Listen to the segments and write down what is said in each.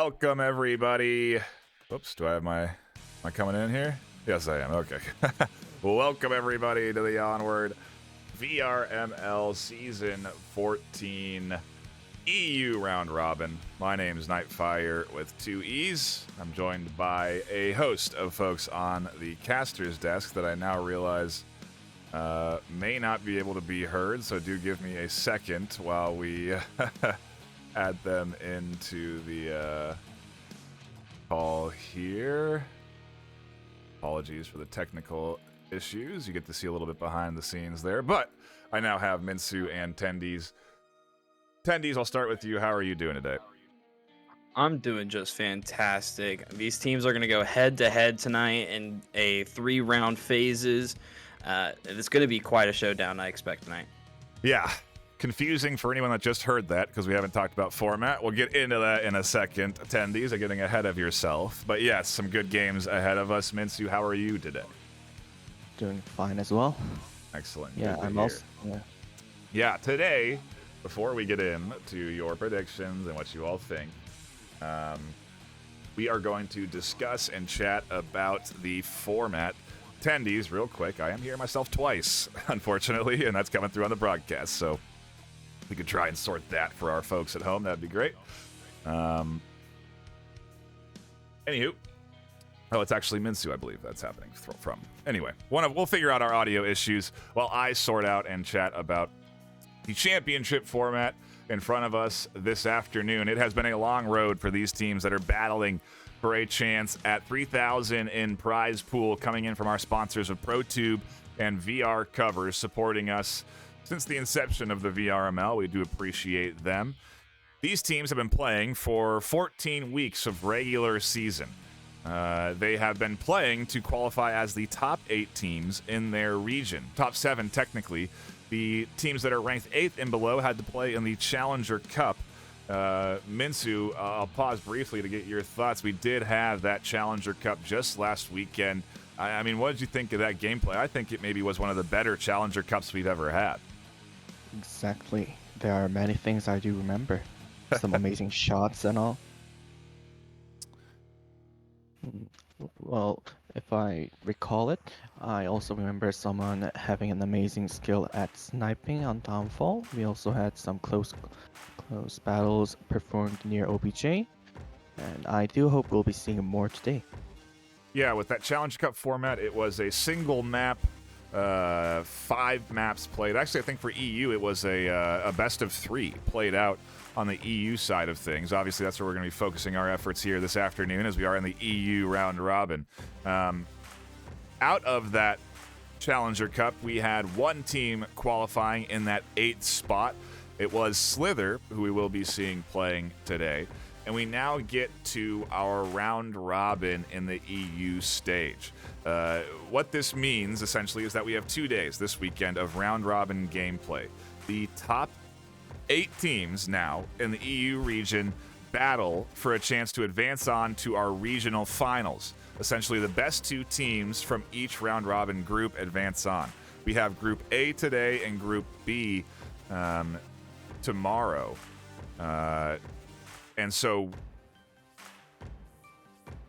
Welcome, everybody. Oops, do I have am I coming in here? Yes, I am. Okay. Welcome, everybody, to the Onward VRML Season 14 EU Round Robin. My name is Nightfire with two E's. I'm joined by a host of folks on the caster's desk that I now realize may not be able to be heard, so do give me a second while we add them into the call here. Apologies for the technical issues. You get to see a little bit behind the scenes there, but I now have Minsu and Tendies. Tendies, I'll start with you. How are you doing today? I'm doing just fantastic. These teams are going to go head-to-head tonight in a 3-round phases. It's going to be quite a showdown, I expect, tonight. Yeah. Confusing for anyone that just heard that because we haven't talked about format. We'll get into that in a second. Attendees are getting ahead of yourself. But yes, some good games ahead of us. Minsu, how are you today? Doing fine as well. Excellent. Yeah, I'm also. Yeah, today, before we get into your predictions and what you all think, we are going to discuss and chat about the format. Attendees, real quick, I am here myself twice, unfortunately, and that's coming through on the broadcast, so we could try and sort that for our folks at home. That'd be great. Anywho. Oh, it's actually Minsu, I believe that's happening from. Anyway, we'll figure out our audio issues while I sort out and chat about the championship format in front of us this afternoon. It has been a long road for these teams that are battling for a chance at 3,000 in prize pool, coming in from our sponsors of ProTube and VR Covers, supporting us since the inception of the VRML. We do appreciate them. These teams have been playing for 14 weeks of regular season. They have been playing to qualify as the top 8 teams in their region. Top 7, technically. The teams that are ranked 8th and below had to play in the Challenger Cup. Minsu, I'll pause briefly to get your thoughts. We did have that Challenger Cup just last weekend. I mean, what did you think of that gameplay? I think it maybe was one of the better Challenger Cups we've ever had. Exactly. There are many things I do remember. Some amazing shots and all. Well, if I recall it, I also remember someone having an amazing skill at sniping on Downfall. We also had some close battles performed near OBJ, and I do hope we'll be seeing more today. Yeah, with that Challenge Cup format, it was a single map, 5 maps played. Actually, I think for EU, it was a best of 3 played out on the EU side of things. Obviously, that's where we're going to be focusing our efforts here this afternoon, as we are in the EU round robin. Out of that Challenger Cup, we had one team qualifying in that 8th spot. It was Slither, who we will be seeing playing today. And we now get to our round robin in the EU stage. What this means, essentially, is that we have 2 days this weekend of round robin gameplay. The top 8 teams now in the EU region battle for a chance to advance on to our regional finals. Essentially, the best 2 teams from each round robin group advance on. We have Group A today and Group B tomorrow. And so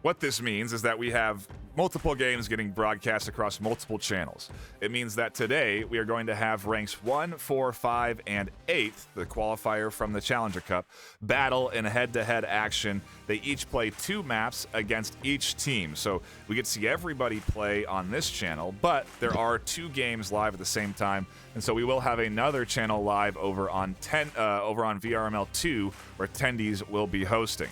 what this means is that we have multiple games getting broadcast across multiple channels. It means that today we are going to have ranks 1, 4, 5, and 8, the qualifier from the Challenger Cup, battle in head-to-head action. They each play 2 maps against each team. So we get to see everybody play on this channel, but there are 2 games live at the same time. And so we will have another channel live over on VRML 2, where Tendies will be hosting.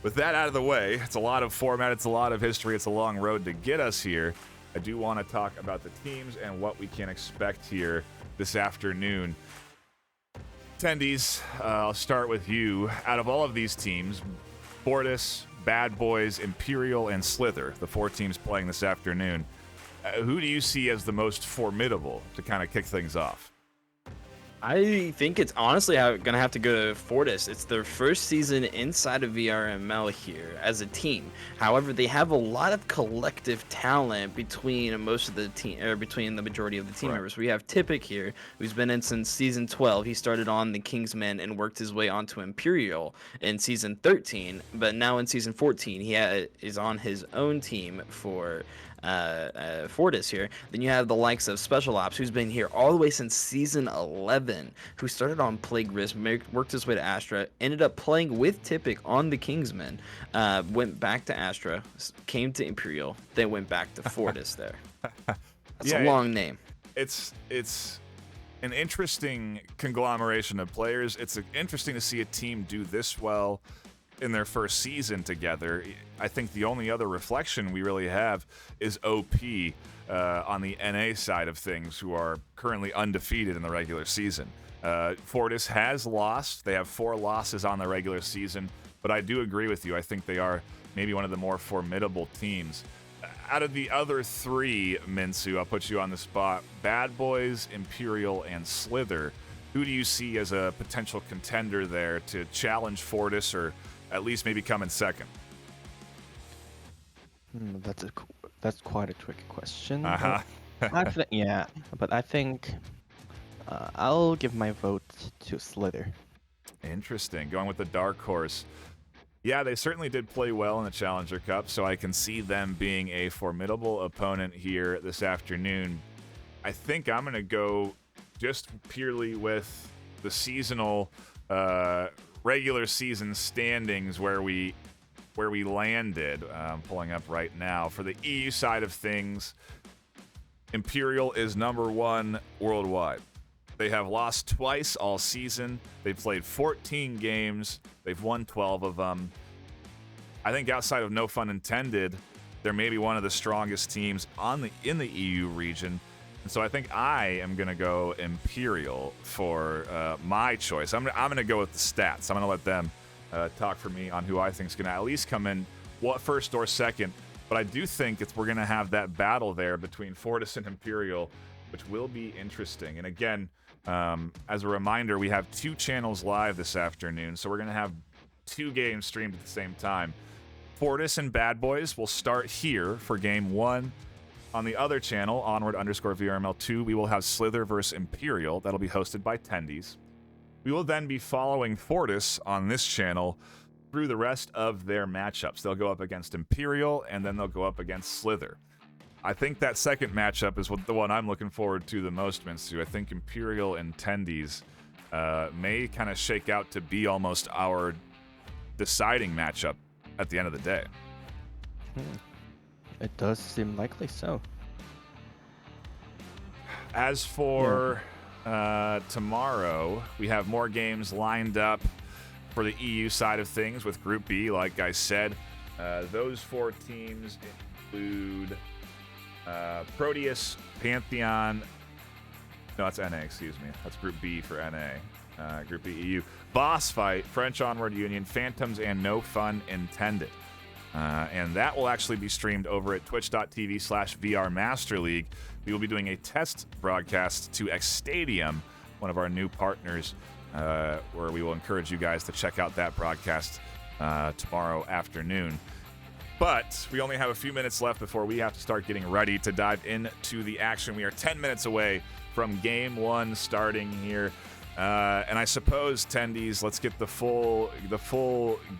With that out of the way, it's a lot of format, it's a lot of history, it's a long road to get us here. I do want to talk about the teams and what we can expect here this afternoon. Attendees, I'll start with you. Out of all of these teams, Fortis, Bad Boys, Imperial, and Slither, the 4 teams playing this afternoon, who do you see as the most formidable to kind of kick things off? I think it's honestly gonna have to go to Fortis. It's their first season inside of VRML here as a team. However, they have a lot of collective talent between most of the team, or between the majority of the team Right. members. We have Tipic here, who's been in since season 12. He started on the Kingsmen and worked his way onto Imperial in season 13. But now in season 14, is on his own team for Fortis here. Then you have the likes of Special Ops, who's been here all the way since season 11, who started on Plague Risk, worked his way to Astra, ended up playing with Tipic on the Kingsmen, went back to Astra, came to Imperial, then went back to Fortis there. That's a long name. It's an interesting conglomeration of players. It's interesting to see a team do this well in their first season together. I think the only other reflection we really have is OP on the NA side of things, who are currently undefeated in the regular season. Fortis has lost. They have 4 losses on the regular season, but I do agree with you. I think they are maybe one of the more formidable teams. Out of the other 3, Minsu, I'll put you on the spot. Bad Boys, Imperial, and Slither. Who do you see as a potential contender there to challenge Fortis, or at least maybe come in second? That's quite a tricky question. Uh-huh. But I think I'll give my vote to Slither. Interesting. Going with the dark horse. Yeah, they certainly did play well in the Challenger Cup, so I can see them being a formidable opponent here this afternoon. I think I'm going to go just purely with the seasonal regular season standings where we landed. I'm pulling up right now. For the EU side of things, Imperial is number 1 worldwide. They have lost twice all season. They've played 14 games. They've won 12 of them. I think outside of No Fun Intended, they're maybe one of the strongest teams in the EU region. And so I think I am going to go Imperial for my choice. I'm going to go with the stats. I'm going to let them talk for me on who I think is going to at least come in first or second. But I do think we're going to have that battle there between Fortis and Imperial, which will be interesting. And again, as a reminder, we have 2 channels live this afternoon, so we're going to have 2 games streamed at the same time. Fortis and Bad Boys will start here for game 1. On the other channel, Onward_VRML2, we will have Slither versus Imperial. That'll be hosted by Tendies. We will then be following Fortis on this channel through the rest of their matchups. They'll go up against Imperial, and then they'll go up against Slither. I think that second matchup is the one I'm looking forward to the most, Minsu. I think Imperial and Tendies may kind of shake out to be almost our deciding matchup at the end of the day. It does seem likely so. As for tomorrow, we have more games lined up for the EU side of things with Group B, like I said. Those 4 teams include Proteus, Pantheon. No, that's NA, excuse me. That's Group B for NA. Group B EU. Boss Fight, French Onward Union, Phantoms, and No Fun Intended. And that will actually be streamed over at twitch.tv/VR Master League. We will be doing a test broadcast to X Stadium, one of our new partners, where we will encourage you guys to check out that broadcast tomorrow afternoon. But we only have a few minutes left before we have to start getting ready to dive into the action. We are 10 minutes away from game 1 starting here. And I suppose, Tendies, let's get the full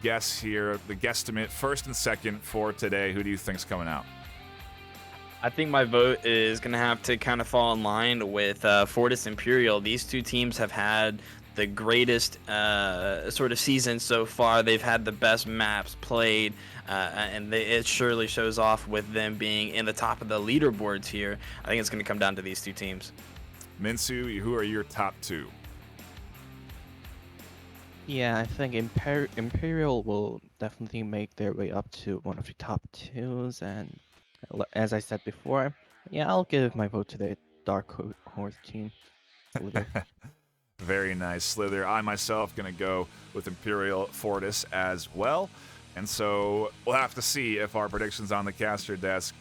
guess here, the guesstimate, first and second for today. Who do you think's coming out? I think my vote is going to have to kind of fall in line with Fortis Imperial. These 2 teams have had the greatest sort of season so far. They've had the best maps played, and it surely shows off with them being in the top of the leaderboards here. I think it's going to come down to these 2 teams. Minsu, who are your top 2? Yeah, I think Imperial will definitely make their way up to one of the top 2s, and as I said before, yeah, I'll give my vote to the Dark Horse team. Very nice, Slither. I myself going to go with Imperial Fortis as well. And so we'll have to see if our predictions on the caster desk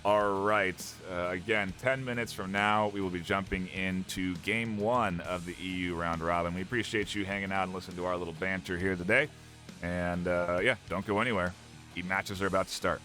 All right. Again, 10 minutes from now, we will be jumping into Game 1 of the EU Round Robin. We appreciate you hanging out and listening to our little banter here today. And, yeah, don't go anywhere. The matches are about to start.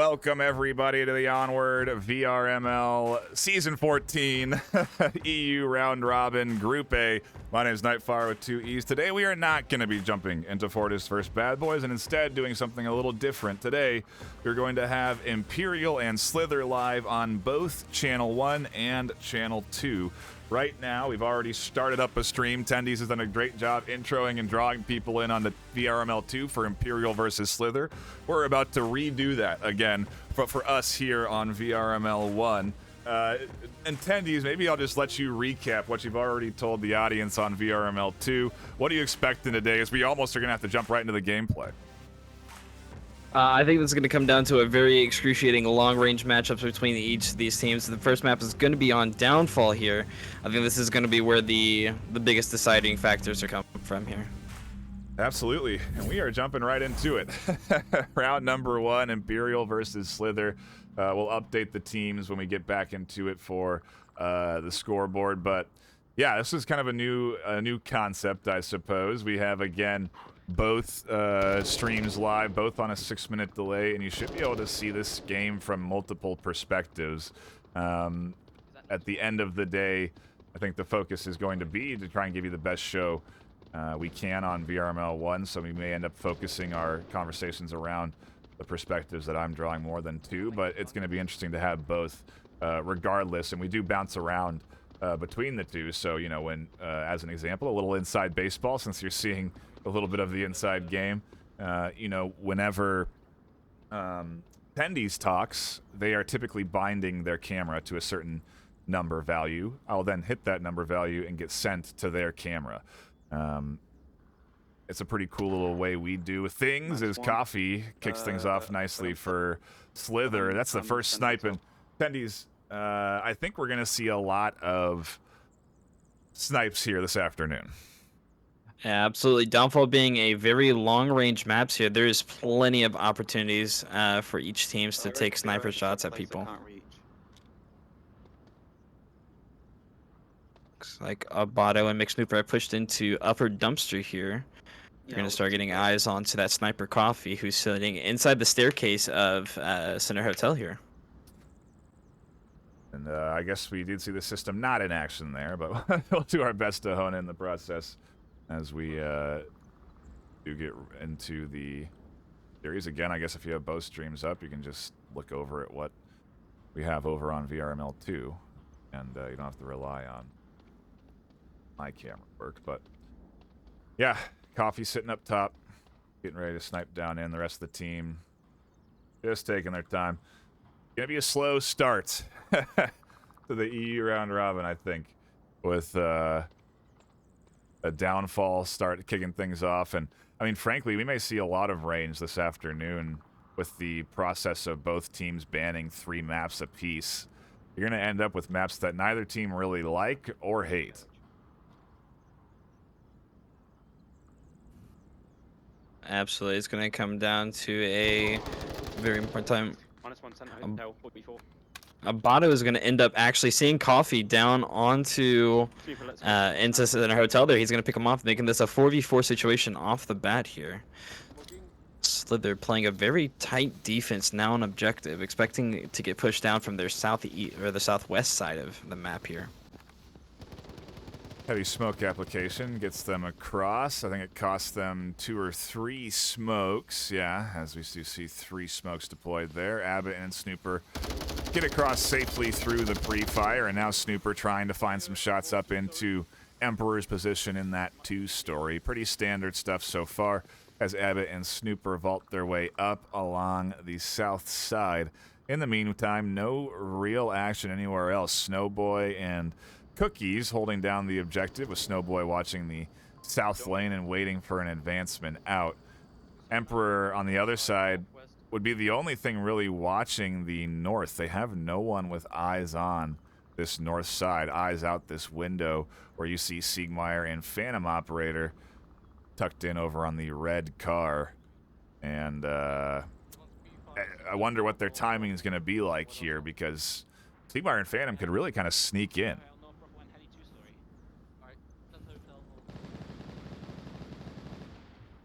Welcome everybody to the Onward VRML Season 14 EU Round Robin Group A. My name is Nightfire with 2 E's. Today we are not going to be jumping into Fortis vs Bad Boys and instead doing something a little different. Today we're going to have Imperial and Slither live on both Channel 1 and Channel 2. Right now, we've already started up a stream. Tendies has done a great job introing and drawing people in on the VRML 2 for Imperial versus Slither. We're about to redo that again, but for us here on VRML 1. And Tendies, maybe I'll just let you recap what you've already told the audience on VRML 2. What are you expecting today? As we almost are going to have to jump right into the gameplay. I think this is going to come down to a very excruciating long-range matchups between each of these teams. The first map is going to be on Downfall here. I think this is going to be where the biggest deciding factors are coming from here. Absolutely, and we are jumping right into it. Round number 1, Imperial versus Slither. We'll update the teams when we get back into it for the scoreboard, but yeah, this is kind of a new concept, I suppose. We have, again, both streams live, both on a 6-minute delay, and you should be able to see this game from multiple perspectives. At the end of the day, I think the focus is going to be to try and give you the best show we can on VRML 1, so we may end up focusing our conversations around the perspectives that I'm drawing more than 2, but it's going to be interesting to have both regardless, and we do bounce around between the two. So, you know, when, as an example, a little inside baseball, since you're seeing a little bit of the inside game, you know, whenever Tendies talks, they are typically binding their camera to a certain number value. I'll then hit that number value and get sent to their camera. It's a pretty cool little way we do things. As Coffee kicks things off nicely for Slither. That's the first snipe, and Tendies, I think we're going to see a lot of snipes here this afternoon. Yeah, absolutely. Downfall being a very long-range maps here, there's plenty of opportunities for each teams to take sniper shots at people. Looks like Abato and McSnooper have pushed into upper dumpster here. You're going to start getting eyes onto that sniper Coffee, who's sitting inside the staircase of Center Hotel here. And I guess we did see the system not in action there, but we'll do our best to hone in the process as we do get into the series. Again, I guess if you have both streams up, you can just look over at what we have over on VRML 2, and you don't have to rely on my camera work. But yeah, Coffee sitting up top, getting ready to snipe down in. The rest of the team just taking their time. Gonna be a slow start to the EU round robin, I think, with a Downfall start kicking things off. And I mean, frankly, we may see a lot of range this afternoon with the process of both teams banning 3 maps apiece. You're gonna end up with maps that neither team really like or hate. Absolutely. It's going to come down to a very important time. Abato is going to end up actually seeing Coffee down onto into Center Hotel there. He's going to pick him off, making this a 4v4 situation off the bat here. Slither playing a very tight defense now on objective, expecting to get pushed down from their southeast or the southwest side of the map here. Heavy smoke application gets them across. I think it costs them 2 or 3 smokes. Yeah, as we do see 3 smokes deployed there. Abbott and Snooper get across safely through the pre-fire, and now Snooper trying to find some shots up into Emperor's position in that 2-story. Pretty standard stuff so far as Abbott and Snooper vault their way up along the south side. In the meantime, no real action anywhere else. Snowboy and Cookies holding down the objective, with Snowboy watching the south lane and waiting for an advancement out. Emperor on the other side would be the only thing really watching the north. They have no one with eyes on this north side, eyes out this window where you see Siegmeyer and Phantom Operator tucked in over on the red car. And I wonder what their timing is going to be like here, because Siegmeyer and Phantom could really kind of sneak in.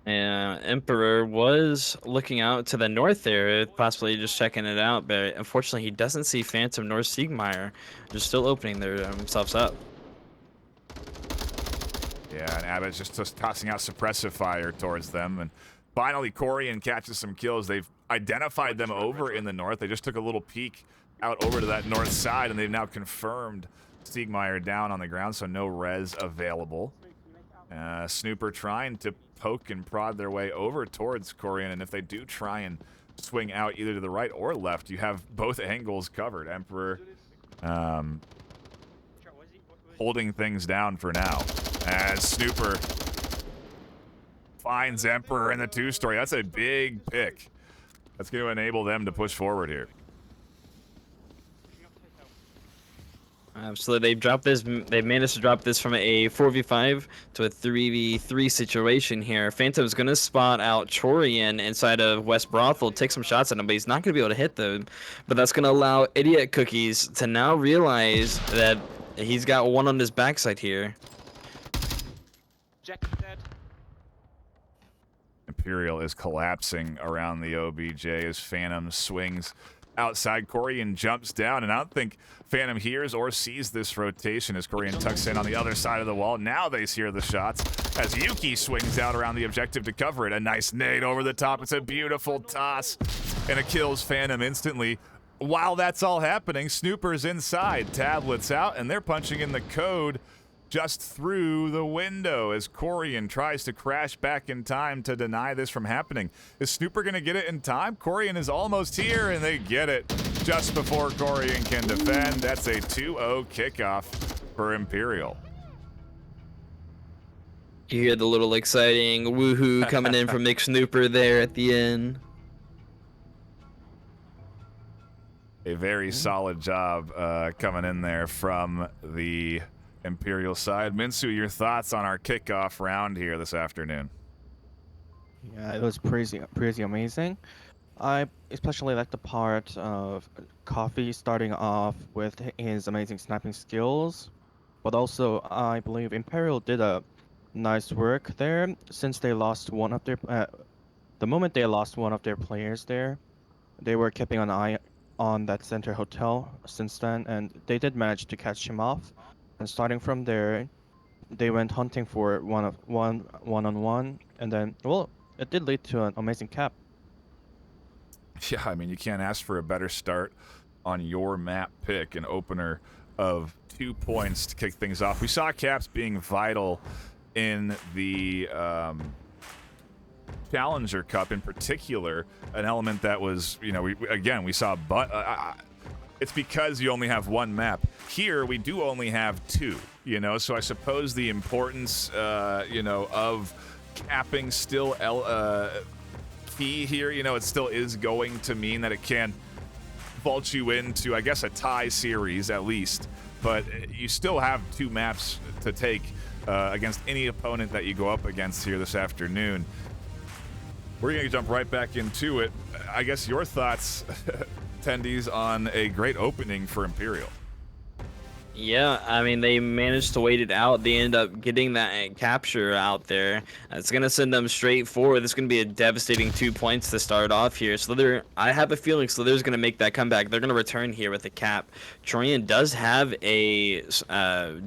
Emperor was looking out to the north there, possibly just checking it out, but unfortunately he doesn't see Phantom nor Siegmeyer. They're still opening themselves up. Yeah, and Abbott's just tossing out suppressive fire towards them. And finally, Corian catches some kills. They've identified them over in the north. They just took a little peek out over to that north side, and they've now confirmed Siegmeyer down on the ground, so no res available. Snooper trying to poke and prod their way over towards Corian, and if they do try and swing out either to the right or left, you have both angles covered. Emperor holding things down for now as Snooper finds Emperor in the two-story. That's a big pick. That's going to enable them to push forward here. So they've dropped this. They've managed to drop this from a 4v5 to a 3v3 situation here. Phantom's gonna spot out Chorian inside of West Brothel, take some shots at him, but he's not gonna be able to hit them. But that's gonna allow Idiot Cookies to now realize that he's got one on his backside here. Jack is dead. Imperial is collapsing around the OBJ as Phantom swings outside. Corian jumps down, and I don't think Phantom hears or sees this rotation as Corian tucks in on the other side of the wall. Now they hear the shots as Yuki swings out around the objective to cover it. A nice nade over the top. It's a beautiful toss, and it kills Phantom instantly. While that's all happening, Snooper's inside, tablets out, and they're punching in the code just through the window as Corian tries to crash back in time to deny this from happening. Is Snooper going to get it in time? Corian is almost here, and they get it just before Corian can defend. That's a 2-0 kickoff for Imperial. You hear the little exciting woohoo coming in from Nick Snooper there at the end. A very solid job coming in there from the Imperial side. Minsu, your thoughts on our kickoff round here this afternoon? Yeah, it was pretty amazing. I especially like the part of Coffee starting off with his amazing sniping skills, but also I believe Imperial did a nice work there since they lost one of their. The moment they lost one of their players there, they were keeping an eye on that center hotel since then, and they did manage to catch him off. And starting from there, they went hunting for one-on-one, and then, well, it did lead to an amazing cap. Yeah, I mean, you can't ask for a better start on your map pick, an opener of 2 points to kick things off. We saw caps being vital in the Challenger Cup in particular, an element that was, you know, we saw, but it's because you only have one map. Here, we do only have two, you know, so I suppose the importance, you know, of capping still key here. You know, it still is going to mean that it can vault you into, I guess, a tie series at least, but you still have two maps to take against any opponent that you go up against here this afternoon. We're going to jump right back into it. I guess your thoughts, attendees, on a great opening for Imperial. Yeah, I mean, they managed to wait it out. They end up getting that capture out there. It's going to send them straight forward. This is going to be a devastating 2 points to start off here. So I have a feeling Slither's going to make that comeback. They're going to return here with a cap. Troyan does have a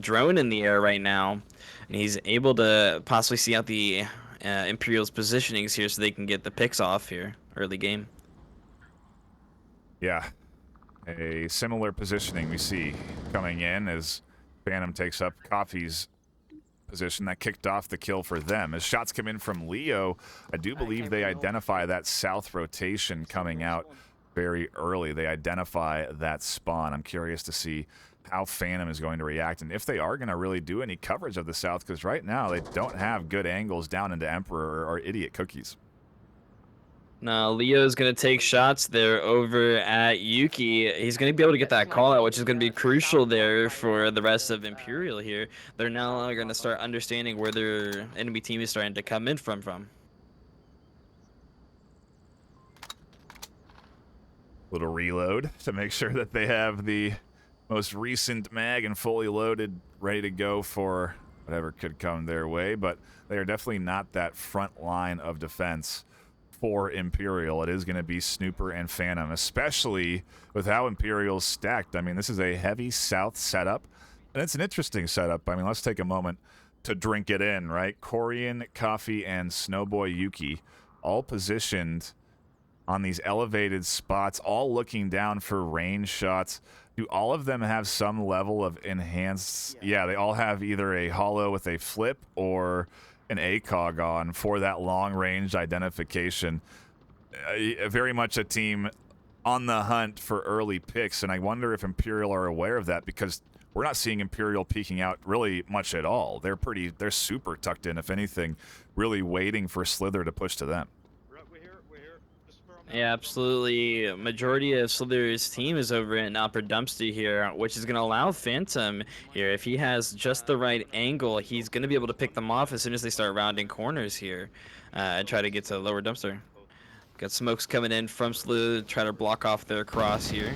drone in the air right now, and he's able to possibly see out the Imperial's positionings here so they can get the picks off here early game. Yeah. A similar positioning we see coming in as Phantom takes up Coffee's position that kicked off the kill for them. As shots come in from Leo, I do believe they identify that south rotation coming out very early. They identify that spawn. I'm curious to see how Phantom is going to react and if they are going to really do any coverage of the south, because right now they don't have good angles down into Emperor or Idiot Cookies. Now, Leo's going to take shots there over at Yuki. He's going to be able to get that call out, which is going to be crucial there for the rest of Imperial here. They're now going to start understanding where their enemy team is starting to come in from. Little reload to make sure that they have the most recent mag and fully loaded, ready to go for whatever could come their way, but they are definitely not that front line of defense for Imperial. It is going to be Snooper and Phantom, especially with how Imperial's stacked. I mean, this is a heavy south setup, and it's an interesting setup. I mean, let's take a moment to drink it in, right? Corian, Coffee, and Snowboy Yuki all positioned on these elevated spots, all looking down for range shots. Do all of them have some level of enhanced? Yeah, they all have either a holo with a flip or an ACOG on for that long-range identification. Very much a team on the hunt for early picks, and I wonder if Imperial are aware of that, because we're not seeing Imperial peeking out really much at all. They're super tucked in, if anything, really waiting for Slither to push to them. Yeah, absolutely. Majority of Slither's team is over in Upper Dumpster here, which is going to allow Phantom here. If he has just the right angle, he's going to be able to pick them off as soon as they start rounding corners here and try to get to Lower Dumpster. Got smokes coming in from Slither to try to block off their cross here.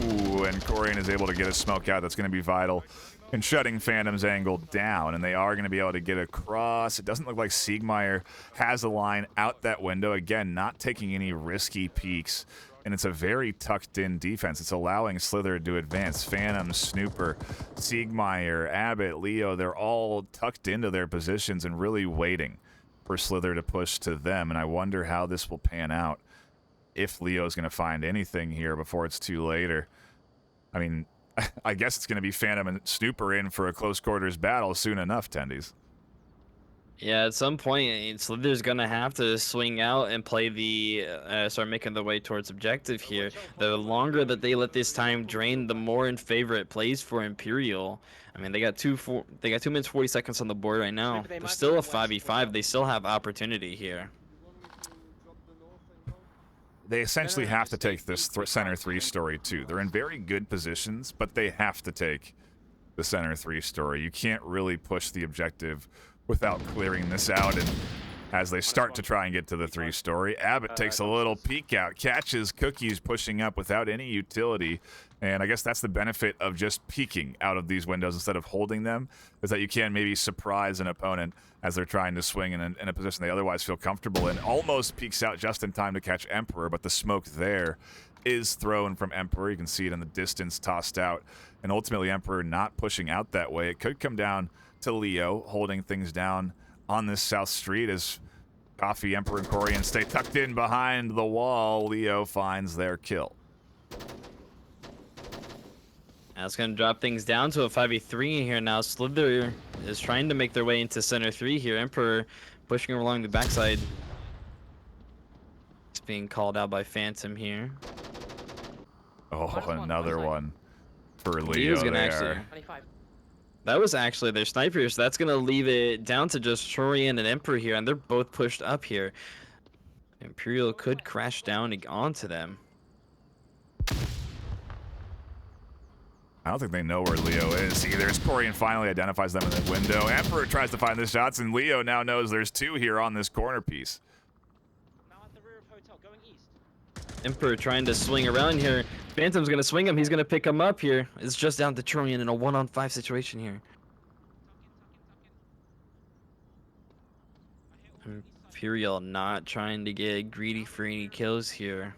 Ooh, and Corian is able to get a smoke out. That's going to be vital in shutting Phantom's angle down, and they are going to be able to get across. It doesn't look like Siegmeyer has a line out that window. Again, not taking any risky peeks, and it's a very tucked-in defense. It's allowing Slither to advance. Phantom, Snooper, Siegmeyer, Abbott, Leo, they're all tucked into their positions and really waiting for Slither to push to them, and I wonder how this will pan out, if Leo's going to find anything here before it's too late. Or, I mean, I guess it's going to be Phantom and Snooper in for a close quarters battle soon enough, Tendies. Yeah, at some point, Slither's gonna have to swing out and play the start making the way towards objective here. The longer that they let this time drain, the more in favor it plays for Imperial. I mean, they got 2 minutes 40 seconds on the board right now. They're still a 5v5. They still have opportunity here. They essentially have to take this center 3 story too. They're in very good positions, but they have to take the center 3 story. You can't really push the objective without clearing this out. And as they start to try and get to the 3 story, Abbott takes a little peek out, catches Cookies pushing up without any utility. And I guess that's the benefit of just peeking out of these windows instead of holding them, is that you can maybe surprise an opponent as they're trying to swing in a position they otherwise feel comfortable in. Almost peeks out just in time to catch Emperor, but the smoke there is thrown from Emperor. You can see it in the distance, tossed out. And ultimately, Emperor not pushing out that way. It could come down to Leo holding things down on this south street as Coffee, Emperor, and Corian stay tucked in behind the wall. Leo finds their kill. That's going to drop things down to a 5v3 here now. Slither is trying to make their way into center 3 here. Emperor pushing along the backside. It's being called out by Phantom here. Oh, another one for Leo. Leo's gonna actually... That was actually their sniper, so that's going to leave it down to just Chorian and Emperor here, and they're both pushed up here. Imperial could crash down onto them. I don't think they know where Leo is either. As Corian finally identifies them in the window. Emperor tries to find the shots, and Leo now knows there's 2 here on this corner piece. Now at the rear of hotel, going east. Emperor trying to swing around here. Phantom's going to swing him. He's going to pick him up here. It's just down to Chorian in a 1-on-5 situation here. Imperial not trying to get greedy for any kills here.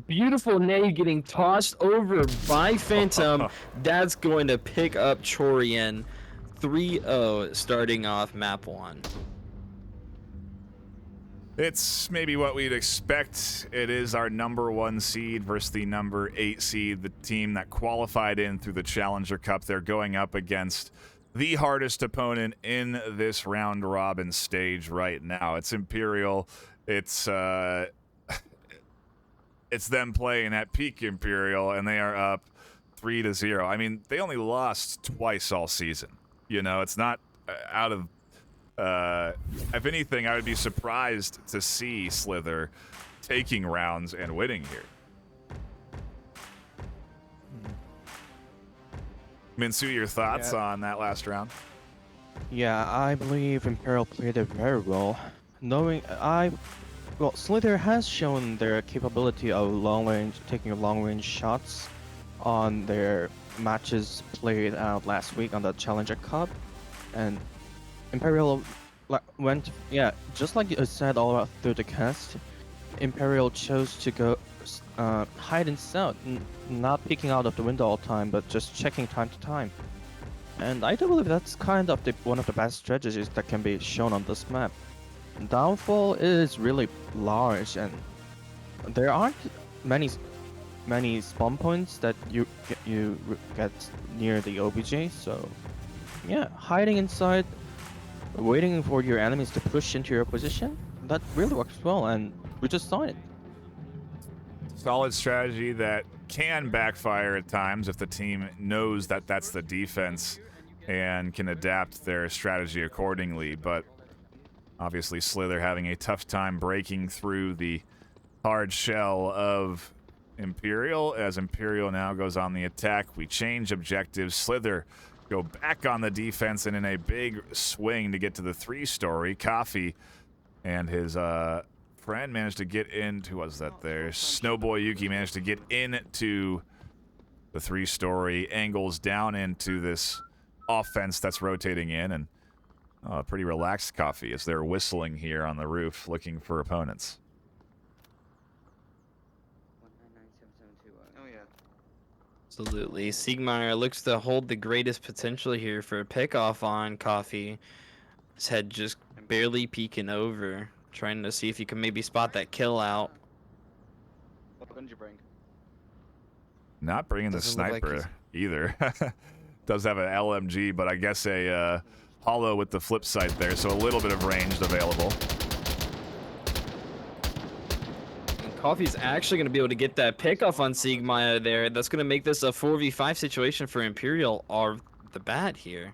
Beautiful nade getting tossed over by Phantom. That's going to pick up Chorian. 3-0 starting off map 1. It's maybe what we'd expect. It is our number 1 seed versus the number 8 seed, the team that qualified in through the Challenger Cup. They're going up against the hardest opponent in this round robin stage right now. It's Imperial. It's them playing at peak Imperial, and they are up 3-0. I mean, they only lost twice all season. You know, it's not out of... if anything, I would be surprised to see Slither taking rounds and winning here. Minsu, your thoughts on that last round? Yeah, I believe Imperial played it very well. I Well, Slither has shown their capability of taking long-range shots on their matches played out last week on the Challenger Cup, and Imperial went, yeah, just like you said all through the cast. Imperial chose to go hide in south, not peeking out of the window all the time, but just checking time to time. And I do believe that's kind of one of the best strategies that can be shown on this map. Downfall is really large, and there aren't many spawn points that you get near the OBJ. So, yeah, hiding inside, waiting for your enemies to push into your position, that really works well, and we just saw it. Solid strategy that can backfire at times if the team knows that that's the defense and can adapt their strategy accordingly, but obviously Slither having a tough time breaking through the hard shell of Imperial. As Imperial now goes on the attack, we change objectives. Slither go back on the defense, and in a big swing to get to the 3-story, Coffee and his friend managed to get into, was that there? Snowboy Yuki managed to get into the 3-story, angles down into this offense that's rotating in, and pretty relaxed Coffee as they're whistling here on the roof looking for opponents. Oh yeah. Absolutely. Siegmeyer looks to hold the greatest potential here for a pickoff on Coffee. His head just barely peeking over, trying to see if he can maybe spot that kill out. What gun did you bring? Not bringing the Doesn't look like sniper either. Does have an LMG, but I guess a hollow with the flip sight there, so a little bit of range available. And Coffee's actually going to be able to get that pickoff on Siegmeyer there. That's going to make this a 4v5 situation for Imperial off the bat here.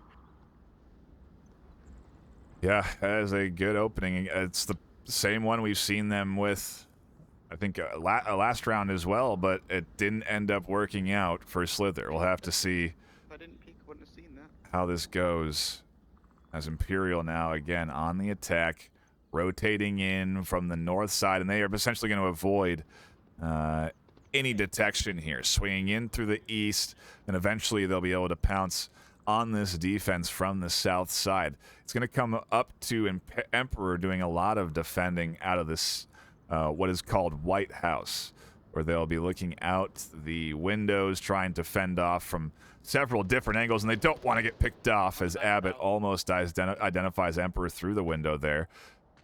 Yeah, that is a good opening. It's the same one we've seen them with, I think, last round as well, but it didn't end up working out for Slither. We'll have to see If I didn't peek, I wouldn't have seen that. how this goes. As Imperial now again on the attack, rotating in from the north side, and they are essentially going to avoid any detection here, swinging in through the east, and eventually they'll be able to pounce on this defense from the south side. It's going to come up to Emperor doing a lot of defending out of this what is called White House, where they'll be looking out the windows, trying to fend off from several different angles, and they don't want to get picked off as Abbott almost identifies Emperor through the window there.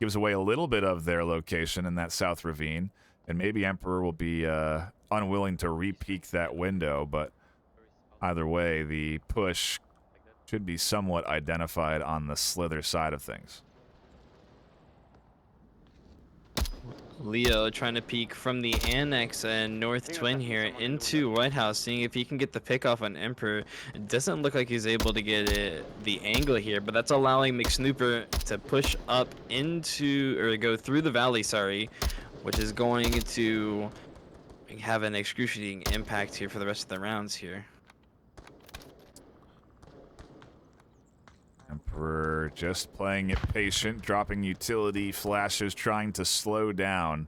Gives away a little bit of their location in that south ravine, and maybe Emperor will be unwilling to re-peek that window, but either way, the push should be somewhat identified on the Slither side of things. Leo trying to peek from the Annex and North Twin here into White House, seeing if he can get the pick off on Emperor. It doesn't look like he's able to get the angle here, but that's allowing McSnooper to push up into, or go through the valley, sorry, which is going to have an excruciating impact here for the rest of the rounds here. Emperor just playing it patient, dropping utility flashes, trying to slow down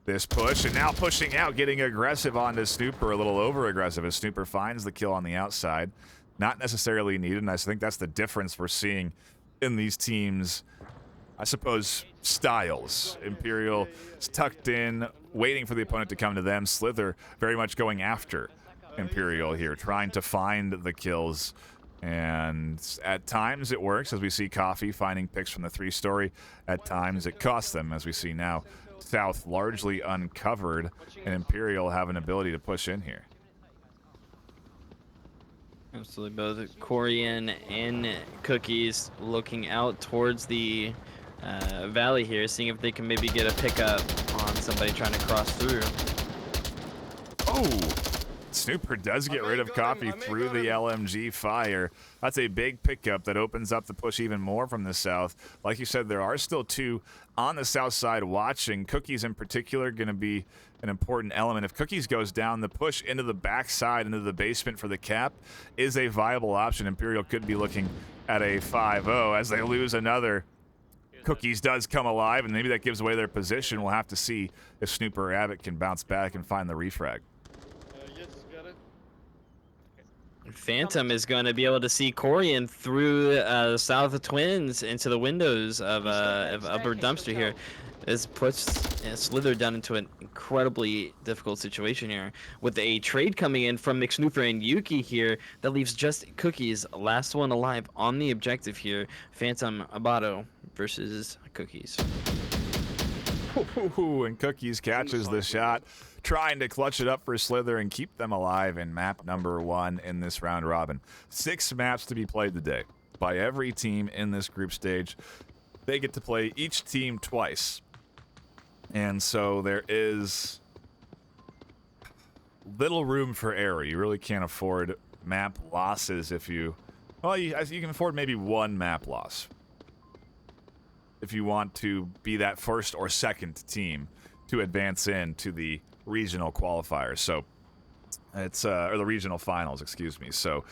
this push, and now pushing out, getting aggressive onto Snooper, a little over-aggressive as Snooper finds the kill on the outside. Not necessarily needed, and I think that's the difference we're seeing in these teams, I suppose, styles. Imperial is tucked in, waiting for the opponent to come to them. Slither very much going after Imperial here, trying to find the kills. And at times it works, as we see Coffee finding picks from the 3-story. At times it costs them, as we see now South largely uncovered, and Imperial have an ability to push in here. Absolutely, both Corian and Cookies looking out towards the valley here, seeing if they can maybe get a pickup on somebody trying to cross through. Oh! Snooper does get rid of Coffee through the LMG fire. That's a big pickup that opens up the push even more from the south. Like you said, there are still two on the south side watching. Cookies in particular going to be an important element. If Cookies goes down, the push into the backside, into the basement for the cap is a viable option. Imperial could be looking at a 5-0 as they lose another Cookies does come alive, and maybe that gives away their position. We'll have to see if Snooper or Abbott can bounce back and find the refrag. Yes, got it. Phantom is going to be able to see Corian through the South of Twins into the windows of Upper Dumpster here. This puts Slither down into an incredibly difficult situation here. With a trade coming in from McSnooper and Yuki here, that leaves just Cookies, last one alive on the objective here. Phantom Abato versus Cookies. Ooh, and Cookies catches the shot, trying to clutch it up for Slither and keep them alive in map number 1 in this round robin. 6 maps to be played today by every team in this group stage. They get to play each team twice. And so there is little room for error. You really can't afford map losses if you... Well, you can afford maybe 1 map loss if you want to be that first or second team to advance into the regional qualifiers. So it's or the regional finals, excuse me. So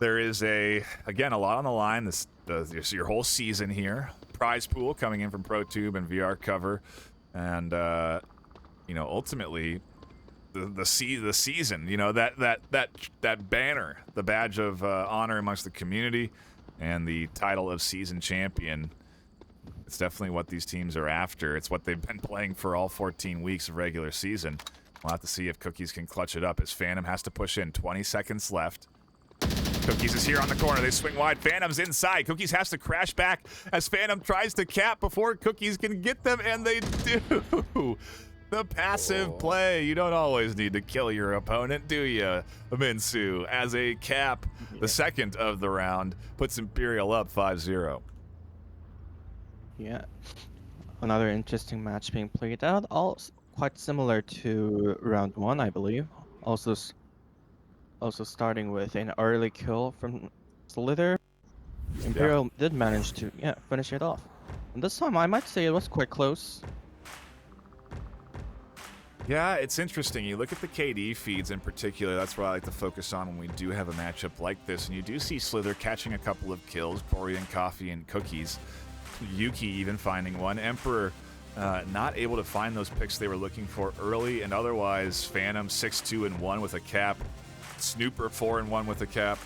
there is again a lot on the line. This your whole season here. Prize pool coming in from ProTube and VR Cover, and ultimately the season. That banner, the badge of honor amongst the community, and the title of season champion. It's definitely what these teams are after. It's what they've been playing for all 14 weeks of regular season. We'll have to see if Cookies can clutch it up as Phantom has to push in. 20 seconds left. Cookies is here on the corner. They swing wide. Phantom's inside. Cookies has to crash back as Phantom tries to cap before Cookies can get them, and they do. The passive play. You don't always need to kill your opponent, do you, Minsu? As a cap, the second of the round puts Imperial up 5-0. Yeah, another interesting match being played out, all quite similar to round 1, I believe. Also starting with an early kill from Slither. Imperial did manage to finish it off. And this time I might say it was quite close. Yeah, it's interesting. You look at the KD feeds in particular. That's what I like to focus on when we do have a matchup like this. And you do see Slither catching a couple of kills, Corian, Coffee, and Cookies. Yuki even finding one. Emperor not able to find those picks they were looking for early, and otherwise Phantom 6-2-1 with a cap. Snooper 4-1 with a cap.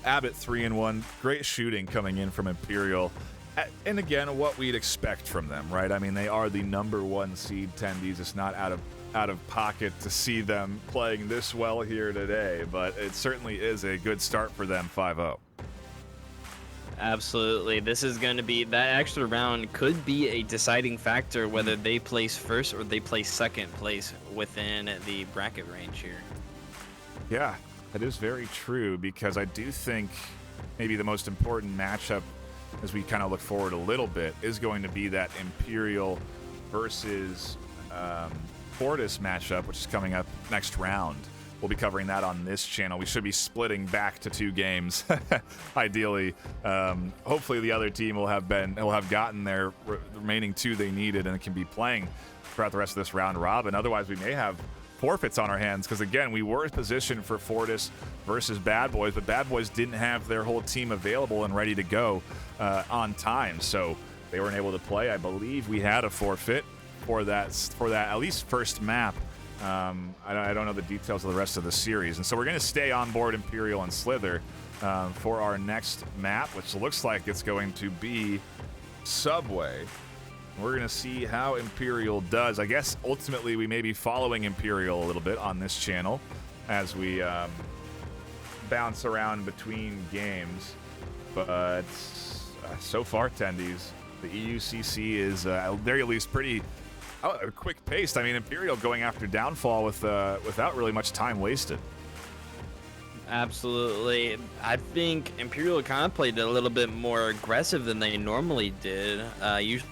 Abbott 3-1. Great shooting coming in from Imperial. And again, what we'd expect from them, right? I mean, they are the number 1 seed tendies. It's not out of pocket to see them playing this well here today, but it certainly is a good start for them 5-0. Absolutely. This is going to be, that extra round could be a deciding factor whether they place first or they place second place within the bracket range here. Yeah, that is very true, because I do think maybe the most important matchup as we kind of look forward a little bit is going to be that Imperial versus Fortis matchup, which is coming up next round. We'll be covering that on this channel. We should be splitting back to 2 games, ideally. Hopefully, the other team will have gotten their remaining 2 they needed and can be playing throughout the rest of this round robin. Otherwise, we may have forfeits on our hands, because again, we were positioned for Fortis versus Bad Boys, but Bad Boys didn't have their whole team available and ready to go on time, so they weren't able to play. I believe we had a forfeit for that at least first map. I don't know the details of the rest of the series, and so we're going to stay on board Imperial and Slither for our next map, which looks like it's going to be Subway. We're going to see how Imperial does. I guess ultimately we may be following Imperial a little bit on this channel as we bounce around between games, but so far, tendies, the EUCC is they're at least pretty quick paced. I mean, Imperial going after Downfall without really much time wasted. Absolutely. I think Imperial kind of played a little bit more aggressive than they normally did. Usually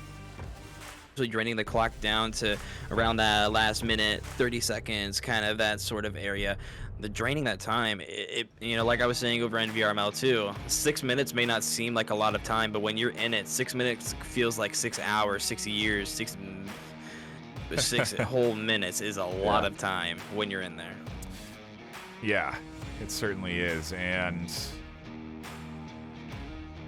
draining the clock down to around that last minute, 30 seconds, kind of that sort of area. The draining that time, it like I was saying over in VRML too, 6 minutes may not seem like a lot of time, but when you're in it, 6 minutes feels like 6 hours, 6 years, 6 whole minutes is a lot of time when you're in there. Yeah, it certainly is, and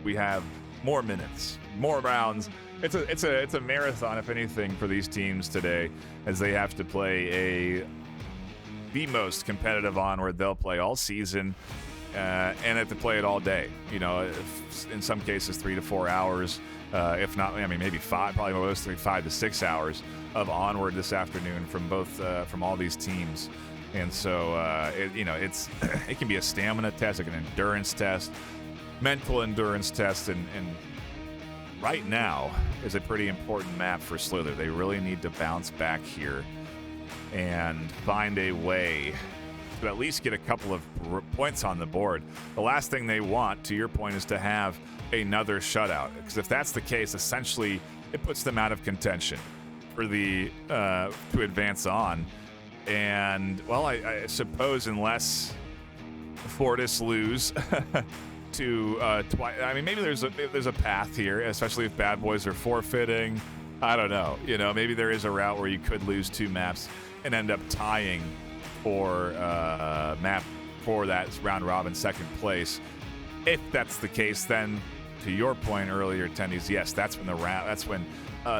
we have more minutes, more rounds, it's a marathon, if anything, for these teams today, as they have to play the most competitive Onward they'll play all season, and have to play it all day. You know, in some cases 3 to 4 hours, if not, I mean maybe 5, probably more those 5 to 6 hours of Onward this afternoon from all these teams. And so it can be a stamina test, like an endurance test, mental endurance test, and right now is a pretty important map for Slither. They really need to bounce back here and find a way to at least get a couple of points on the board. The last thing they want, to your point, is to have another shutout, because if that's the case, essentially it puts them out of contention for the to advance on. And well, I suppose unless Fortis lose to I mean, maybe there's a path here, especially if Bad Boys are forfeiting. I don't know. You know, maybe there is a route where you could lose 2 maps and end up tying for map for that round robin second place. If that's the case, then to your point earlier, Tendies, yes, that's when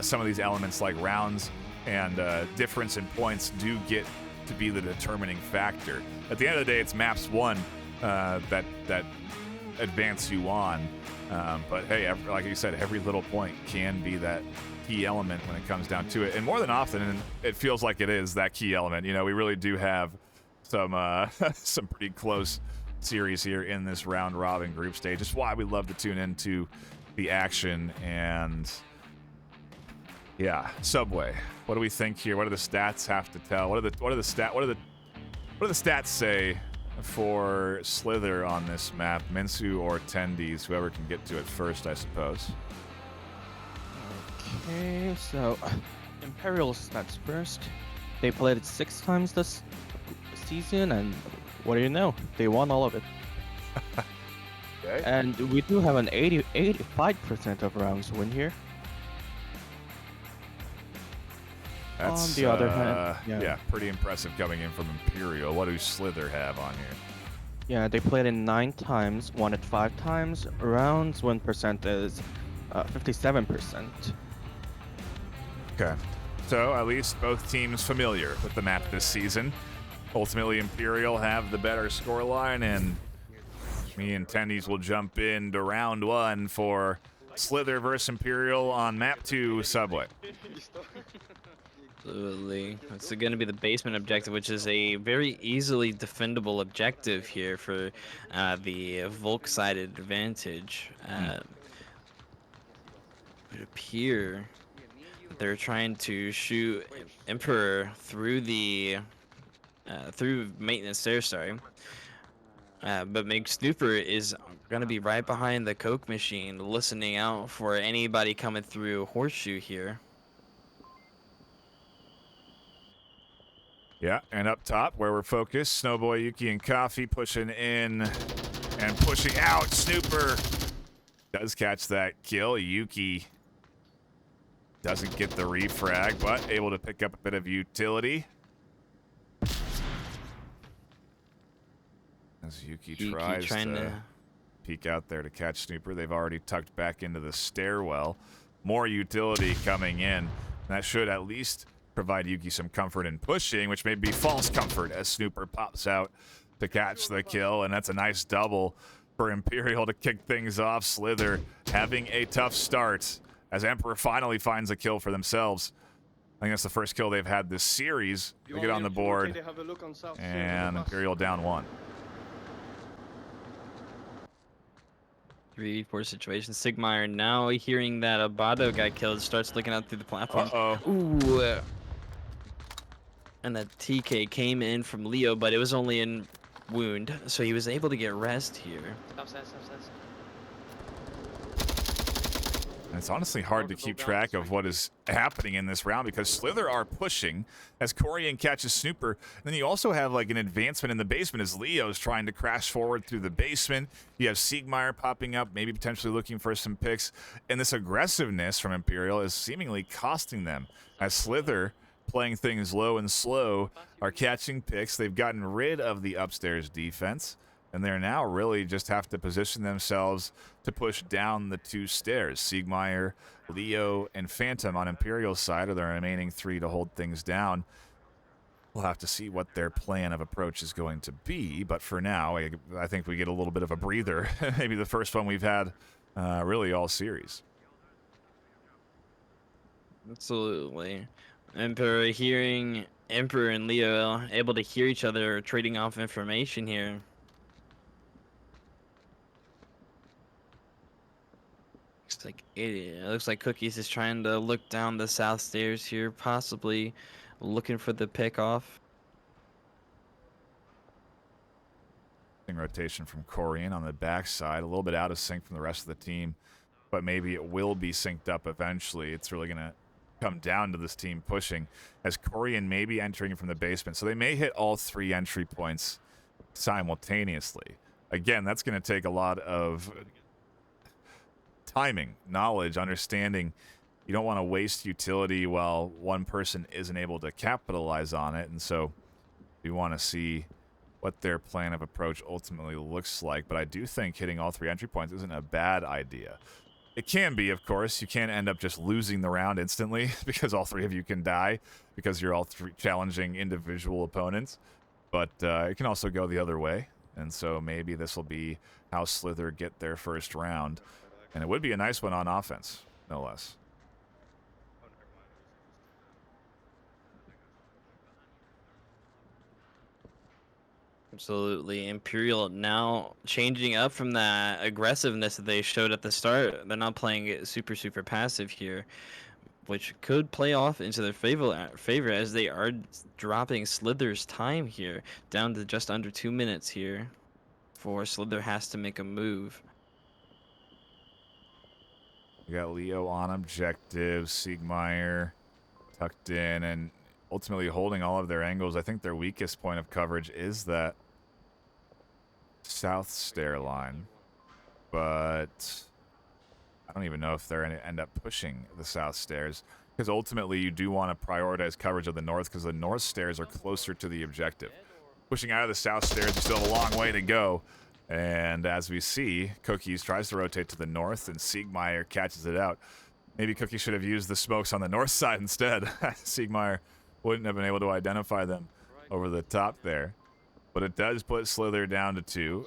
some of these elements like rounds and difference in points do get to be the determining factor. At the end of the day, it's maps won that advance you on. But hey, like you said, every little point can be that key element when it comes down to it. And more than often, it feels like it is that key element. You know, we really do have some some pretty close series here in this round robin group stage. It's why we love to tune into the action. And yeah, Subway, what do we think here? What do the stats have to tell? What do the stats say for Slither on this map? Minsu or Tendies, whoever can get to it first, I suppose. Okay, so Imperial stats first. They played it 6 times this season, and what do you know? They won all of it. Okay. And we do have an 85% of rounds win here. That's, on the other hand, yeah, pretty impressive coming in from Imperial. What do Slither have on here? Yeah, they played it 9 times, won it 5 times. Rounds win percent is 57%. Okay. So at least both teams familiar with the map this season. Ultimately, Imperial have the better scoreline, and me and Tendies will jump into round 1 for Slither versus Imperial on map 2, Subway. Absolutely. It's going to be the basement objective, which is a very easily defendable objective here for the Volk-sided advantage. It would appear they're trying to shoot Emperor through the through maintenance there, sorry. But Meg Snooper is going to be right behind the Coke machine, listening out for anybody coming through Horseshoe here. Yeah, and up top where we're focused, Snowboy, Yuki, and Coffee pushing in and pushing out. Snooper does catch that kill. Yuki doesn't get the refrag, but able to pick up a bit of utility. As Yuki tries to peek out there to catch Snooper, they've already tucked back into the stairwell. More utility coming in. That should at least provide Yuki some comfort in pushing, which may be false comfort as Snooper pops out to catch the kill, and that's a nice double for Imperial to kick things off. Slither having a tough start as Emperor finally finds a kill for themselves. I think that's the first kill they've had this series. They get on the board, and Imperial down 1. 3v4 situation. Sigmire now hearing that Abado got killed starts looking out through the platform. Ooh. And that TK came in from Leo, but it was only in wound, so he was able to get rest here. Upstairs. It's honestly hard to keep track of what is happening in this round because Slither are pushing as Corian catches Snooper. And then you also have like an advancement in the basement as Leo's trying to crash forward through the basement. You have Siegmeyer popping up, maybe potentially looking for some picks. And this aggressiveness from Imperial is seemingly costing them as Slither, playing things low and slow, are catching picks. They've gotten rid of the upstairs defense. And they're now really just have to position themselves to push down the 2 stairs. Siegmeyer, Leo, and Phantom on Imperial's side are the remaining 3 to hold things down. We'll have to see what their plan of approach is going to be, but for now, I think we get a little bit of a breather. Maybe the first one we've had really all series. Absolutely. Emperor and Leo able to hear each other trading off information here. It looks like Cookies is trying to look down the south stairs here, possibly looking for the pick off. Rotation from Corian on the backside, a little bit out of sync from the rest of the team, but maybe it will be synced up eventually. It's really going to come down to this team pushing as Corian may be entering from the basement, so they may hit all 3 entry points simultaneously. Again, that's going to take a lot of timing, knowledge, understanding. You don't want to waste utility while one person isn't able to capitalize on it, and so we want to see what their plan of approach ultimately looks like. But I do think hitting all 3 entry points isn't a bad idea. It can be, of course. You can't end up just losing the round instantly because all 3 of you can die because you're all 3 challenging individual opponents. But it can also go the other way. And so maybe this will be how Slither get their first round. And it would be a nice one on offense, no less. Absolutely. Imperial now changing up from that aggressiveness that they showed at the start. They're not playing it super passive here, which could play off into their favor as they are dropping Slither's time here down to just under 2 minutes here before Slither has to make a move. We got Leo on objective, Siegmeyer tucked in, and ultimately holding all of their angles. I think their weakest point of coverage is that south stair line, but I don't even know if they're going to end up pushing the south stairs, because ultimately you do want to prioritize coverage of the north because the north stairs are closer to the objective. Pushing out of the south stairs, you still have a long way to go. And as we see, Cookies tries to rotate to the north, and Siegmeyer catches it out. Maybe Cookies should have used the smokes on the north side instead. Siegmeyer wouldn't have been able to identify them over the top there. But it does put Slither down to 2.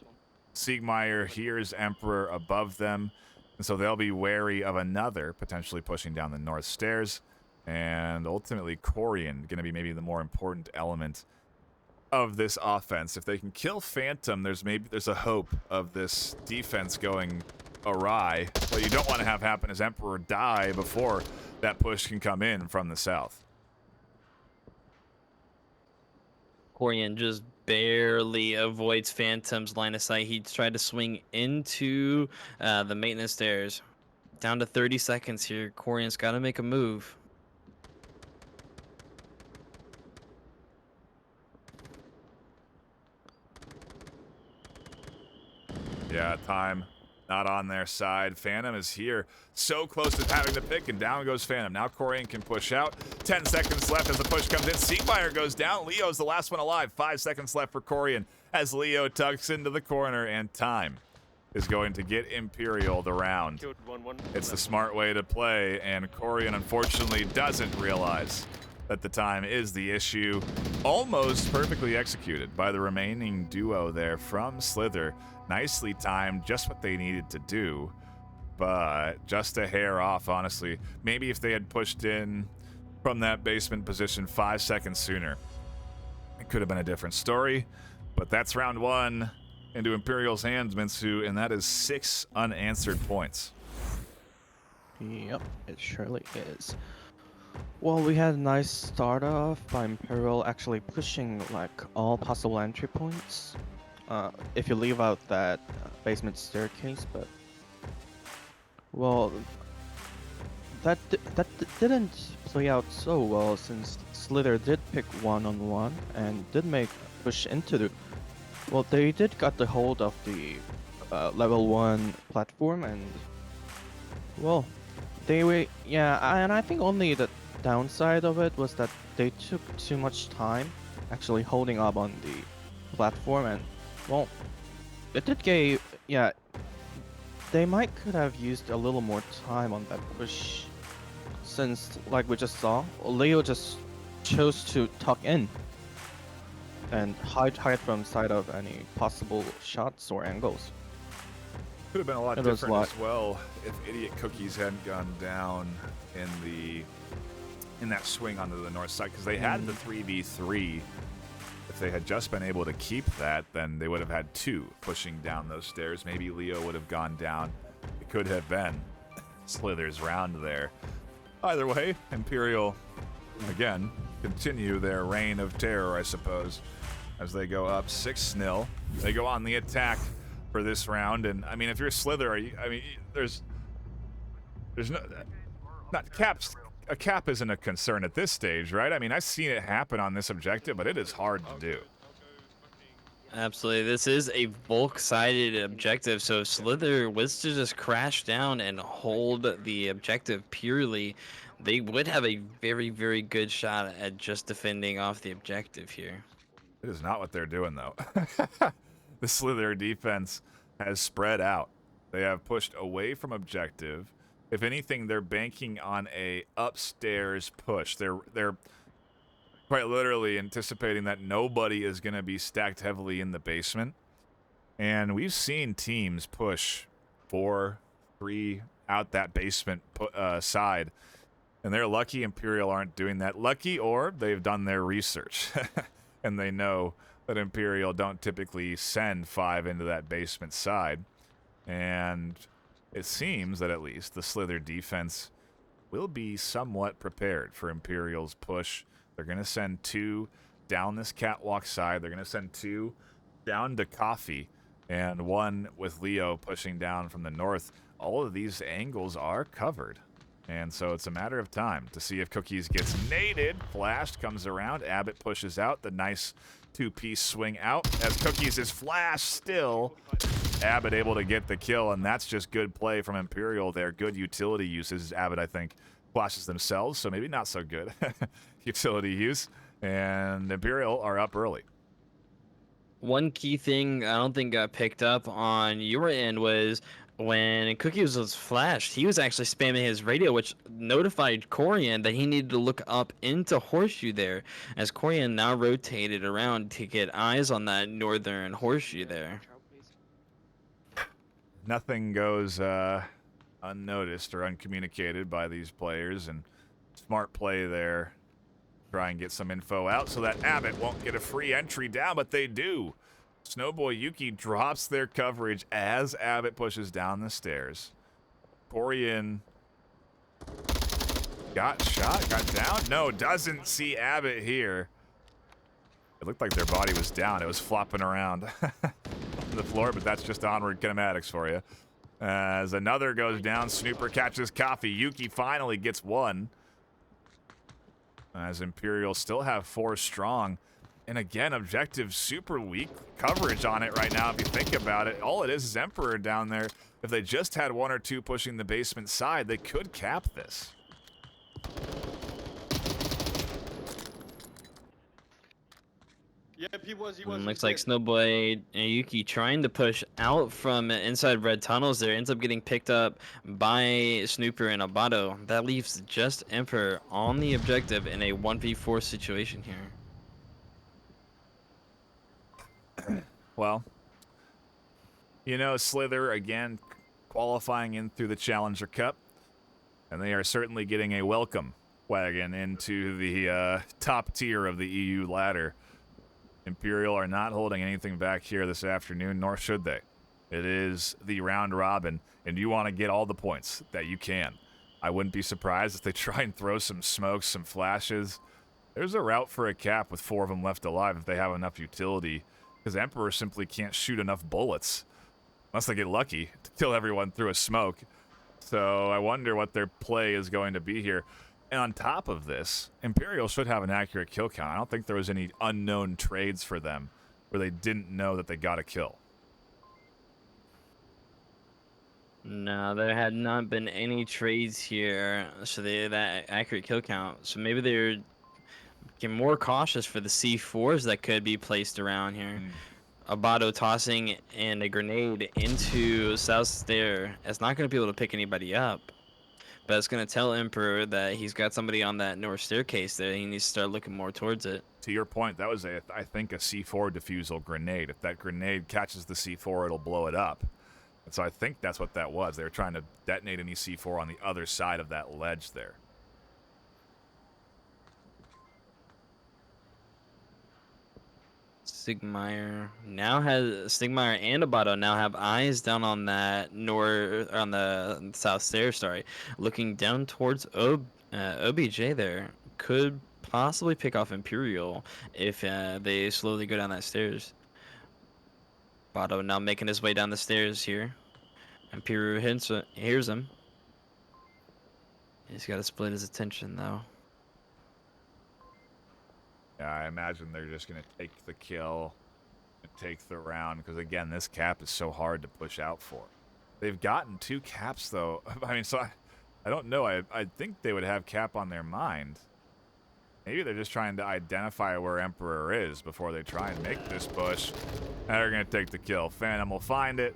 Siegmeyer hears Emperor above them, and so they'll be wary of another potentially pushing down the north stairs. And ultimately, Corian going to be maybe the more important element of this offense. If they can kill Phantom, there's a hope of this defense going awry. What you don't want to have happen is Emperor die before that push can come in from the south. Corian just barely avoids Phantom's line of sight. He tried to swing into the maintenance stairs. Down to 30 seconds here. Corian's got to make a move. Yeah, time not on their side. Phantom is here, so close to having the pick, and down goes Phantom. Now Corian can push out. 10 seconds left as the push comes in. Siegmeyer goes down. Leo's the last one alive. 5 seconds left for Corian as Leo tucks into the corner, and time is going to get Imperial the round. It's the smart way to play, and Corian unfortunately doesn't realize that the time is the issue. Almost perfectly executed by the remaining duo there from Slither. Nicely timed, just what they needed to do, but just a hair off, honestly. Maybe if they had pushed in from that basement position 5 seconds sooner, it could have been a different story. But that's round 1 into Imperial's hands, Minsu, and that is 6 unanswered points. Yep, it surely is. Well, we had a nice start off by Imperial actually pushing like all possible entry points. If you leave out that basement staircase, but well, that didn't play out so well since Slither did pick 1-on-1 and did make a push into the. Well, they did got the hold of the level 1 platform, and well, they were and I think only the downside of it was that they took too much time actually holding up on the platform, and well, It did get, yeah. They might could have used a little more time on that push, since like we just saw, Leo just chose to tuck in and hide from sight of any possible shots or angles. Could have been a lot It was different like- as well if Idiot Cookies hadn't gone down in that swing onto the north side, because they had the 3v3. If they had just been able to keep that, then they would have had 2 pushing down those stairs. Maybe Leo would have gone down. It could have been Slither's round there. Either way, Imperial, again, continue their reign of terror, I suppose, as they go up 6-0. They go on the attack for this round, and I mean, if you're Slither, there's no, not caps. A cap isn't a concern at this stage, right? I mean, I've seen it happen on this objective, but it is hard to do. Absolutely. This is a Volk-sided objective, so if Slither was to just crash down and hold the objective purely, they would have a very, very good shot at just defending off the objective here. It is not what they're doing, though. The Slither defense has spread out. They have pushed away from objective. If anything, they're banking on a upstairs push. They're quite literally anticipating that nobody is going to be stacked heavily in the basement. And we've seen teams push 4-3 out that basement side. And they're lucky Imperial aren't doing that. Lucky, or they've done their research. And they know that Imperial don't typically send 5 into that basement side. And it seems that at least the Slither defense will be somewhat prepared for Imperial's push. They're going to send 2 down this catwalk side. They're going to send 2 down to Coffee, and 1 with Leo pushing down from the north. All of these angles are covered. And so it's a matter of time to see if Cookies gets naded. Flashed, comes around. Abbott pushes out. The nice 2-piece swing out as Cookies is flashed still. Abbott able to get the kill, and that's just good play from Imperial there. Good utility uses. Abbott, I think, flashes themselves, so maybe not so good utility use. And Imperial are up early. One key thing I don't think got picked up on your end was when Cookies was flashed, he was actually spamming his radio, which notified Corian that he needed to look up into Horseshoe there, as Corian now rotated around to get eyes on that northern Horseshoe there. Nothing goes unnoticed or uncommunicated by these players, and smart play there. Try and get some info out so that Abbott won't get a free entry down, but they do. Snowboy Yuki drops their coverage as Abbott pushes down the stairs. Corian got shot, got down. No, doesn't see Abbott here. It looked like their body was down. It was flopping around on the floor, but that's just Onward kinematics for you. As another goes down, Snooper catches Coffee. Yuki finally gets 1. As Imperial still have 4 strong. And again, objective super weak coverage on it right now, if you think about it. All it is Emperor down there. If they just had 1 or 2 pushing the basement side, they could cap this. Yep, he was. Looks like Snowboy and Yuki trying to push out from inside red tunnels there. Ends up getting picked up by Snooper and Abato. That leaves just Emperor on the objective in a 1v4 situation here. Well, you know, Slither, again, qualifying in through the Challenger Cup. And they are certainly getting a welcome wagon into the top tier of the EU ladder. Imperial are not holding anything back here this afternoon, nor should they. It is the round robin, and you want to get all the points that you can. I wouldn't be surprised if they try and throw some smokes, some flashes. There's a route for a cap with 4 of them left alive if they have enough utility, because Emperor simply can't shoot enough bullets, unless they get lucky, to kill everyone through a smoke. So I wonder what their play is going to be here. And on top of this, Imperial should have an accurate kill count. I don't think there was any unknown trades for them where they didn't know that they got a kill. No, there had not been any trades here, so they that accurate kill count. So maybe they're getting more cautious for the C4s that could be placed around here. Abato tossing and a grenade into South Stair. It's not going to be able to pick anybody up, but it's going to tell Emperor that he's got somebody on that north staircase there. He needs to start looking more towards it. To your point, that was, I think, a C4 defusal grenade. If that grenade catches the C4, it'll blow it up. And so I think that's what that was. They were trying to detonate an C4 on the other side of that ledge there. Stigmeyer and Abato now have eyes down on that on the south stairs. Sorry, looking down towards OBJ. There could possibly pick off Imperial if they slowly go down that stairs. Abato now making his way down the stairs here. Imperial hears him. He's got to split his attention though. Yeah, I imagine they're just going to take the kill and take the round because, again, this cap is so hard to push out for. They've gotten 2 caps, though. I mean, so I don't know. I think they would have cap on their mind. Maybe they're just trying to identify where Emperor is before they try and make this push. And they're going to take the kill. Phantom will find it.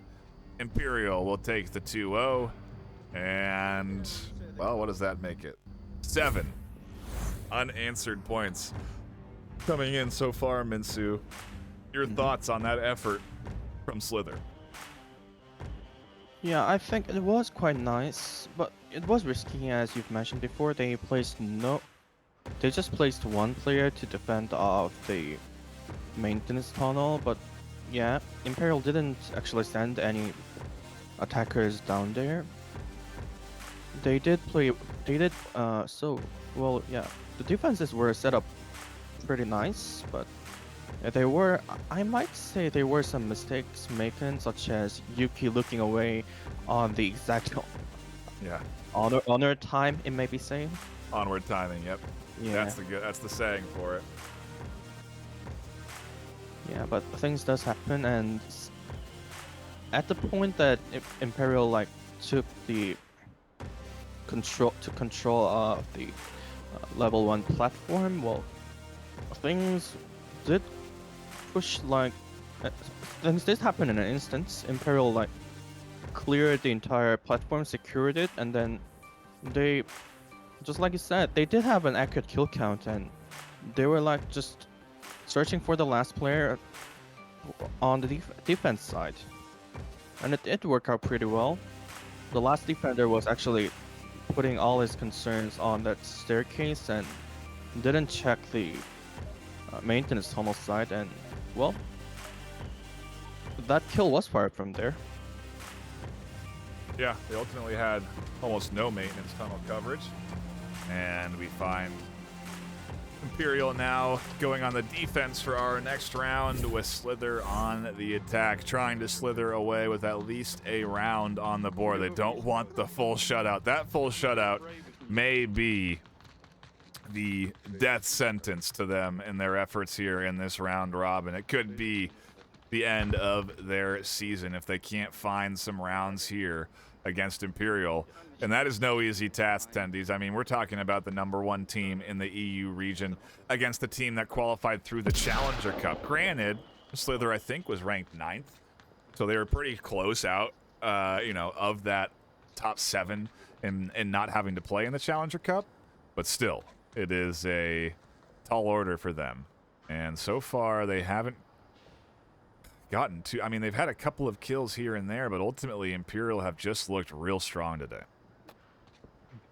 Imperial will take the 2-0. And, well, what does that make it? 7 unanswered points coming in so far, Minsu. Your thoughts on that effort from Slither? Yeah, I think it was quite nice, but it was risky as you've mentioned before. They just placed 1 player to defend off the maintenance tunnel, but yeah, Imperial didn't actually send any attackers down there. The defenses were set up pretty nice, but I might say there were some mistakes making, such as Yuki looking away on the exact honor time, it may be saying. Onward timing, yep. Yeah. That's the saying for it. Yeah, but things does happen, and at the point that Imperial took the control of the level 1 platform, well, things did push things did happen in an instance. Imperial cleared the entire platform, secured it, and then they, just like you said, they did have an accurate kill count, and they were just searching for the last player on the defense side, and it did work out pretty well. The last defender was actually putting all his concerns on that staircase and didn't check the maintenance tunnel side, and well, that kill was fired from there. Yeah, they ultimately had almost no maintenance tunnel coverage, and we find Imperial now going on the defense for our next round with Slither on the attack, trying to slither away with at least a round on the board. They don't want the full shutout. That full shutout may be the death sentence to them in their efforts here in this round robin. It could be the end of their season if they can't find some rounds here against Imperial. And that is no easy task, Tendies. I mean, we're talking about the #1 team in the EU region against the team that qualified through the Challenger Cup. Granted, Slither, I think, was ranked 9th, so they were pretty close out, of that top 7 and not having to play in the Challenger Cup. But still, it is a tall order for them. And so far, they haven't gotten to... I mean, they've had a couple of kills here and there, but ultimately, Imperial have just looked real strong today.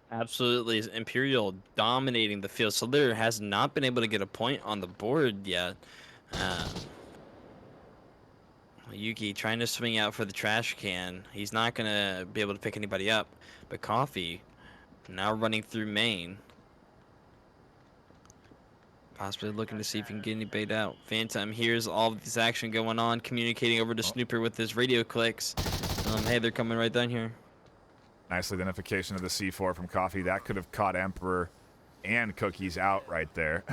Absolutely. Imperial dominating the field. Slither has not been able to get a point on the board yet. Yuki trying to swing out for the trash can. He's not going to be able to pick anybody up. But Coffee now running through main. Possibly looking to see if he can get any bait out. Phantom hears all of this action going on, communicating over to Snooper with his radio clicks. Hey, they're coming right down here. Nice identification of the C4 from Coffee. That could have caught Emperor and Cookies out right there.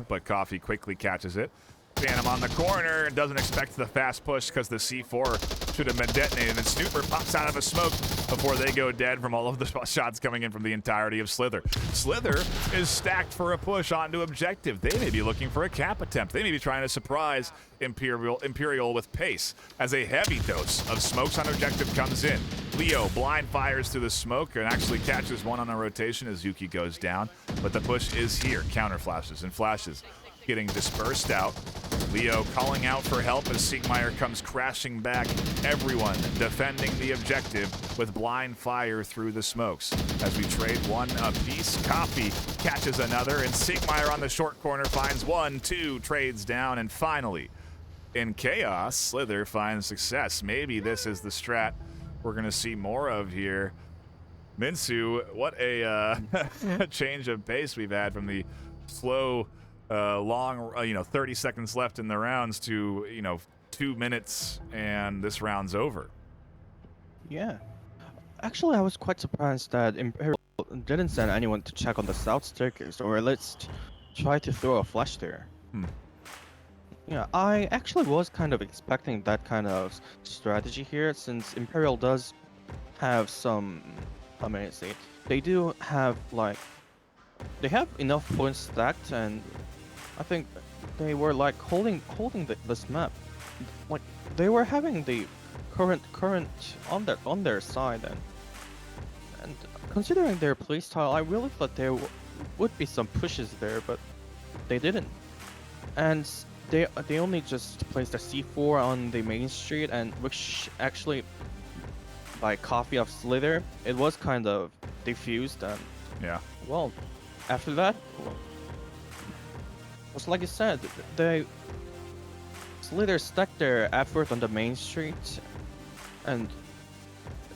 But Coffee quickly catches it. Phantom on the corner, doesn't expect the fast push because the C4 should have been detonated, and Snooper pops out of a smoke before they go dead from all of the shots coming in from the entirety of Slither. Slither is stacked for a push onto objective. They may be looking for a cap attempt. They may be trying to surprise Imperial with pace as a heavy dose of smokes on objective comes in. Leo blind fires through the smoke and actually catches one on a rotation as Yuki goes down, but the push is here. Counter flashes and flashes getting dispersed out. Leo calling out for help as Siegmeyer comes crashing back. Everyone defending the objective with blind fire through the smokes. As we trade one apiece, Coffee catches another, and Siegmeyer on the short corner finds 1, 2, trades down, and finally, in chaos, Slither finds success. Maybe this is the strat we're going to see more of here. Minsu, what a change of pace we've had from the slow, long, 30 seconds left in the rounds to, 2 minutes, and this round's over. Yeah. Actually, I was quite surprised that Imperial didn't send anyone to check on the south staircase, or at least try to throw a flash there. Yeah, I actually was kind of expecting that kind of strategy here, since Imperial does have some, how may I say it? They do have, they have enough points stacked, and I think they were holding this map. They were having the current on their side, and considering their playstyle, I really thought there would be some pushes there, but they didn't. And they only just placed a C4 on the main street, and which actually, by Coffee of Slither, it was kind of diffused, and yeah. Well, after that, was like you said, Slither stacked their effort on the main street, and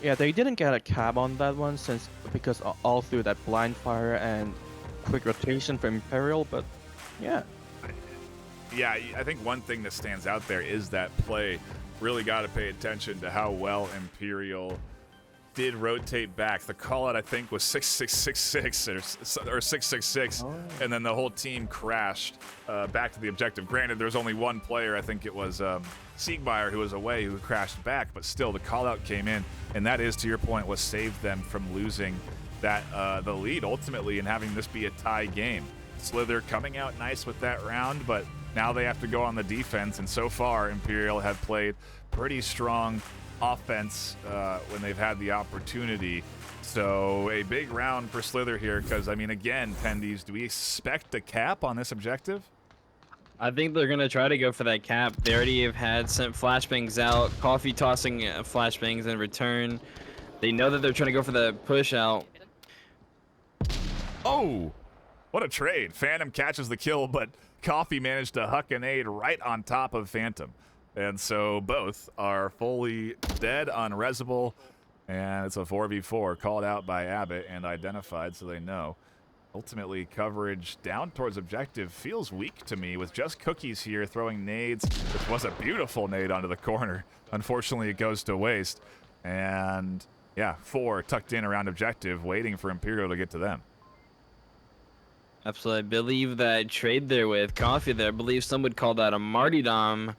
yeah, they didn't get a cab on that one because all through that blind fire and quick rotation from Imperial, but yeah. Yeah, I think one thing that stands out there is that play. Really got to pay attention to how well Imperial did rotate back. The call out, I think, was 6666 or 666, and then the whole team crashed back to the objective. Granted, there's only one player, I think it was Siegmeyer, who was away, who crashed back, but still the call out came in, and that is, to your point, what saved them from losing that the lead ultimately and having this be a tie game. Slither coming out nice with that round, but now they have to go on the defense, and so far Imperial have played pretty strong offense when they've had the opportunity. So a big round for Slither here, because, I mean, again, Pendies, do we expect a cap on this objective? I think they're going to try to go for that cap. They already have had sent flashbangs out, Coffee tossing flashbangs in return. They know that they're trying to go for the push out. Oh, what a trade. Phantom catches the kill, but Coffee managed to huck an aid right on top of Phantom. And so both are fully dead, unresable, and it's a 4v4 called out by Abbott and identified so they know. Ultimately, coverage down towards objective feels weak to me, with just Cookies here throwing nades, which was a beautiful nade onto the corner. Unfortunately, it goes to waste. And yeah, 4 tucked in around objective, waiting for Imperial to get to them. Absolutely. I believe that trade there with Coffee there, I believe some would call that a martyrdom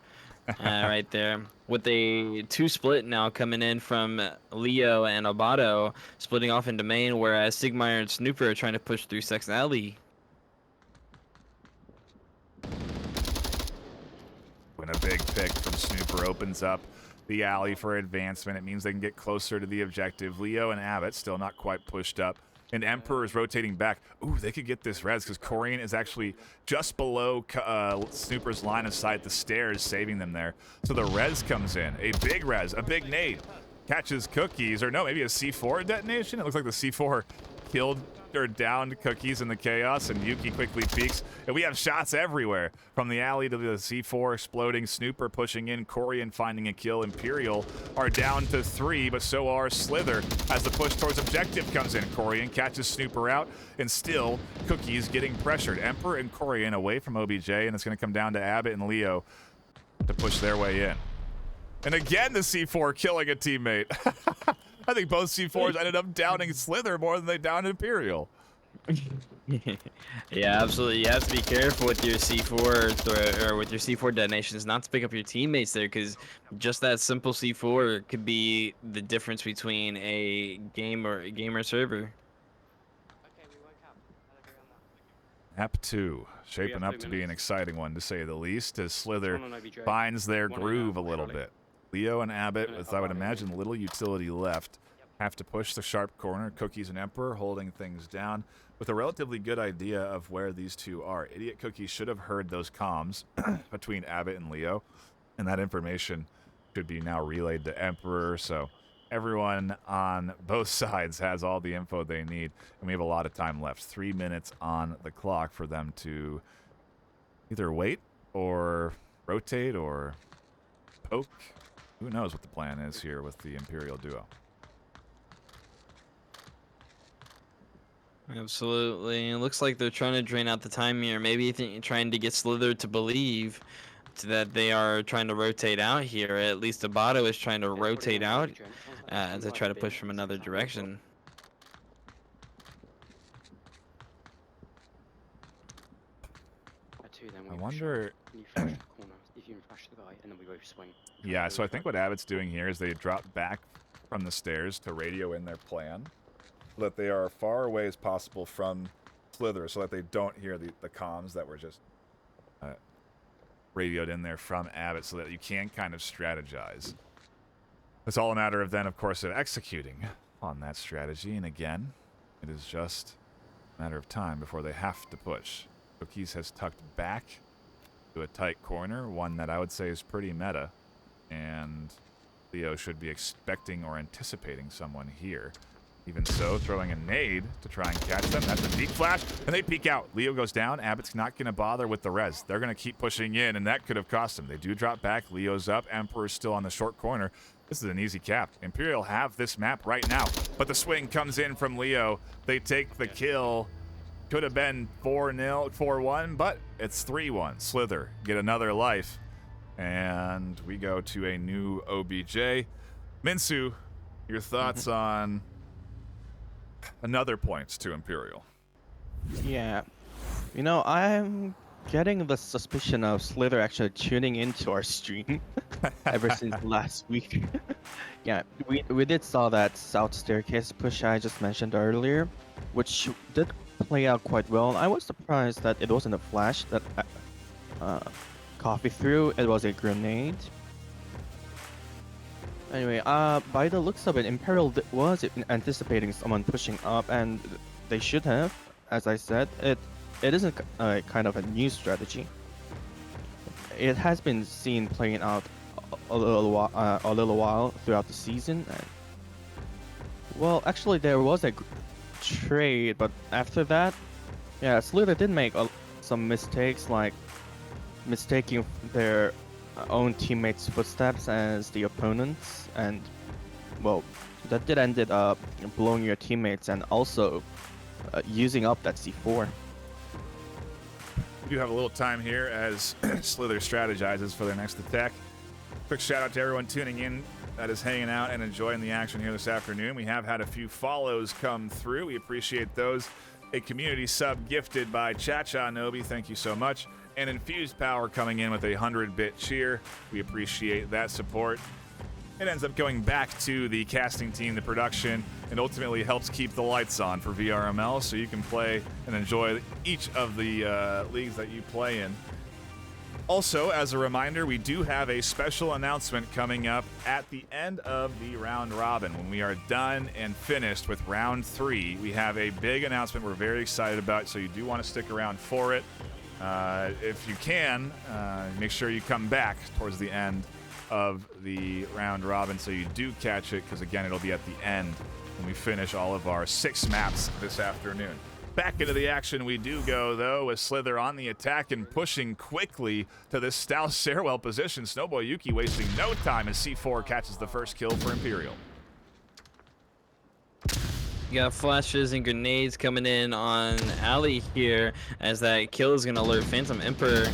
right there. With a 2 split now coming in from Leo and Abato, splitting off into main, whereas Siegmeyer and Snooper are trying to push through Sex Alley. When a big pick from Snooper opens up the alley for advancement, it means they can get closer to the objective. Leo and Abbott still not quite pushed up. And Emperor is rotating back. Ooh, they could get this res because Corian is actually just below Snooper's line of sight, the stairs saving them there. So the res comes in, a big res, a big nade. Catches Cookies, or no, maybe a C4 detonation? It looks like the C4 killed or downed Cookies in the chaos, and Yuki quickly peeks. And we have shots everywhere, from the alley to the C4 exploding, Snooper pushing in, Corian finding a kill. Imperial are down to 3, but so are Slither as the push towards objective comes in. Corian catches Snooper out, and still Cookies getting pressured. Emperor and Corian away from OBJ, and it's going to come down to Abbott and Leo to push their way in. And again, the C4 killing a teammate. I think both C4s ended up downing Slither more than they downed Imperial. Yeah, absolutely. You have to be careful with your C4 or with your C4 detonations, not to pick up your teammates there, because just that simple C4 could be the difference between a gamer server. Okay, we woke up. I'll agree on that. Map 2, shaping have up 2 to be an minutes. exciting one to say the least, as Slither One on OBJ. finds their One groove a on little Charlie. bit. Leo and Abbott, And with I would Charlie. imagine little utility left, have to push the sharp corner. Cookies and Emperor holding things down with a relatively good idea of where these two are. Idiot Cookie should have heard those comms between Abbott and Leo, and that information should be now relayed to Emperor, so everyone on both sides has all the info they need, and we have a lot of time left. 3 minutes on the clock for them to either wait or rotate or poke. Who knows what the plan is here with the Imperial duo. Absolutely. It looks like they're trying to drain out the time here. Maybe trying to get Slither to believe that they are trying to rotate out here. At least Abato is trying to rotate out to try to push from another direction. I wonder. Yeah, so I think what Abbott's doing here is they drop back from the stairs to radio in their plan, so that they are as far away as possible from Slither, so that they don't hear the comms that were just radioed in there from Abbott, so that you can kind of strategize. It's all a matter of then, of course, of executing on that strategy, and again, it is just a matter of time before they have to push. Cookies has tucked back to a tight corner, one that I would say is pretty meta, and Leo should be expecting or anticipating someone here. Even so, throwing a nade to try and catch them. That's a deep flash, and they peek out. Leo goes down. Abbott's not going to bother with the res. They're going to keep pushing in, and that could have cost them. They do drop back. Leo's up. Emperor's still on the short corner. This is an easy cap. Imperial have this map right now, but the swing comes in from Leo. They take the kill. Could have been 4-0, 4-1, but it's 3-1. Slither get another life, and we go to a new OBJ. Minsu, your thoughts on another points to Imperial? Yeah. You know, I'm getting the suspicion of Slither actually tuning into our stream ever since last week. Yeah, we did saw that south staircase push I just mentioned earlier, which did play out quite well. I was surprised that it wasn't a flash that Coffee threw. It was a grenade. Anyway, by the looks of it, Imperial was anticipating someone pushing up, and they should have. As I said, it isn't a kind of a new strategy. It has been seen playing out a little while throughout the season. And, well, actually, there was a trade, but after that, yeah, Slither did make some mistakes, like mistaking their own teammates' footsteps as the opponents, and well, that did ended up blowing your teammates and also using up that C4. We do have a little time here as Slither strategizes for their next attack. Quick shout out to everyone tuning in that is hanging out and enjoying the action here this afternoon. We have had a few follows come through. We appreciate those. A community sub gifted by Cha-Cha Nobi. Thank you so much. And Infused Power coming in with a 100-bit cheer. We appreciate that support. It ends up going back to the casting team, the production, and ultimately helps keep the lights on for VRML so you can play and enjoy each of the leagues that you play in. Also, as a reminder, we do have a special announcement coming up at the end of the round robin. When we are done and finished with round 3, we have a big announcement we're very excited about, so you do want to stick around for it. If you can, make sure you come back towards the end of the round robin so you do catch it, because again, it'll be at the end when we finish all of our 6 maps this afternoon. Back into the action we do go, though, with Slither on the attack and pushing quickly to this Stout stairwell position. Snowboy Yuki wasting no time as C4 catches the first kill for Imperial. You got flashes and grenades coming in on Ali here, as that kill is going to alert Phantom. Emperor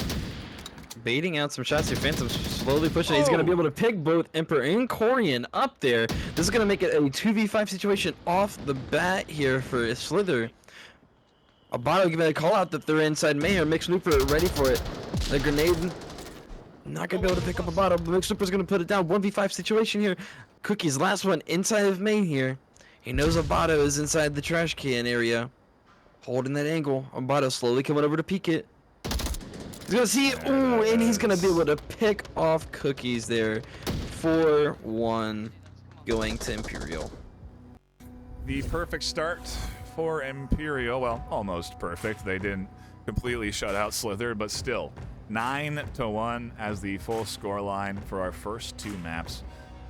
baiting out some shots here. Phantom slowly pushing. He's going to be able to pick both Emperor and Corian up there. This is going to make it a 2v5 situation off the bat here for Slither. Abano giving a call out that they're inside main here. Mixed Looper ready for it. The grenade. Not gonna be able to pick up Abano, but Mixed Looper's gonna put it down. 1v5 situation here. Cookie's last one inside of main here. He knows Abano is inside the trash can area. Holding that angle. Abano slowly coming over to peek it. He's gonna see it. Ooh, and he's gonna be able to pick off Cookies there. 4-1 going to Imperial. The perfect start for Imperial. Well, almost perfect. They didn't completely shut out Slither, but still. 9-1 as the full score line for our first 2 maps.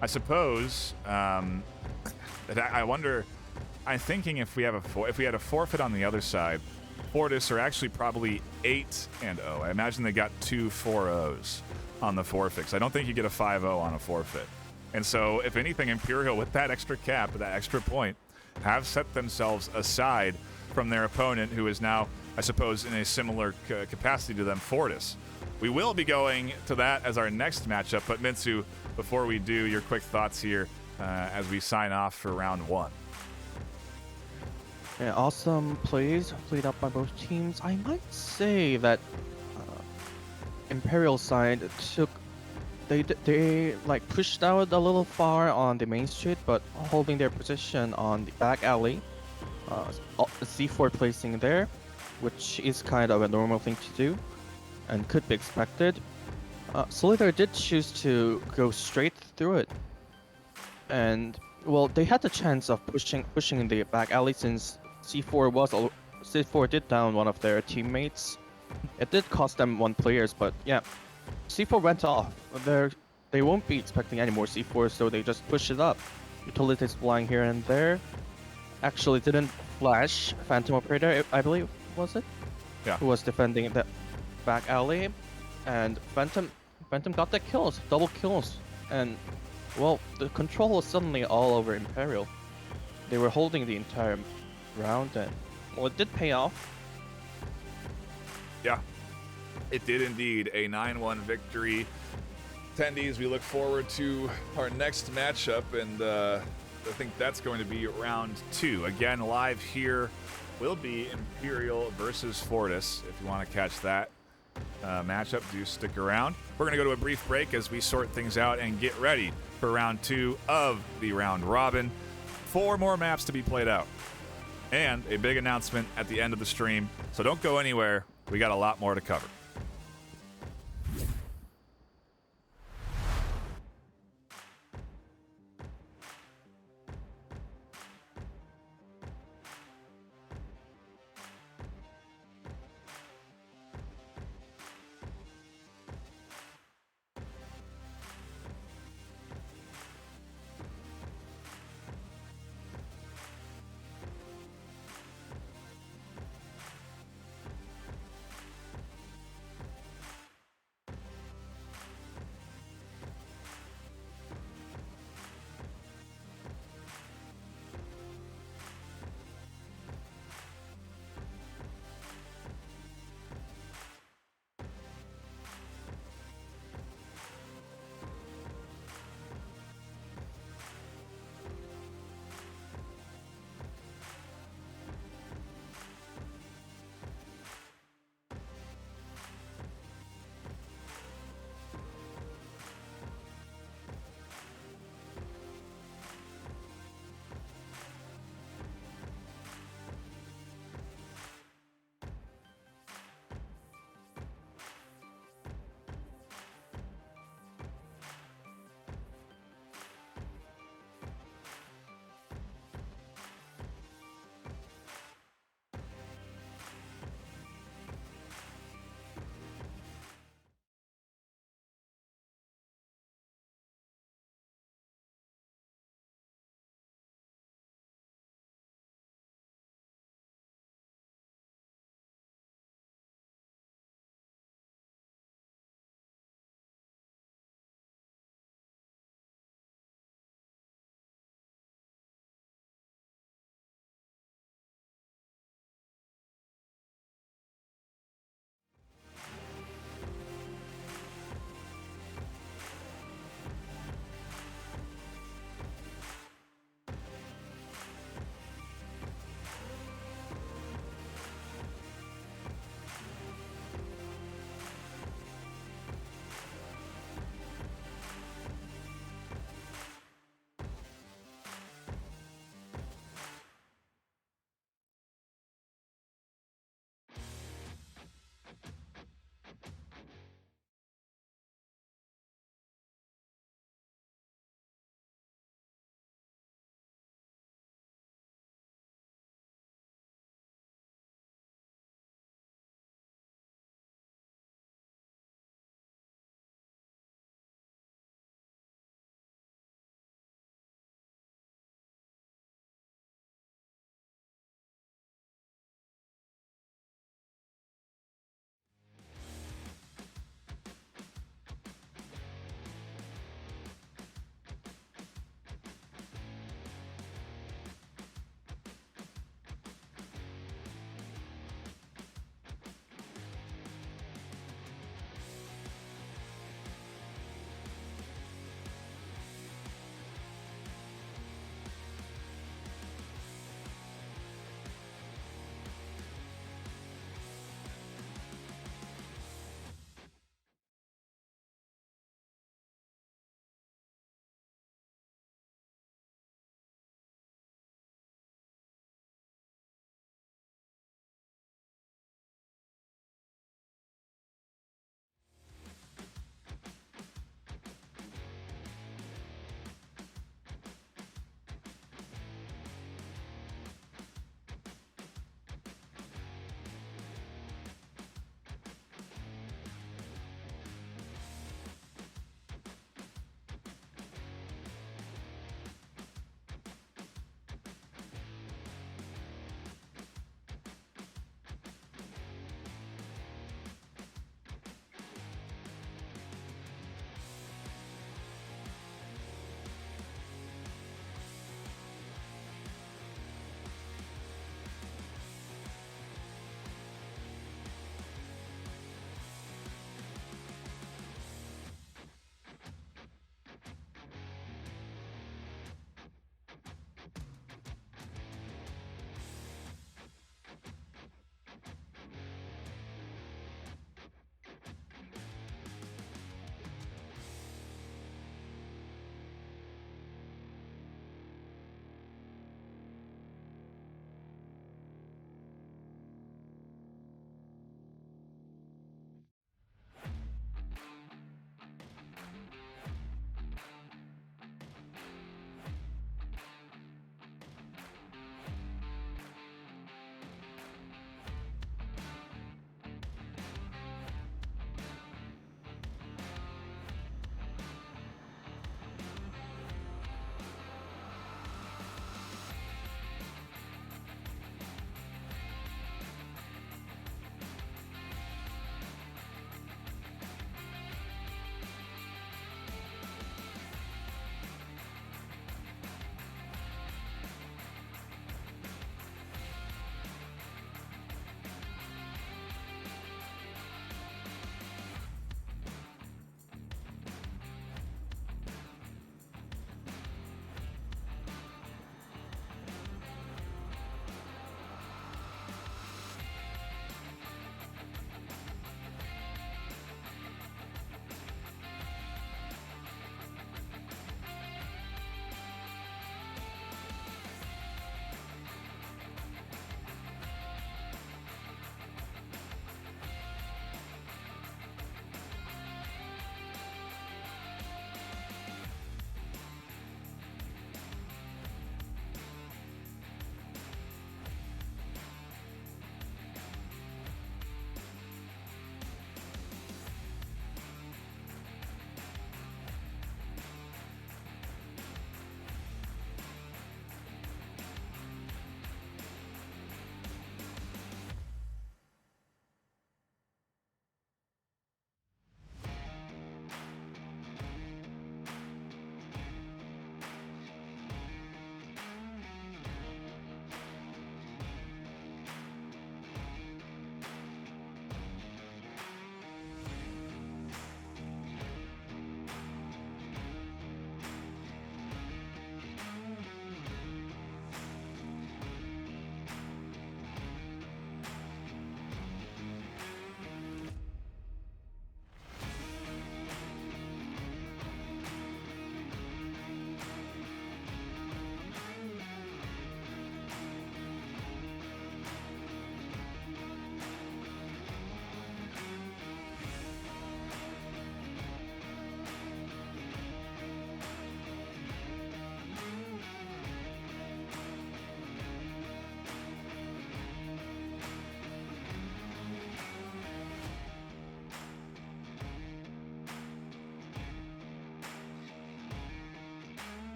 I suppose, I wonder, I'm thinking if we had a forfeit on the other side, Fortis are actually probably 8-0. I imagine they got 2 4-0s on the forfeits. I don't think you get a 5-0 on a forfeit. And so, if anything, Imperial, with that extra cap, that extra point, have set themselves aside from their opponent, who is now, I suppose, in a similar capacity to them, Fortis. We will be going to that as our next matchup, but Mitsu, before we do, your quick thoughts here as we sign off for round 1. Yeah, awesome plays played out by both teams. I might say that Imperial side took they like pushed out a little far on the main street, but holding their position on the back alley. C4 placing there, which is kind of a normal thing to do, and could be expected. Slither did choose to go straight through it, and well, they had the chance of pushing in the back alley since C4 did down one of their teammates. It did cost them 1 player, but yeah, C4 went off. They won't be expecting any more C4, so they just push it up. Utilities flying here and there. Actually didn't flash Phantom Operator, I believe, was it? Yeah. Who was defending the back alley, and Phantom got the kills, double kills, and well, the control was suddenly all over Imperial. They were holding the entire round, and well, it did pay off. Yeah, it did indeed. A 9-1 victory. Attendees, we look forward to our next matchup, and I think that's going to be round 2. Again, live here will be Imperial versus Fortis. If you want to catch that matchup, do stick around. We're going to go to a brief break as we sort things out and get ready for round 2 of the round robin. 4 more maps to be played out, and a big announcement at the end of the stream, so don't go anywhere. We got a lot more to cover.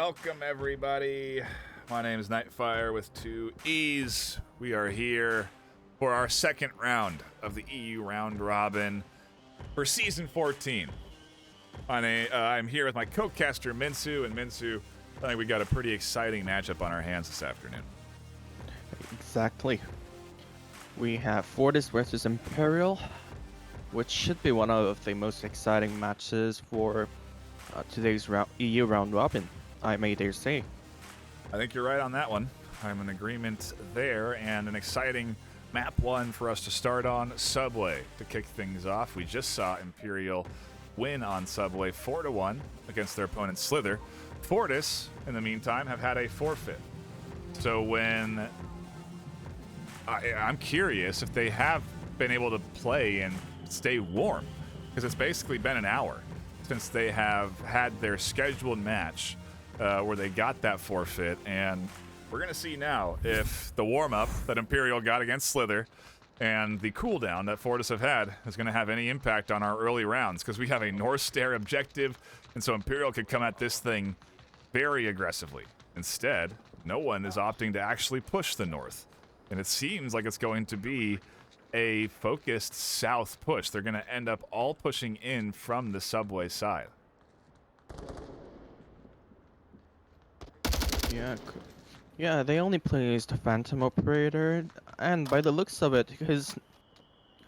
welcome everybody. My name is Nightfire with 2 E's. We are here for our second round of the EU round robin for season 14. I'm here with my co-caster Minsu, and Minsu, I think we got a pretty exciting matchup on our hands this afternoon. Exactly. We have Fortis versus Imperial, which should be one of the most exciting matches for today's EU round robin, I may dare say. I think you're right on that one. I'm in agreement there, and an exciting map 1 for us to start on, Subway, to kick things off. We just saw Imperial win on Subway 4-1 against their opponent Slither. Fortis, in the meantime, have had a forfeit. So when I'm curious if they have been able to play and stay warm, because it's basically been an hour since they have had their scheduled match where they got that forfeit, and we're going to see now if the warm-up that Imperial got against Slither and the cooldown that Fortis have had is going to have any impact on our early rounds, because we have a North Stair objective, and so Imperial could come at this thing very aggressively. Instead, no one is opting to actually push the north, and it seems like it's going to be a focused south push. They're going to end up all pushing in from the Subway side. Yeah, they only placed Phantom Operator, and by the looks of it, he's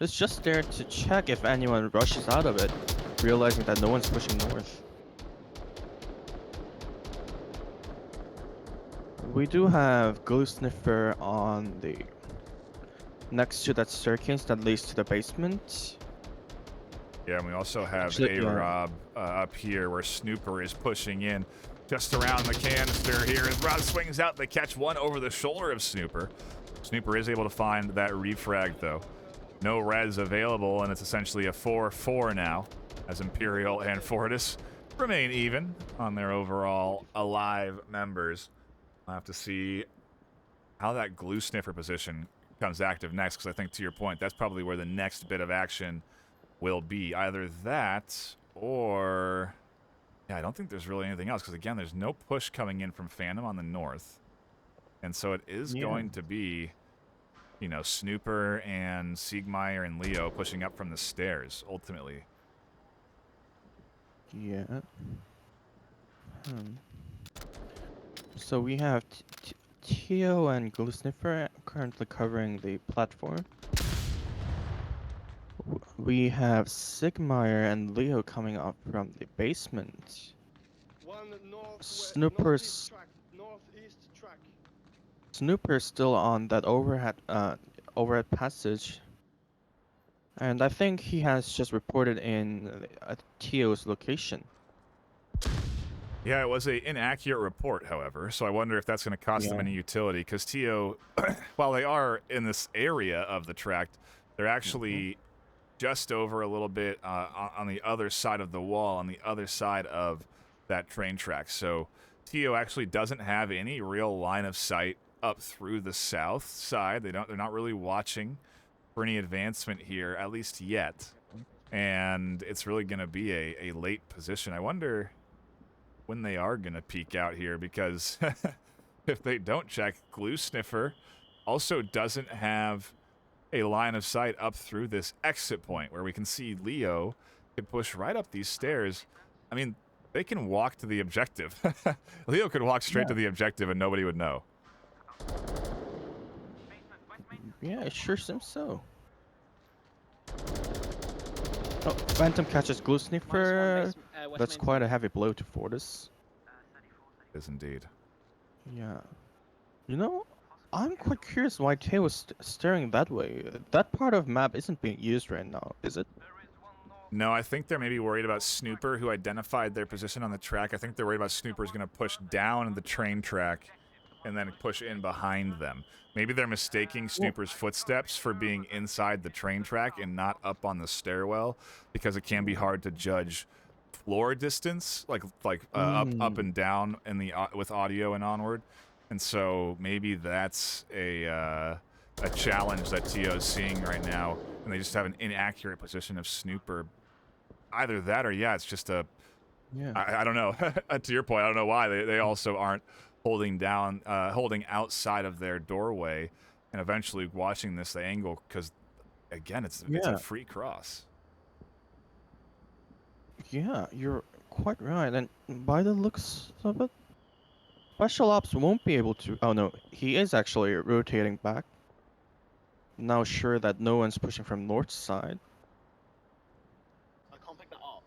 just there to check if anyone rushes out of it, realizing that no one's pushing north. We do have Glue Sniffer on the next to that staircase that leads to the basement. Yeah, and we also have Actually, A-Rob up here where Snooper is pushing in just around the canister here. As Rob swings out, they catch one over the shoulder of Snooper. Snooper is able to find that refrag, though. No res available, and it's essentially a 4-4 now, as Imperial and Fortis remain even on their overall alive members. I'll have to see how that Glue Sniffer position comes active next, because I think, to your point, that's probably where the next bit of action will be. Either that or... yeah, I don't think there's really anything else, because, again, there's no push coming in from Phantom on the north. And so it is going to be, you know, Snooper and Siegmeyer and Leo pushing up from the stairs, ultimately. Yeah. So we have Tio and Glue Sniffer currently covering the platform. We have Sigmire and Leo coming up from the basement. One Snooper's northeast track. Snooper's still on that overhead passage, and I think he has just reported in Tio's location. Yeah, it was an inaccurate report, however, so I wonder if that's going to cost them any utility, because Tio, while they are in this area of the tract, they're actually just over a little bit on the other side of the wall, on the other side of that train track. So Tio actually doesn't have any real line of sight up through the south side. They're not really watching for any advancement here, at least yet. And it's really going to be a late position. I wonder when they are going to peek out here, because if they don't check, Glue Sniffer also doesn't have a line of sight up through this exit point where we can see Leo could push right up these stairs. I mean, they can walk to the objective. Leo could walk straight to the objective and nobody would know. Yeah, it sure seems so. Oh, Phantom catches Glue Sniffer. That's quite a heavy blow to Fortis. It is indeed. Yeah. You know, I'm quite curious why Teo was staring that way. That part of map isn't being used right now, is it? No, I think they're maybe worried about Snooper, who identified their position on the track. I think they're worried about Snooper's going to push down the train track and then push in behind them. Maybe they're mistaking Snooper's footsteps for being inside the train track and not up on the stairwell, because it can be hard to judge floor distance, like up and down in the with audio and Onward. And so maybe that's a challenge that Tio's seeing right now, and they just have an inaccurate position of Snooper. Either that or, yeah, it's just a Yeah. I don't know. To your point, I don't know why they also aren't holding outside of their doorway, and eventually watching this angle because again, it's Yeah. a free cross. Yeah, you're quite right. And by the looks of it, Special Ops won't be able to. Oh no, he is actually rotating back. Now sure that no one's pushing from north side. I can't pick that up.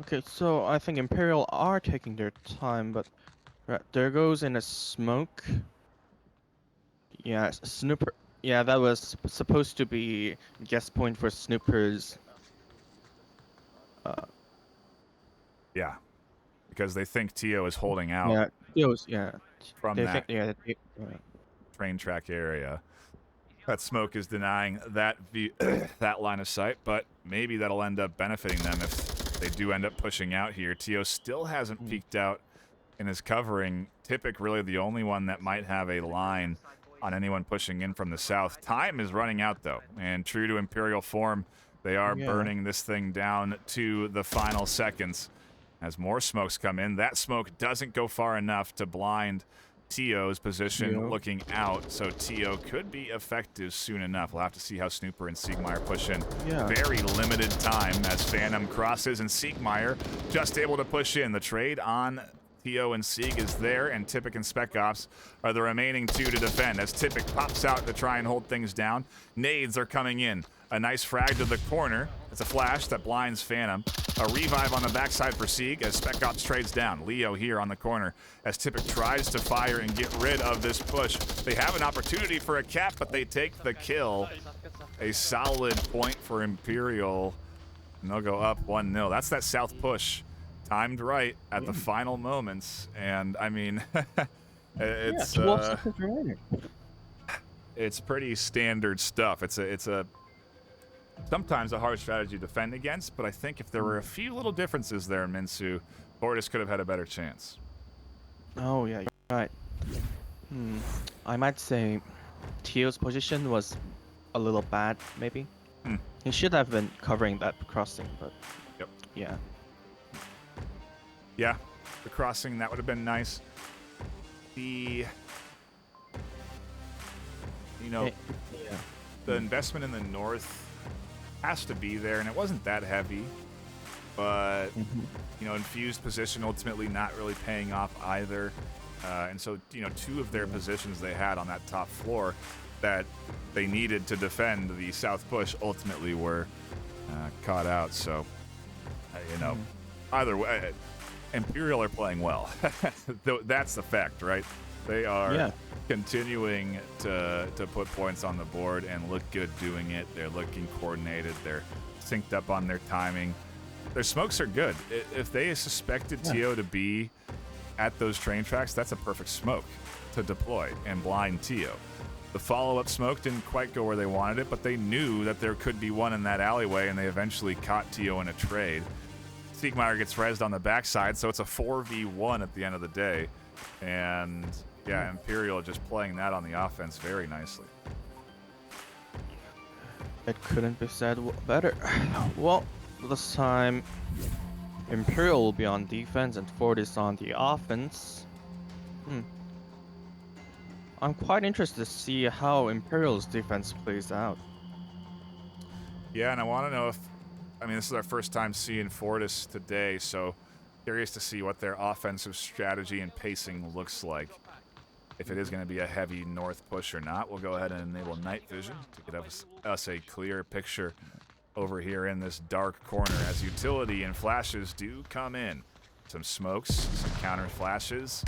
Okay, so I think Imperial are taking their time, but right, there goes in a smoke. Yeah, Snooper. Yeah, that was supposed to be guess point for Snooper's. Uh, Yeah, because they think Tio is holding out yeah, those. Yeah, from they that think. Yeah, yeah. train track area. That smoke is denying that that line of sight, but maybe that'll end up benefiting them if they do end up pushing out here. Tio still hasn't peeked out in his covering. Tipic really the only one that might have a line on anyone pushing in from the south. Time is running out though, and true to Imperial form, they are Yeah. burning this thing down to the final seconds. As more smokes come in, that smoke doesn't go far enough to blind Tio's position Tio. looking out, so Tio could be effective soon enough. We'll have to see how Snooper and Siegmeyer push in. Yeah. Very limited time as Phantom crosses, and Siegmeyer just able to push in. The trade on Tio and Sieg is there, and Tipic and Spec Ops are the remaining two to defend as Tipic pops out to try and hold things down. Nades are coming in. A nice frag to the corner. It's a flash that blinds Phantom. A revive on the backside for Sieg as Spec Ops trades down. Leo here on the corner as Tipic tries to fire and get rid of this push. They have an opportunity for a cap, but they take the kill. A solid point for Imperial. And they'll go up 1-0. That's that south push. Timed right at the final moments. And, I mean, it's... Yeah, 12 seconds remaining. It's pretty standard stuff. It's a sometimes a hard strategy to defend against, but I think if there were a few little differences there in Minsu, Fortis could have had a better chance. Oh yeah, you're right. I might say Tio's position was a little bad, maybe. He should have been covering that crossing, but Yep. yeah. Yeah, the crossing, that would have been nice. The Yeah. the investment in the north has to be there, and it wasn't that heavy, but infused position ultimately not really paying off either, and so two of their positions they had on that top floor that they needed to defend the south push ultimately were caught out. So either way, Imperial are playing well. That's the fact, right? They are continuing to put points on the board and look good doing it. They're looking coordinated. They're synced up on their timing. Their smokes are good. If they suspected Tio to be at those train tracks, that's a perfect smoke to deploy and blind Tio. The follow-up smoke didn't quite go where they wanted it, but they knew that there could be one in that alleyway, and they eventually caught Tio in a trade. Siegmeyer gets rezzed on the backside, so it's a 4v1 at the end of the day. And yeah, Imperial just playing that on the offense very nicely. It couldn't be said better. Well, this time Imperial will be on defense and Fortis on the offense. I'm quite interested to see how Imperial's defense plays out. Yeah, and I want to know if, this is our first time seeing Fortis today, so curious to see what their offensive strategy and pacing looks like. If it is going to be a heavy north push or not, we'll go ahead and enable night vision to get us a clear picture over here in this dark corner as utility and flashes do come in. Some smokes, some counter flashes,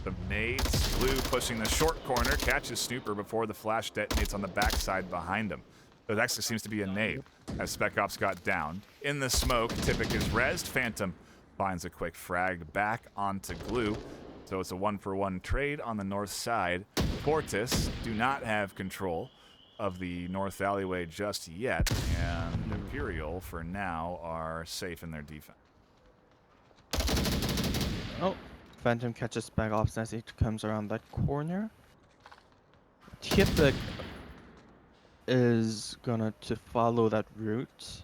some nades. Blue pushing the short corner, catches Snooper before the flash detonates on the backside behind him. There actually seems to be a nade as Spec Ops got downed. In the smoke, Tipic is rezzed. Phantom finds a quick frag back onto Glue. So it's a 1-for-1 trade on the north side. Fortis do not have control of the north alleyway just yet, and Imperial, for now, are safe in their defense. Oh, Phantom catches back off as it comes around that corner. Tipic is gonna to follow that route.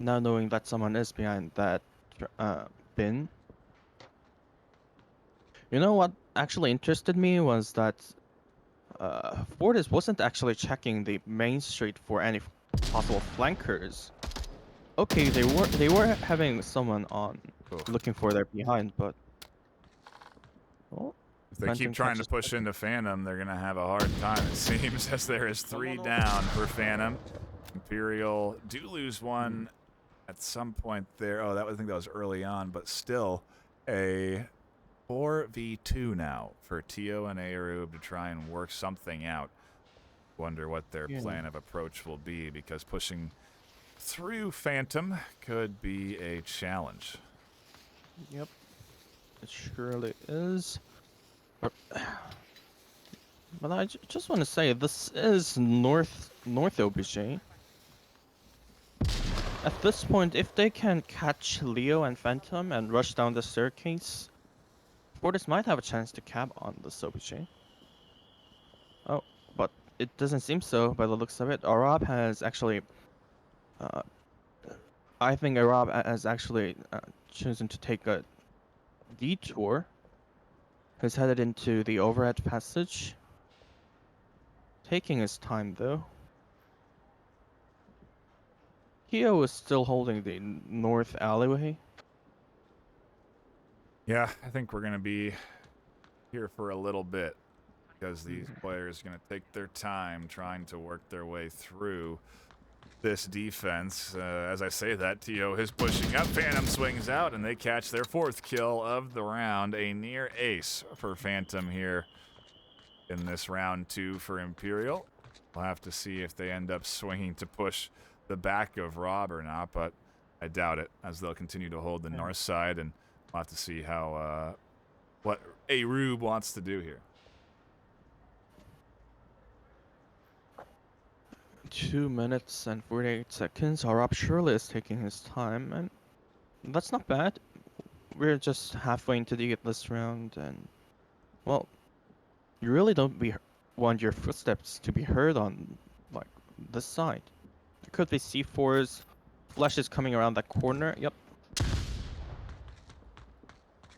now knowing that someone is behind that bin. You know what actually interested me was that Fortis wasn't actually checking the main street for any possible flankers. Okay, they were having someone on Ugh. looking for their behind, but If they keep trying to push into Phantom, they're gonna have a hard time, it seems, as there is 3 down for Phantom. Imperial do lose one at some point there. Oh, I think that was early on, but still a 4v2 now for Tio and Aerub to try and work something out. Wonder what their plan of approach will be, because pushing through Phantom could be a challenge. Yep, it surely is. But I just want to say, this is North OBJ. At this point, if they can catch Leo and Phantom and rush down the staircase, Fortis might have a chance to cap on this OBJ. Oh, but it doesn't seem so by the looks of it. Arab has actually... I think Arab has actually chosen to take a detour. He's headed into the overhead passage. Taking his time, though. Kyo is still holding the north alleyway. Yeah, I think we're going to be here for a little bit, because these players are going to take their time trying to work their way through this defense. As I say that, Tio is pushing up. Phantom swings out, and they catch their 4th kill of the round. A near ace for Phantom here in this round 2 for Imperial. We'll have to see if they end up swinging to push the back of Rob or not, but I doubt it, as they'll continue to hold the north side, and we'll have to see how what Aerub wants to do here. 2 minutes and 48 seconds. Arab surely is taking his time, and that's not bad. We're just halfway into this round, and well, you really don't want your footsteps to be heard on like this side. There could be C4s. Flash is coming around that corner. Yep.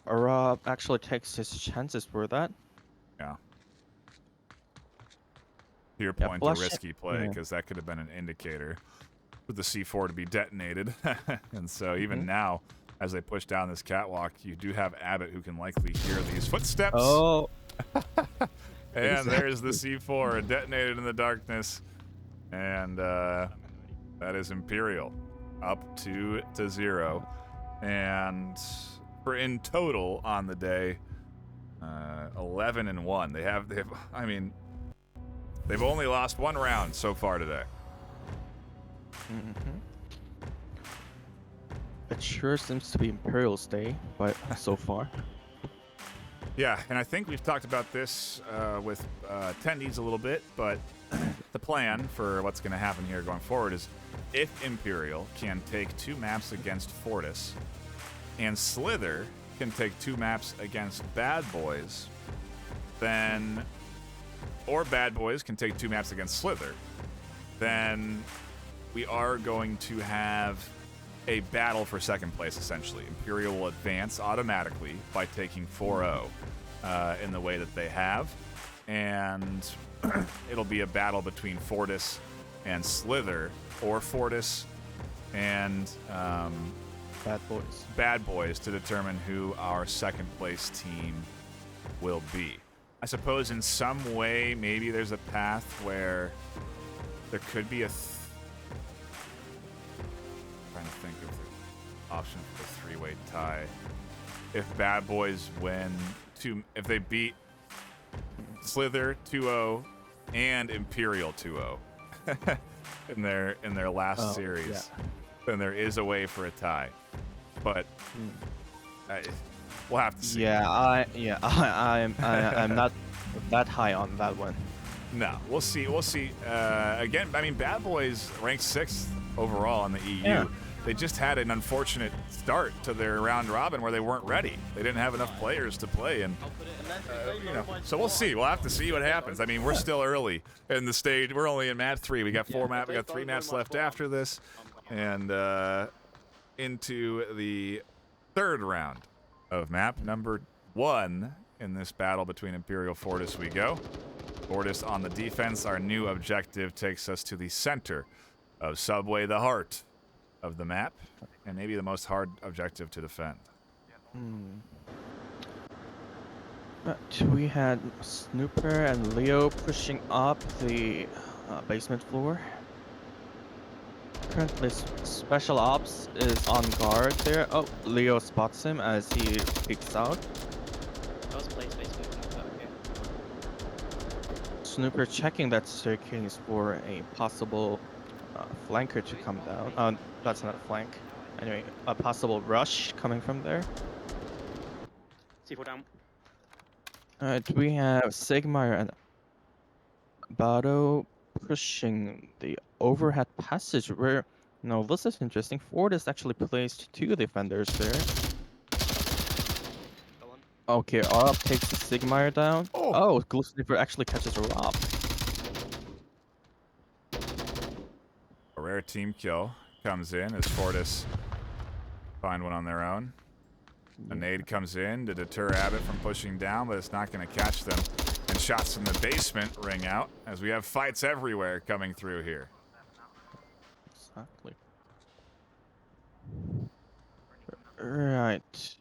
Arab actually takes his chances for that. Yeah. To your Yeah, point, Flash- a risky play, because that could have been an indicator for the C4 to be detonated. And so even now, as they push down this catwalk, you do have Abbott, who can likely hear these footsteps. Oh. And there's the C4 detonated in the darkness. And that is Imperial up 2-0. And for in total on the day, 11-1. They have I mean, they've only lost 1 round so far today. It sure seems to be Imperial's day, but so far. Yeah, and I think we've talked about this with attendees a little bit, but the plan for what's going to happen here going forward is if Imperial can take 2 maps against Fortis, and Slither can take 2 maps against Bad Boys, then, or Bad Boys can take 2 maps against Slither, then we are going to have a battle for second place, essentially. Imperial will advance automatically by taking 4-0 in the way that they have, and it'll be a battle between Fortis and Slither, or Fortis and Bad Boys to determine who our second place team will be. I suppose in some way, maybe there's a path where there could be a trying to think of the option for the 3-way tie. If Bad Boys win if they beat Slither 2-0 and Imperial 2-0 in their last series, then there is a way for a tie. But we'll have to see. I'm not that high on that one. No, we'll see. Again, I mean, Bad Boys ranked 6th overall in the EU. Yeah. They just had an unfortunate start to their round robin where they weren't ready. They didn't have enough players to play, and so we'll see. We'll have to see what happens. I mean, we're still early in the stage. We're only in map 3. We got 3 maps left after this. And into the third round of map number 1 in this battle between Imperial Fortis we go. Fortis on the defense. Our new objective takes us to the center of Subway, the heart of the map, and maybe the most hard objective to defend. But we had Snooper and Leo pushing up the basement floor. Currently, Special Ops is on guard there. Oh, Leo spots him as he peeks out. That was place basically. Okay. Snooper checking that staircase for a possible flanker to come down. That's not a flank. Anyway, a possible rush coming from there. C4 down. We have Sigmar and Bado pushing the overhead passage where, no, this is interesting. Ford is actually placed 2 defenders there. Go on. Okay, Arab takes the Sigmar down. Oh. Oh, Glue Sniffer actually catches Rob. A rare team kill comes in as Fortis find one on their own. A nade comes in to deter Abbott from pushing down, but it's not going to catch them. And shots from the basement ring out as we have fights everywhere coming through here. Exactly. Right.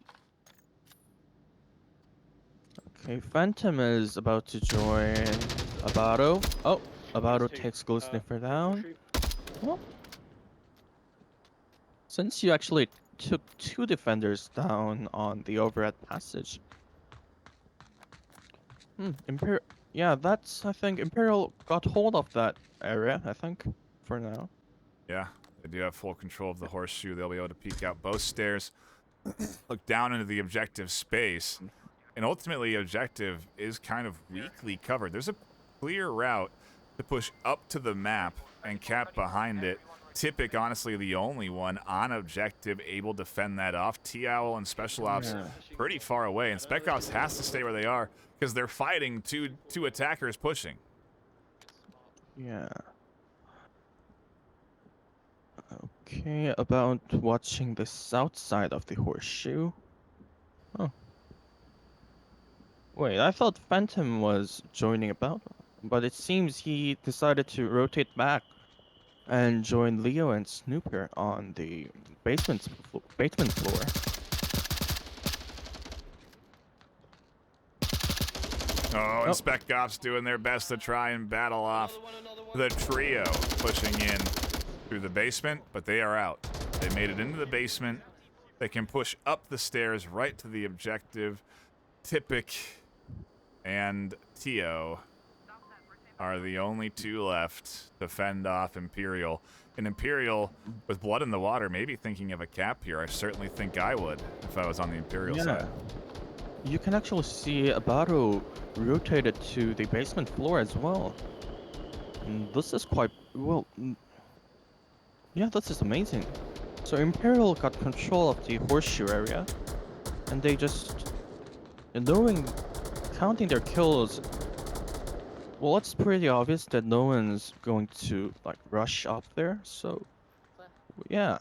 Okay, Phantom is about to join Abado. Oh, Abado Two. takes Glue Sniffer down. Shoot. Well, since you actually took 2 defenders down on the overhead passage. Imperial. Yeah, that's, I think, Imperial got hold of that area, I think, for now. Yeah, they do have full control of the horseshoe. They'll be able to peek out both stairs, look down into the objective space, and ultimately objective is kind of weakly covered. There's a clear route to push up to the map and cap behind it. Typic, honestly, the only one on objective able to fend that off. T-Owl and Special Ops pretty far away, and Spec Ops has to stay where they are because they're fighting two attackers pushing. Yeah. Okay, about watching the south side of the horseshoe. Oh. Wait, I thought Phantom was joining about, but it seems he decided to rotate back and join Leo and Snooper on the basement floor. Oh, and Spec Ops doing their best to try and battle off the trio pushing in through the basement, but they are out. They made it into the basement. They can push up the stairs right to the objective. Typic and Tio are the only 2 left to fend off Imperial. And Imperial, with blood in the water, maybe thinking of a cap here. I certainly think I would if I was on the Imperial side. You can actually see Abado rotated to the basement floor as well. And this is quite, well, yeah, this is amazing. So Imperial got control of the horseshoe area, and they just, counting their kills, well, it's pretty obvious that no one's going to, like, rush up there, so, yeah.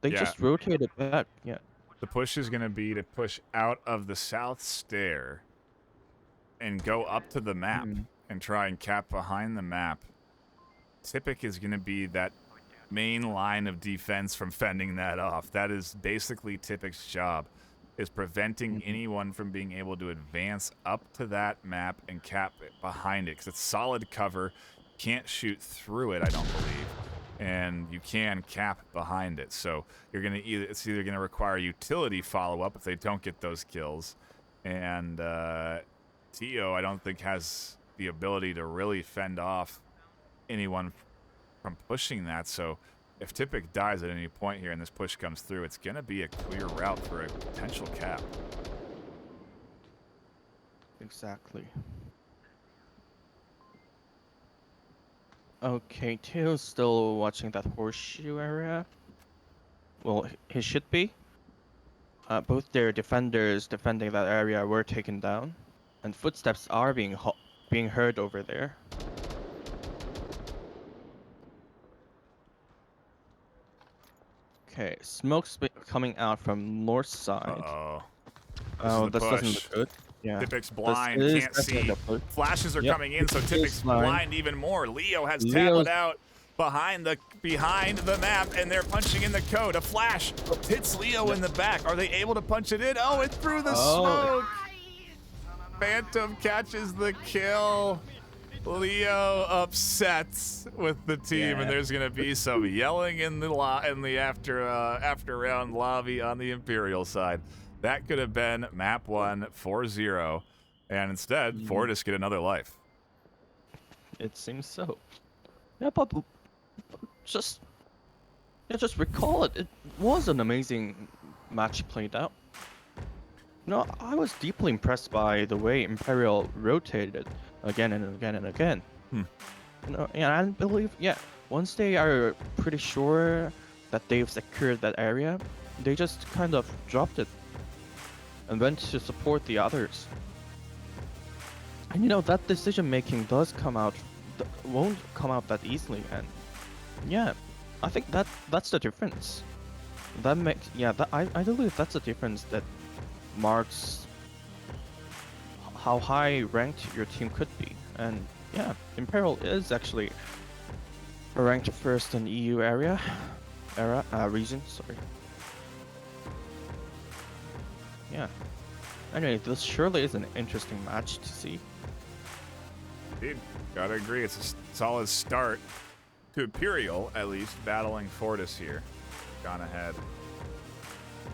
They just rotated back, yeah. The push is going to be to push out of the south stair and go up to the map and try and cap behind the map. Typic is going to be that main line of defense from fending that off. That is basically Typic's job, is preventing anyone from being able to advance up to that map and cap it behind it, because it's solid cover. Can't shoot through it, I don't believe. And you can cap behind it, so you're gonna it's either gonna require utility follow-up if they don't get those kills, and Tio I don't think has the ability to really fend off anyone from pushing that. So if Typic dies at any point here and this push comes through, it's gonna be a clear route for a potential cap. Exactly. Okay, Teo's still watching that horseshoe area. Well, he should be. Both their defenders defending that area were taken down, and footsteps are being heard over there. Okay, smoke's coming out from north side. Uh-oh. Oh, the this doesn't push. look good. Yeah. Typic's blind, is can't definitely see. the push. Flashes are Yep, coming in, so Typic is Typic's blind. blind even more. Leo has Leo's- tablet out behind the map, and they're punching in the code. A flash hits Leo in the back. Are they able to punch it in? Oh, it through the Oh. smoke. Phantom catches the kill. Leo upsets with the team, and there's gonna be some yelling in the after round lobby on the Imperial side. That could have been map 1 4-0, and instead Fortis get another life. It seems so. Yeah, but just recall it. It was an amazing match played out. I was deeply impressed by the way Imperial rotated again and again and again. And I believe, once they are pretty sure that they've secured that area, they just kind of dropped it and went to support the others. And that decision making won't come out that easily, and I think that's the difference. That makes I believe that's the difference that marks how high ranked your team could be. And Imperial is actually ranked first in EU region, sorry. Anyway, this surely is an interesting match to see. Indeed, gotta agree. It's a solid start to Imperial, at least, battling Fortis here. Gone ahead.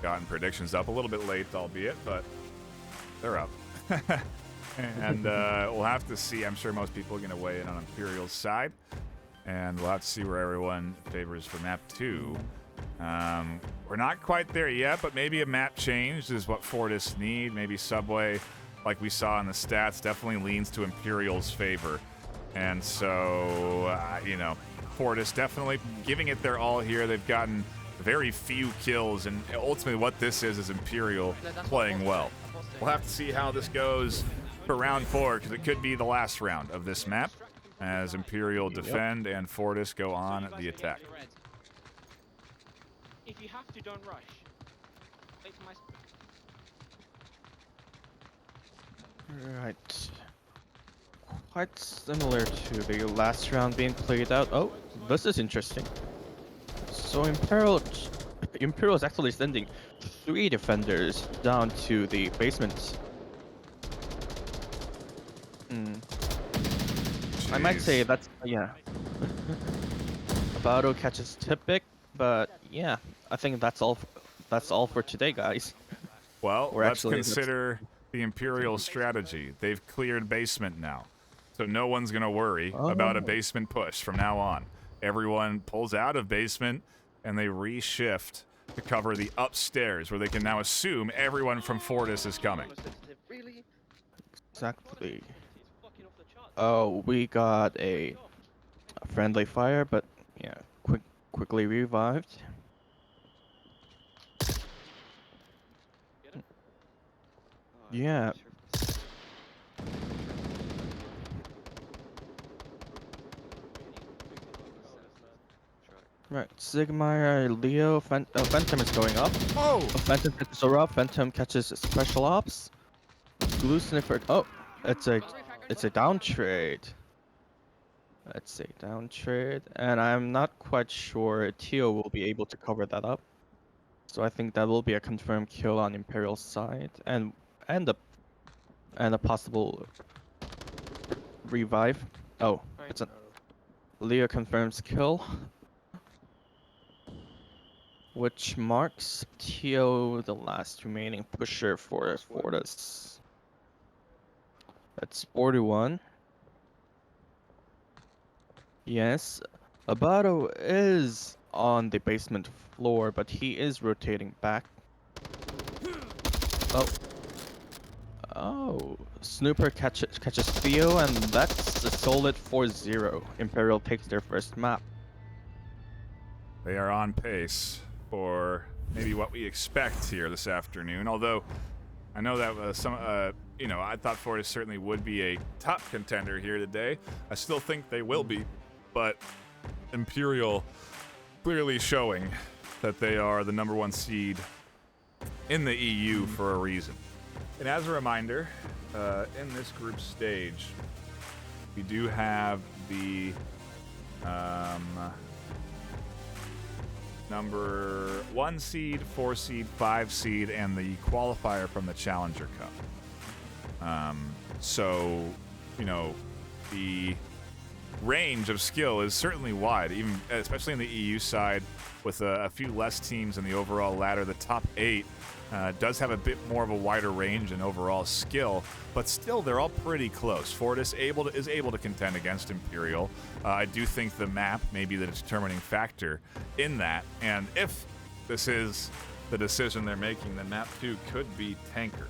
Gotten predictions up a little bit late, albeit, but they're up. And we'll have to see. I'm sure most people are going to weigh in on Imperial's side, and we'll have to see where everyone favors for map 2. We're not quite there yet, but maybe a map change is what Fortis need. Maybe Subway, like we saw in the stats, definitely leans to Imperial's favor. And so, Fortis definitely giving it their all here. They've gotten very few kills, and ultimately what this is Imperial playing well. We'll have to see how this goes for round 4, because it could be the last round of this map as Imperial defend and Fortis go on the attack. If you have to, don't rush. Wait for my Right. Quite similar to the last round being played out. Oh, this is interesting. So Imperial is actually sending 3 defenders down to the basement. I might say that's Abado catches Typic, but I think that's all for today, guys. Well, let's consider the Imperial strategy. They've cleared basement now, so no one's gonna worry about a basement push from now on. Everyone pulls out of basement and they reshift to cover the upstairs, where they can now assume everyone from Fortis is coming. Really? Exactly. Oh, we got a friendly fire, but quickly revived. Yeah. Right, Sigmar, Leo, Phantom is going up. Oh! Phantom catches Zora, Phantom catches Special Ops. Glue Sniffer. Oh, it's a down trade. Let's say down trade, and I'm not quite sure Tio will be able to cover that up. So I think that will be a confirmed kill on Imperial's side, and a possible revive. Oh, it's a Leo confirms kill, which marks Tio the last remaining pusher for Fortis. That's 41. Yes, Abado is on the basement floor, but he is rotating back. Oh, Snooper catches Theo, and that's a solid 4-0. Imperial takes their first map. They are on pace for maybe what we expect here this afternoon, although I know that I thought Fortis certainly would be a top contender here today. I still think they will be, but Imperial clearly showing that they are the #1 seed in the EU for a reason. And as a reminder, in this group stage, we do have the #1 seed, 4 seed, 5 seed, and the qualifier from the Challenger Cup. So, you know, the range of skill is certainly wide, even especially in the EU side, with a few less teams in the overall ladder. The top 8 does have a bit more of a wider range in overall skill, but still they're all pretty close. Fortis is able to contend against Imperial. I do think the map may be the determining factor in that, and if this is the decision they're making, then map 2 could be Tanker,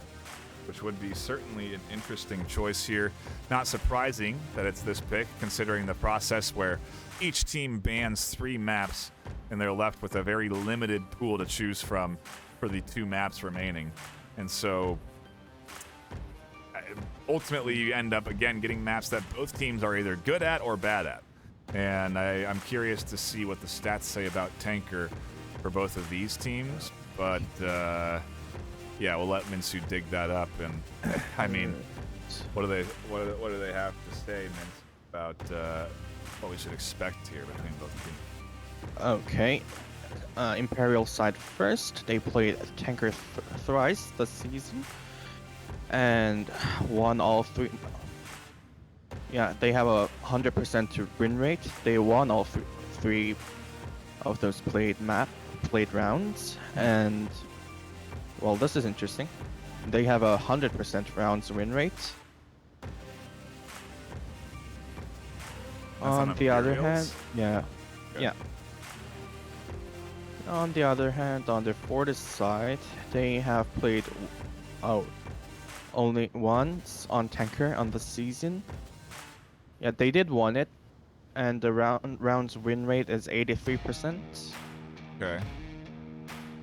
which would be certainly an interesting choice here. Not surprising that it's this pick, considering the process where each team bans 3 maps and they're left with a very limited pool to choose from for the 2 maps remaining. And so ultimately you end up again getting maps that both teams are either good at or bad at. And I'm curious to see what the stats say about Tanker for both of these teams, but yeah, we'll let Minsu dig that up. And I mean, what do they have to say, Minsu, about what we should expect here between both teams? Okay. Imperial side first. They played Tanker thrice this season and won all 3. Yeah, they have a 100% win rate. They won all 3 of those played rounds, and well, this is interesting. They have a 100% rounds win rate. On the other hand, yeah. On the other hand, on the Fortis side, they have played only once on Tanker on the season. Yeah, they did won it, and the rounds win rate is 83%. Okay.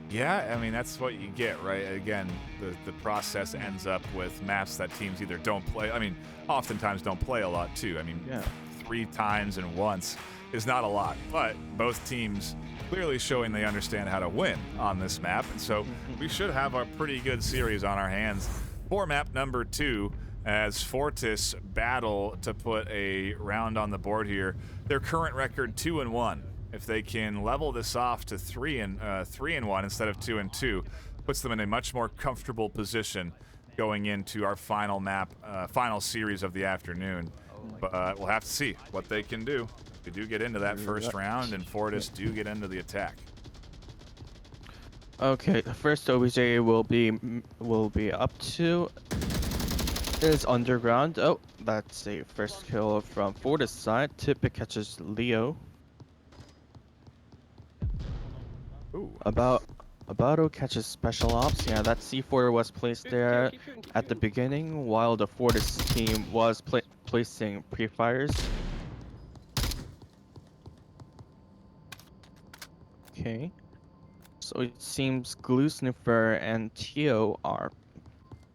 Yeah, I mean, that's what you get, right? Again, the process ends up with maps that teams either don't play. I mean, oftentimes don't play a lot, too. I mean, Yeah. 3 times and once is not a lot, but both teams clearly showing they understand how to win on this map, and so we should have a pretty good series on our hands for map number 2 as Fortis battle to put a round on the board here. Their current record 2-1. If they can level this off to 3-1 instead of 2-2, puts them in a much more comfortable position going into our final map, final series of the afternoon. But we'll have to see what they can do. They do get into that first round, and Fortis do get into the attack. Okay, the first OBJ will be up to is underground. Oh, that's a first kill from Fortis side. Tippett catches Leo. Ooh. Abato catches special ops. Yeah, that C4 was placed there at the beginning while the Fortis team was placing pre-fires. Okay. So it seems Glue Sniffer and Tio are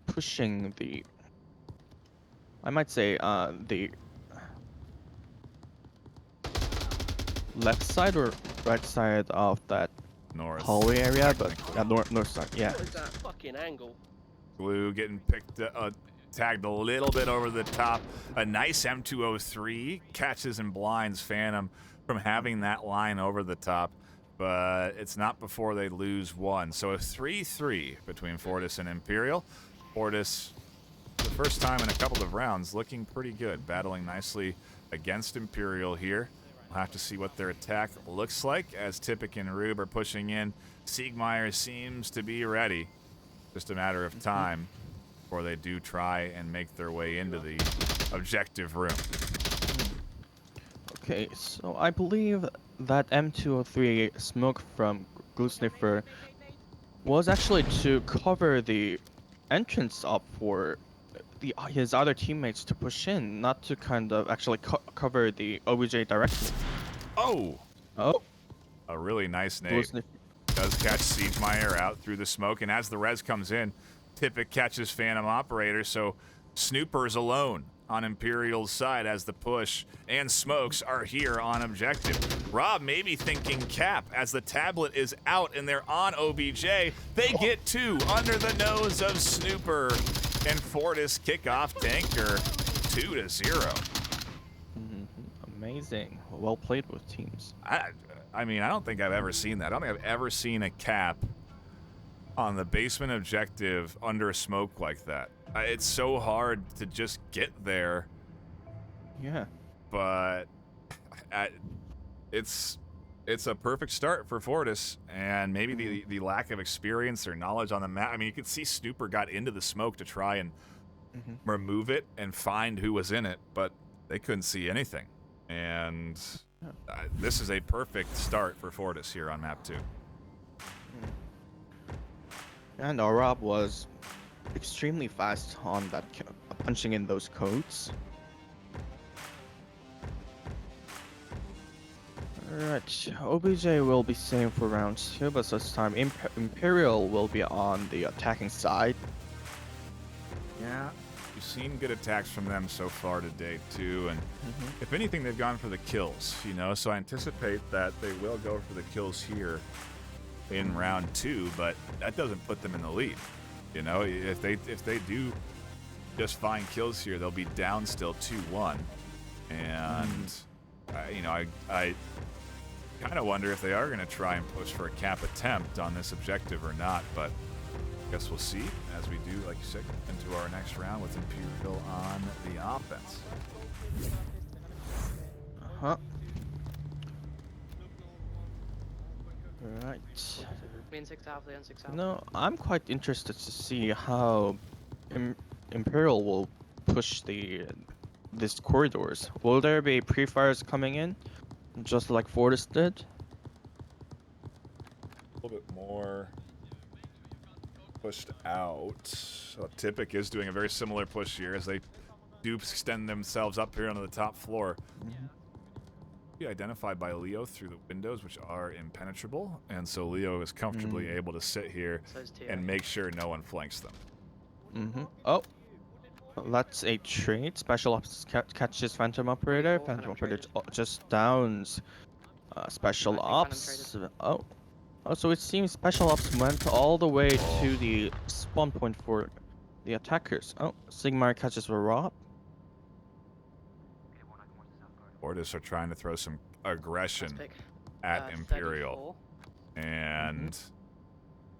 pushing the, I might say, the left side or right side of that North. hallway area, but technically. north side, yeah. What is that fucking angle? Glue getting tagged a little bit over the top. A nice M203 catches and blinds Phantom from having that line over the top, but it's not before they lose 1. So a 3-3 between Fortis and Imperial. Fortis, for the first time in a couple of rounds, looking pretty good, battling nicely against Imperial here. We'll have to see what their attack looks like as Tippett and Rube are pushing in. Siegmeyer seems to be ready. Just a matter of time before they do try and make their way into the objective room. Okay, so I believe that M203 smoke from Glue Sniffer was actually to cover the entrance up for his other teammates to push in, not to kind of actually cover the OBJ directly. Oh! Oh, A really nice Glue nade. Sniffer. Does catch Siegmeyer out through the smoke, and as the res comes in, Tippett catches Phantom Operator, so Snooper's alone on Imperial's side as the push and smokes are here on objective. Rob may be thinking cap as the tablet is out and they're on OBJ. They get 2 under the nose of Snooper, and Fortis kick off Tanker 2-0. Amazing. Well played with teams. I mean, I don't think I've ever seen that. I don't think I've ever seen a cap on the basement objective under a smoke like that. It's so hard to just get there, Yeah. but it's a perfect start for Fortis, and maybe the lack of experience or knowledge on the map. I mean, you could see Snooper got into the smoke to try and remove it and find who was in it, but they couldn't see anything. And this is a perfect start for Fortis here on map 2. And Rob was extremely fast on that punching in those codes. Alright, OBJ will be same for round 2, but this time Imperial will be on the attacking side. Yeah, we've seen good attacks from them so far today too, and if anything, they've gone for the kills. So I anticipate that they will go for the kills here in round 2, but that doesn't put them in the lead. If they do just find kills here, they'll be down still 2-1, and I kind of wonder if they are going to try and push for a cap attempt on this objective or not, but I guess we'll see as we do, like you said, into our next round with Imperial on the offense. Right. Main 6 Alpha, and 6 Alpha. No, I'm quite interested to see how Imperial will push these corridors. Will there be pre-fires coming in, just like Fortis did? A little bit more pushed out. So Typic is doing a very similar push here as they do extend themselves up here onto the top floor. Be identified by Leo through the windows, which are impenetrable, and so Leo is comfortably able to sit here and make sure no one flanks them. Oh, that's a trade. Special Ops catches Phantom Operator. Phantom Operator just downs Special Ops. Oh, so it seems Special Ops went all the way to the spawn point for the attackers. Oh, Sigmar catches a Rob. Fortis are trying to throw some aggression at Imperial, and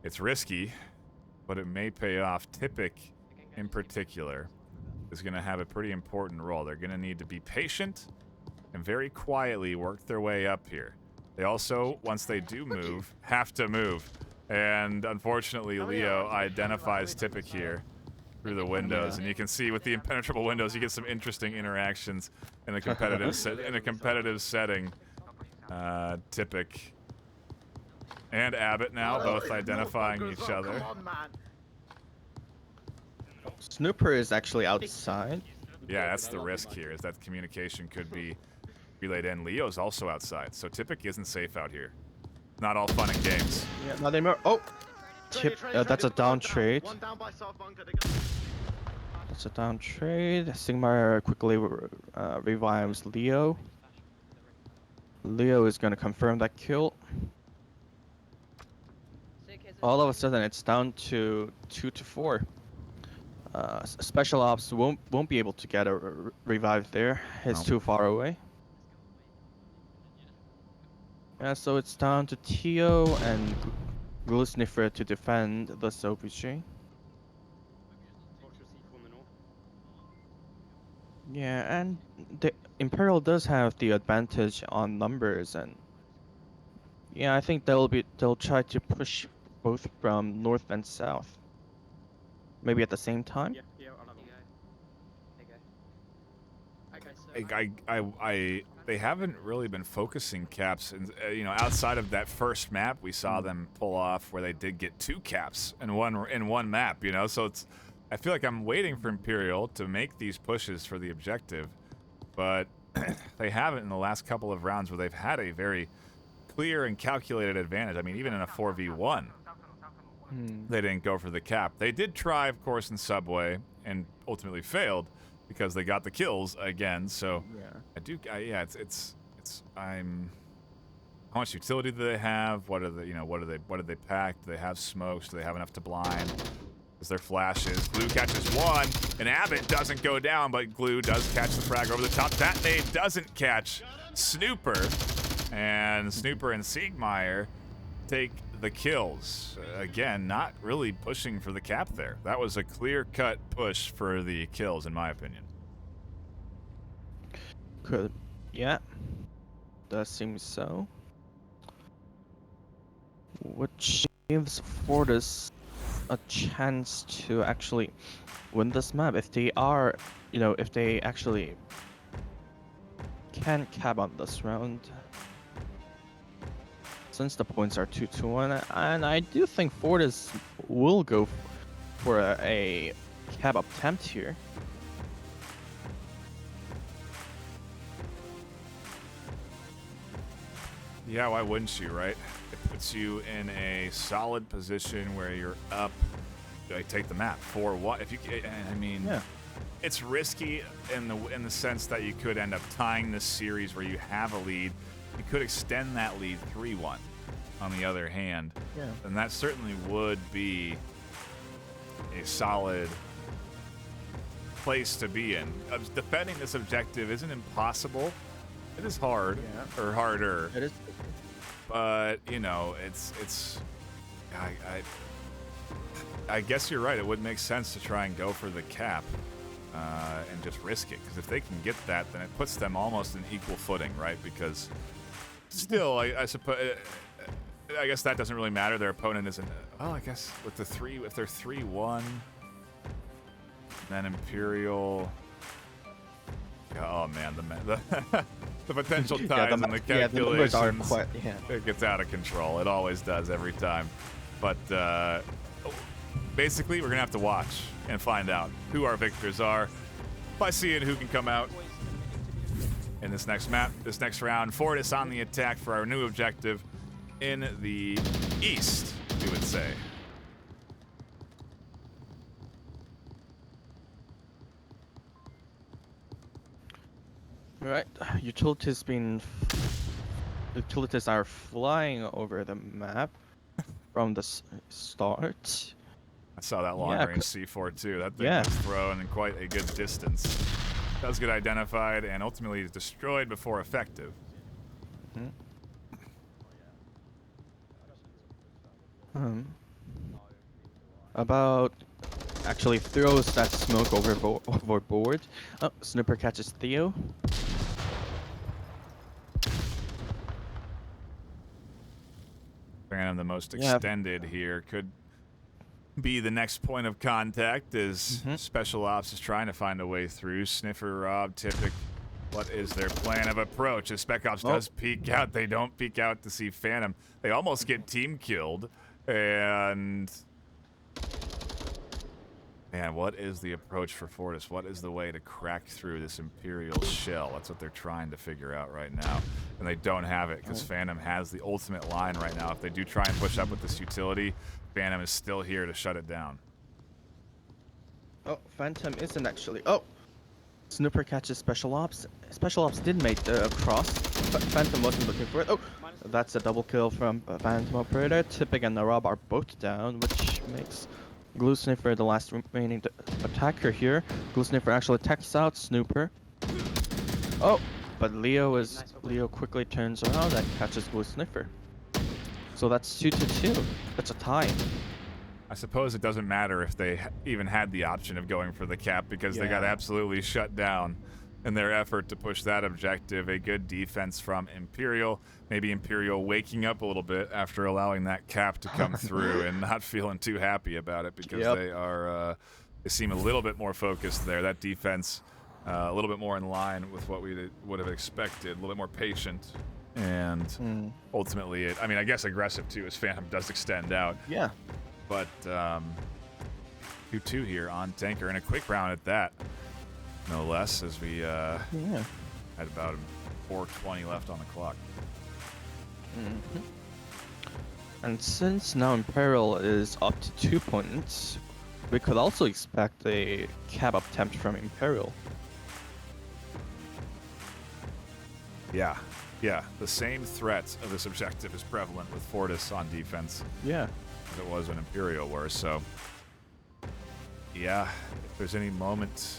it's risky, but it may pay off. Typic, in particular, is going to have a pretty important role. They're going to need to be patient and very quietly work their way up here. They also, once they do move, have to move, and unfortunately, Leo identifies Typic here through the windows, and you can see with the impenetrable windows, you get some interesting interactions in a competitive setting. Typic and Abbott now both identifying each other. Snooper is actually outside. Yeah, that's the risk here, is that communication could be relayed in. Leo's also outside, so Typic isn't safe out here. Not all fun and games. Yeah, now they oh. That's a down trade. One down by South Bunker. That's a down trade. Sigmar quickly revives Leo. Leo is going to confirm that kill. All of a sudden, it's down to 2-4. Special Ops won't be able to get a revive there. It's too far away. Yeah, so it's down to Tio and Gluesniffer to defend the OBJ. Yeah, and the Imperial does have the advantage on numbers, and yeah, I think they'll try to push both from north and south. Maybe at the same time. They haven't really been focusing caps, and outside of that first map, we saw them pull off where they did get 2 caps in one map. So I feel like I'm waiting for Imperial to make these pushes for the objective, but they haven't in the last couple of rounds where they've had a very clear and calculated advantage. I mean, even in a 4v1, they didn't go for the cap. They did try, of course, in Subway and ultimately failed because they got the kills again. So Yeah. yeah, it's I'm. How much utility do they have? What are the what do they pack? Do they have smokes? Do they have enough to blind? Is there flashes? Glue catches one, and Abbott doesn't go down, but Glue does catch the frag over the top. That nade doesn't catch Snooper, and Snooper and Siegmeyer take the kills. Again, not really pushing for the cap there. That was a clear-cut push for the kills, in my opinion. Could. Yeah. Does seem so. Which gives Fortis a chance to actually win this map if they are, if they actually can cap on this round. Since the points are 2-1, and I do think Fortis will go for a cap attempt here. Yeah, why wouldn't you, right? It puts you in a solid position where you're up. Take the map for what? If you, I mean, Yeah. it's risky in the sense that you could end up tying this series where you have a lead. You could extend that lead 3-1. On the other hand, Yeah. and that certainly would be a solid place to be in. Defending this objective isn't impossible. It is hard, or harder. It is. But I guess you're right. It would make sense to try and go for the cap and just risk it, because if they can get that, then it puts them almost in equal footing, right? Because still, I suppose. I guess that doesn't really matter. Their opponent isn't. Well, I guess with the if they're 3-1, then Imperial. Oh man, the potential ties and the calculations. The numbers are quite. Yeah. It gets out of control. It always does every time. But basically, we're gonna have to watch and find out who our victors are by seeing who can come out in this next map, this next round. Fortis on the attack for our new objective in the east, you would say. Right, utilities are flying over the map from the start. I saw that long-range C4 too. That thing was thrown in quite a good distance. Does get identified and ultimately is destroyed before effective. About actually throws that smoke overboard. Oh, Snooper catches Theo. Phantom, the most extended here, could be the next point of contact as Special Ops is trying to find a way through. Sniffer, Rob, Typic, what is their plan of approach? As Spec Ops does peek out, they don't peek out to see Phantom. They almost get team killed, and man, what is the approach for Fortis? What is the way to crack through this Imperial shell? That's what they're trying to figure out right now. And they don't have it because Phantom has the ultimate line right now. If they do try and push up with this utility, Phantom is still here to shut it down. Oh, Phantom isn't actually. Oh! Snooper catches Special Ops. Special Ops did make the cross, but Phantom wasn't looking for it. Oh! That's a double kill from Phantom Operator. Typic and Rob are both down, which makes Glue Sniffer the last remaining attacker here. Glue Sniffer actually attacks out Snooper. Oh! But Leo quickly turns around and catches Glue Sniffer. So that's 2-2. That's a tie. I suppose it doesn't matter if they even had the option of going for the cap because they got absolutely shut down in their effort to push that objective. A good defense from Imperial. Maybe Imperial waking up a little bit after allowing that cap to come through and not feeling too happy about it because they seem a little bit more focused there. That defense a little bit more in line with what we would have expected, a little bit more patient. And ultimately, I mean, I guess aggressive too, as Phantom does extend out. Yeah. But 2-2 here on Tanker, and a quick round at that, no less, as we had about 4:20 left on the clock. And since now Imperial is up to 2 points, we could also expect a cap attempt from Imperial. Yeah, the same threat of this objective is prevalent with Fortis on defense Yeah. as it was when Imperial were, so yeah, if there's any moment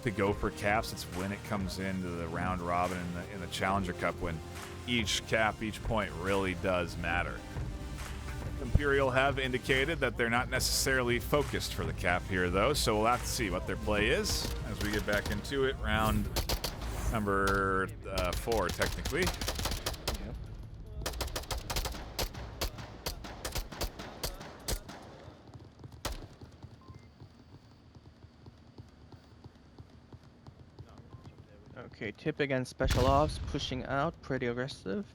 to go for caps, it's when it comes into the round robin in the Challenger Cup, when each cap, each point really does matter. Imperial have indicated that they're not necessarily focused for the cap here, though, so we'll have to see what their play is as we get back into it. Round number 4, technically. Okay, Tip against Special Ops, pushing out, pretty aggressive.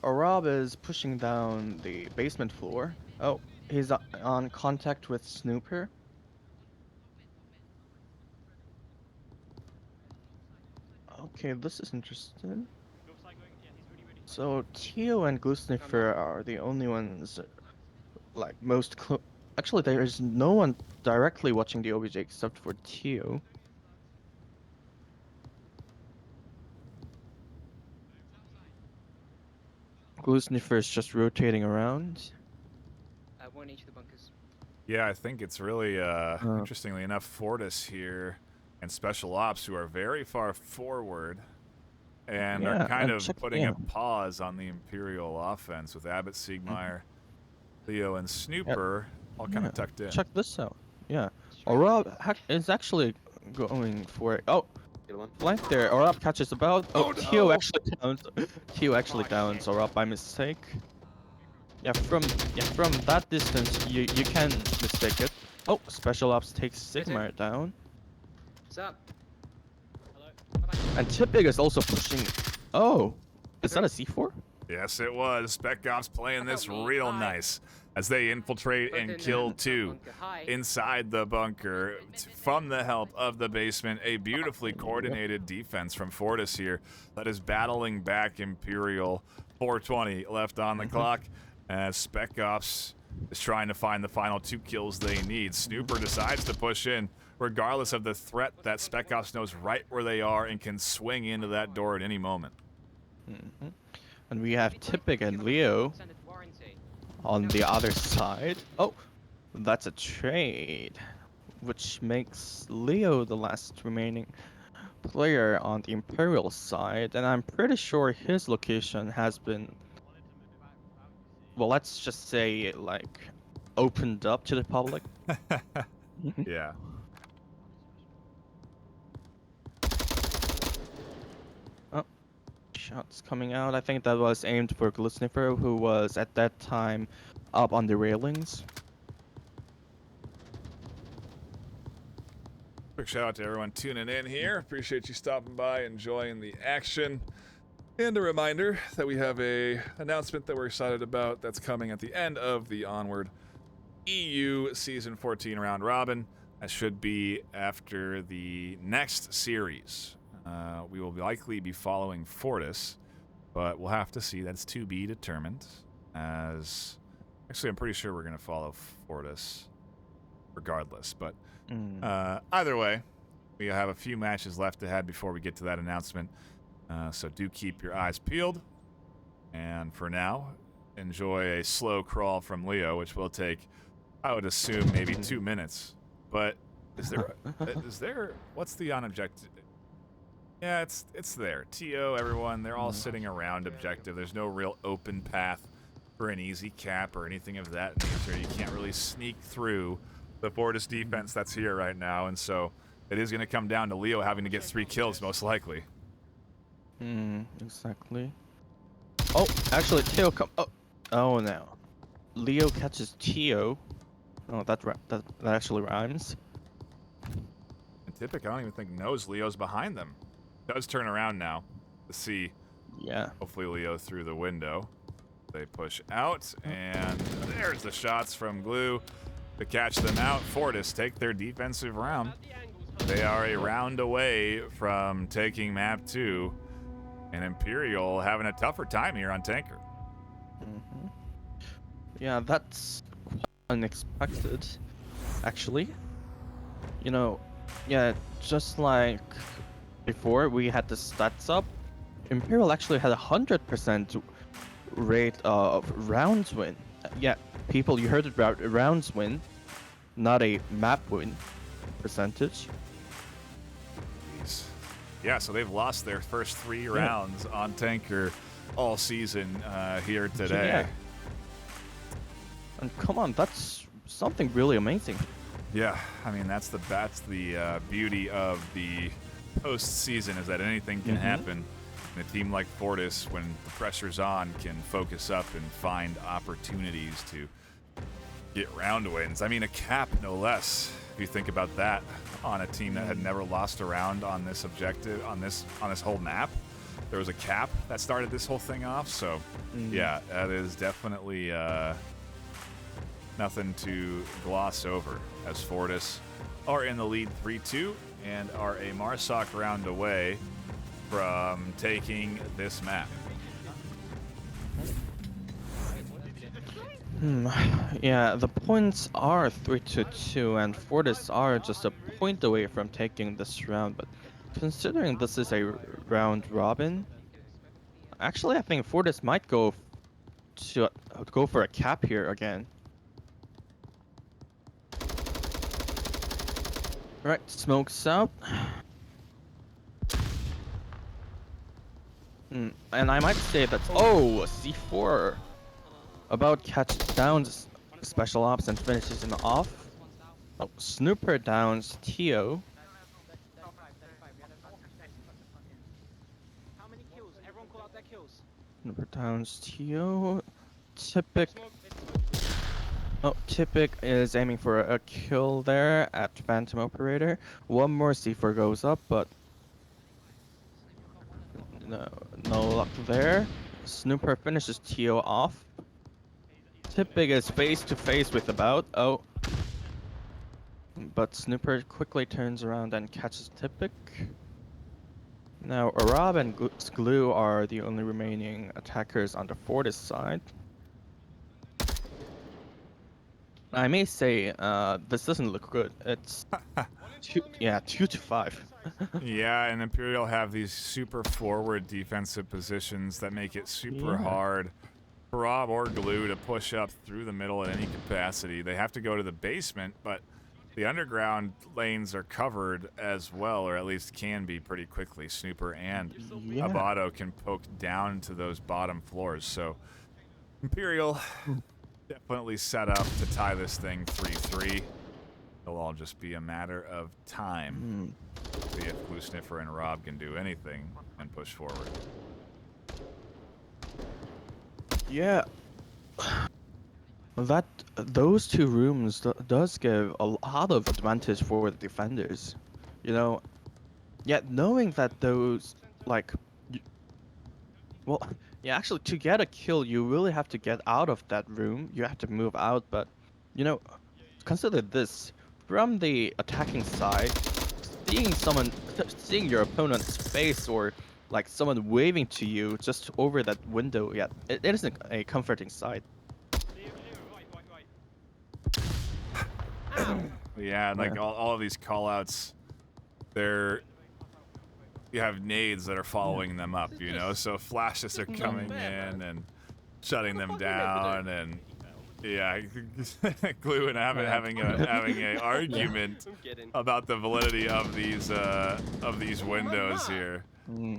Arab is pushing down the basement floor. Oh, he's on contact with Snooper. Okay, this is interesting. So Tio and Glusnifer are the only ones, like, most close. Actually, there is no one directly watching the OBJ except for Tio. Glusnifer is just rotating around. One each of the bunkers. Yeah, I think it's really, interestingly enough, Fortis here and Special Ops, who are very far forward and Yeah, are kind and of putting a pause on the Imperial offense with Abbott, Siegmeyer, Leo, and Snooper all kind of tucked in. Check this out. Yeah, Arab is actually going for it. Oh, flank there. Arab catches about. Oh, Tio actually downs. Tio actually downs Arab by mistake. Yeah, from that distance, you can mistake it. Oh, Special Ops takes Sigmar down. What's up? Hello. And Tipig is also pushing. Oh, is that a C4? Yes, it was. Spec Ops playing this Help me. real Hi. nice as they infiltrate Both and in kill the 2 bunker. Hi. inside the bunker from the help of the basement. A beautifully coordinated defense from Fortis here that is battling back Imperial. 4:20 left on the clock as Spec Ops is trying to find the final 2 kills they need. Snooper decides to push in regardless of the threat that Spec Ops knows right where they are and can swing into that door at any moment. And we have Tipig and Leo Extended warranty. on the other side. Oh, that's a trade, which makes Leo the last remaining player on the Imperial side, and I'm pretty sure his location has been, well, let's just say, like, opened up to the public. Yeah. Shots coming out. I think that was aimed for Glusnifer, who was at that time up on the railings. Quick shout out to everyone tuning in here. Appreciate you stopping by, enjoying the action. And a reminder that we have a announcement that we're excited about that's coming at the end of the Onward EU Season 14 round robin. That should be after the next series. We will likely be following Fortis, but we'll have to see. That's to be determined. As actually, I'm pretty sure we're going to follow Fortis regardless. But either way, we have a few matches left ahead before we get to that announcement. So do keep your eyes peeled. And for now, enjoy a slow crawl from Leo, which will take, I would assume, maybe 2 minutes. But is there? What's the on objective? Yeah, it's there. TO, everyone, they're all sitting around objective. There's no real open path for an easy cap or anything of that nature. You can't really sneak through the Fortis defense that's here right now, and so it is going to come down to Leo having to get 3 kills, most likely. Exactly. Oh, actually, Tio Oh no. Leo catches Tio. Oh, that actually rhymes. And Tipic, I don't even think knows Leo's behind them. Does turn around now to see. Yeah. Hopefully Leo through the window. They push out, and there's the shots from Glue to catch them out. Fortis take their defensive round. They are a round away from taking map 2, and Imperial having a tougher time here on Tanker. Yeah, that's quite unexpected, actually. You know, yeah, just like before, we had the stats up Imperial actually had 100% rate of rounds win. Yeah, people, you heard it about rounds win, not a map win percentage. Jeez. Yeah, so they've lost their first 3 rounds on Tanker all season here today. Yeah. And come on, that's something really amazing. Yeah, I mean that's the beauty of the postseason is that anything can happen. And a team like Fortis, when the pressure's on, can focus up and find opportunities to get round wins. I mean, a cap, no less. If you think about that, on a team that had never lost a round on this objective, on this whole map, there was a cap that started this whole thing off. So, yeah, that is definitely nothing to gloss over. As Fortis are in the lead 3-2 and are a Marsoc round away from taking this map. Yeah, the points are 3-2, and Fortis are just a point away from taking this round. But considering this is a round robin, actually, I think Fortis might go for a cap here again. Right, smokes out. And I might say that C4 about catch downs special ops and finishes him off. Oh, Snooper downs Tio. How many kills? Everyone call out their kills. Snooper downs Tio. Typic is aiming for a kill there at Phantom Operator. One more C4 goes up, but no luck there. Snooper finishes Tio off. Typic is face to face with About. But Snooper quickly turns around and catches Typic. Now Arab and Glue are the only remaining attackers on the Fortis side. I may say, this doesn't look good. It's 2-5. Yeah, and Imperial have these super forward defensive positions that make it super hard for Rob or Glue to push up through the middle at any capacity. They have to go to the basement, but the underground lanes are covered as well, or at least can be pretty quickly. Snooper and Abato can poke down to those bottom floors, so Imperial definitely set up to tie this thing 3-3. It'll all just be a matter of time. See if Blue Sniffer and Rob can do anything and push forward. Yeah. Those 2 rooms does give a lot of advantage for the defenders. You know, yet knowing that those, actually, to get a kill, you really have to get out of that room. You have to move out, but, consider this. From the attacking side, seeing your opponent's face or, someone waving to you just over that window, it isn't a comforting sight. Yeah, and all of these callouts, you have nades that are following them up, so flashes are coming in and shutting them down, and Glue and Abbott having a argument about the validity of these windows here,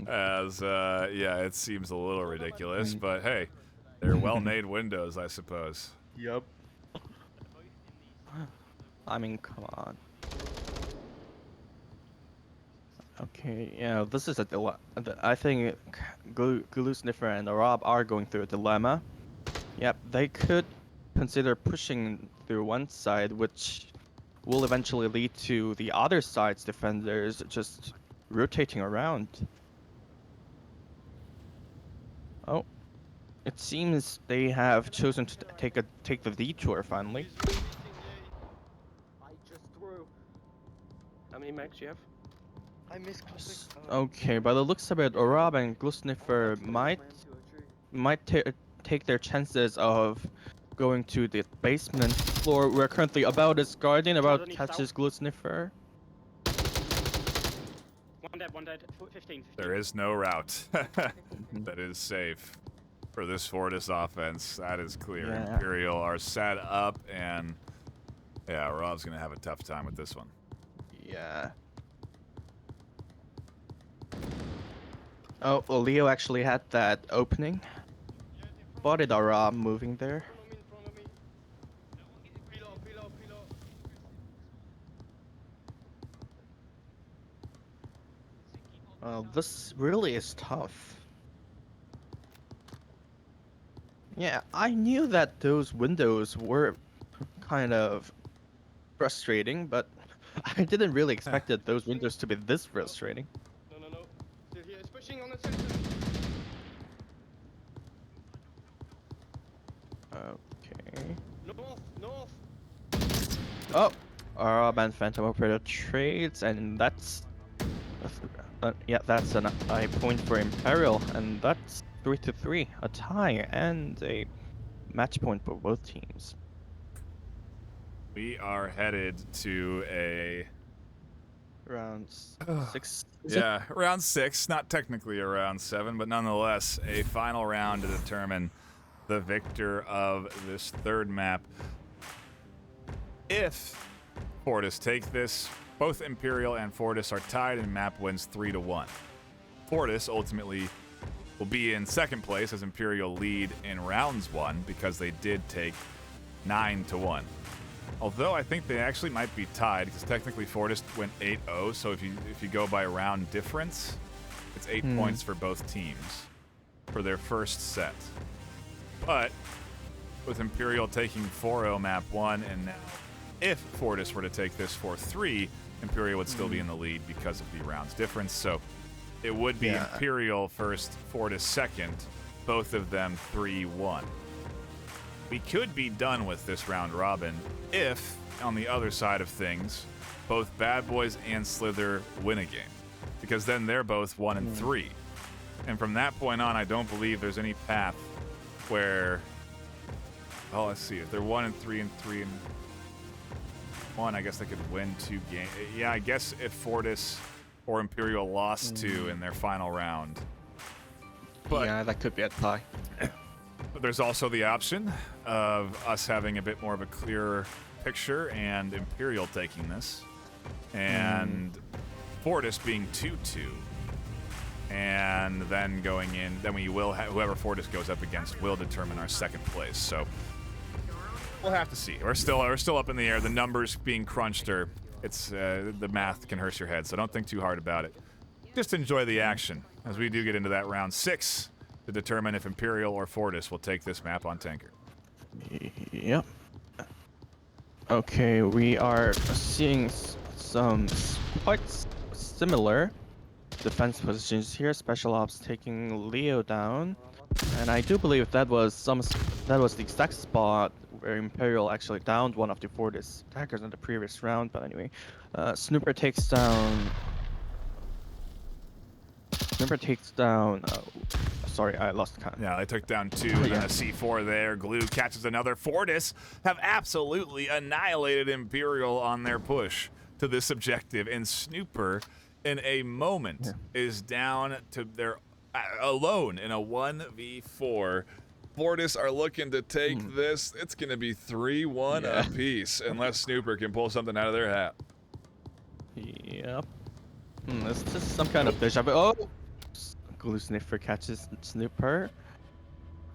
as it seems a little ridiculous, but hey, they're well-made windows, I suppose. Yep. I mean, come on. Okay, this is a dilemma. I think Glue Sniffer and Rob are going through a dilemma. Yep, they could consider pushing through one side, which will eventually lead to the other side's defenders just rotating around. Oh, it seems they have chosen to take the detour finally. I just threw. How many mags do you have? I missed clipping. Okay, by the looks of it, Orab and Glusniffer might take their chances of going to the basement floor where currently About is guarding. About catches Glusniffer. One One dead. 15. There is no route that is safe for this Fortis offense. That is clear. Yeah. Imperial are set up, and yeah, Rob's gonna have a tough time with this one. Yeah. Oh, well, Leo actually had that opening. Spotted our moving there. In front of me. Below. This really is tough. Yeah, I knew that those windows were kind of frustrating, but I didn't really expect that those windows to be this frustrating. No. Still here. It's pushing on the center. Okay. North. Oh, our man Phantom Operator trades, and that's yeah, that's a point for Imperial, and that's 3-3, a tie and a match point for both teams. We are headed to a Round 6. yeah, round 6, not technically a round 7, but nonetheless a final round to determine the victor of this third map. If Fortis take this, both Imperial and Fortis are tied and map wins 3-1. Fortis ultimately will be in second place as Imperial lead in rounds 1 because they did take 9-1. Although I think they actually might be tied because technically Fortis went 8-0, so if you go by round difference, it's 8 points for both teams for their first set. But with Imperial taking 4-0 map 1, and now if Fortis were to take this 4-3, Imperial would still be in the lead because of the rounds difference. So it would be Imperial first, Fortis second, both of them 3-1. We could be done with this round robin if, on the other side of things, both Bad Boys and Slither win a game, because then they're both 1-3. And from that point on, I don't believe there's any path where, oh, let's see, if they're 1-3 and 3-1, I guess they could win 2 games. Yeah, I guess if Fortis or Imperial lost 2 in their final round. But yeah, that could be a tie. But there's also the option of us having a bit more of a clearer picture and Imperial taking this, and Fortis being 2-2, and then going in. Then we will whoever Fortis goes up against will determine our second place. So we'll have to see. We're still up in the air. The numbers being crunched are the math can hurt your head. So don't think too hard about it. Just enjoy the action as we do get into that round 6. To determine if Imperial or Fortis will take this map on Tanker. Yep. Okay, we are seeing some quite similar defense positions here. Special Ops taking Leo down, and I do believe that was the exact spot where Imperial actually downed one of the Fortis attackers in the previous round. But anyway, Snooper takes down. Sorry, I lost count. Yeah, they took down 2 and then a C4 there. Glue catches another. Fortis have absolutely annihilated Imperial on their push to this objective, and Snooper in a moment is down to their alone in a 1v4. Fortis are looking to take this. It's going to be 3-1 apiece unless Snooper can pull something out of their hat. Yep. It's just some kind of deja vu. Oh! Glue Sniffer catches Snooper,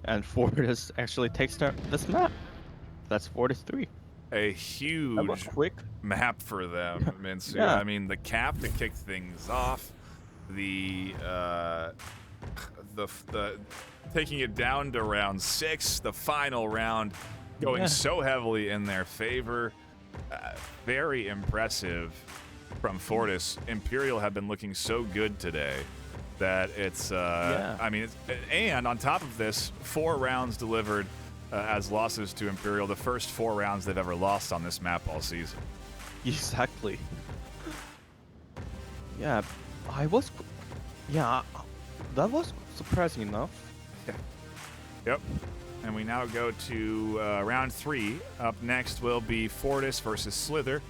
and Fortis actually takes down this map. That's 43. A huge map for them, Minsu. Yeah. I mean, the cap to kick things off, the taking it down to round 6, the final round going so heavily in their favor. Very impressive from Fortis. Imperial have been looking so good today that it's I mean, and on top of this, 4 rounds delivered as losses to Imperial, the first 4 rounds they've ever lost on this map all season. Exactly. Yeah, that was surprising enough. Yep. And we now go to round 3. Up next will be Fortis versus Slither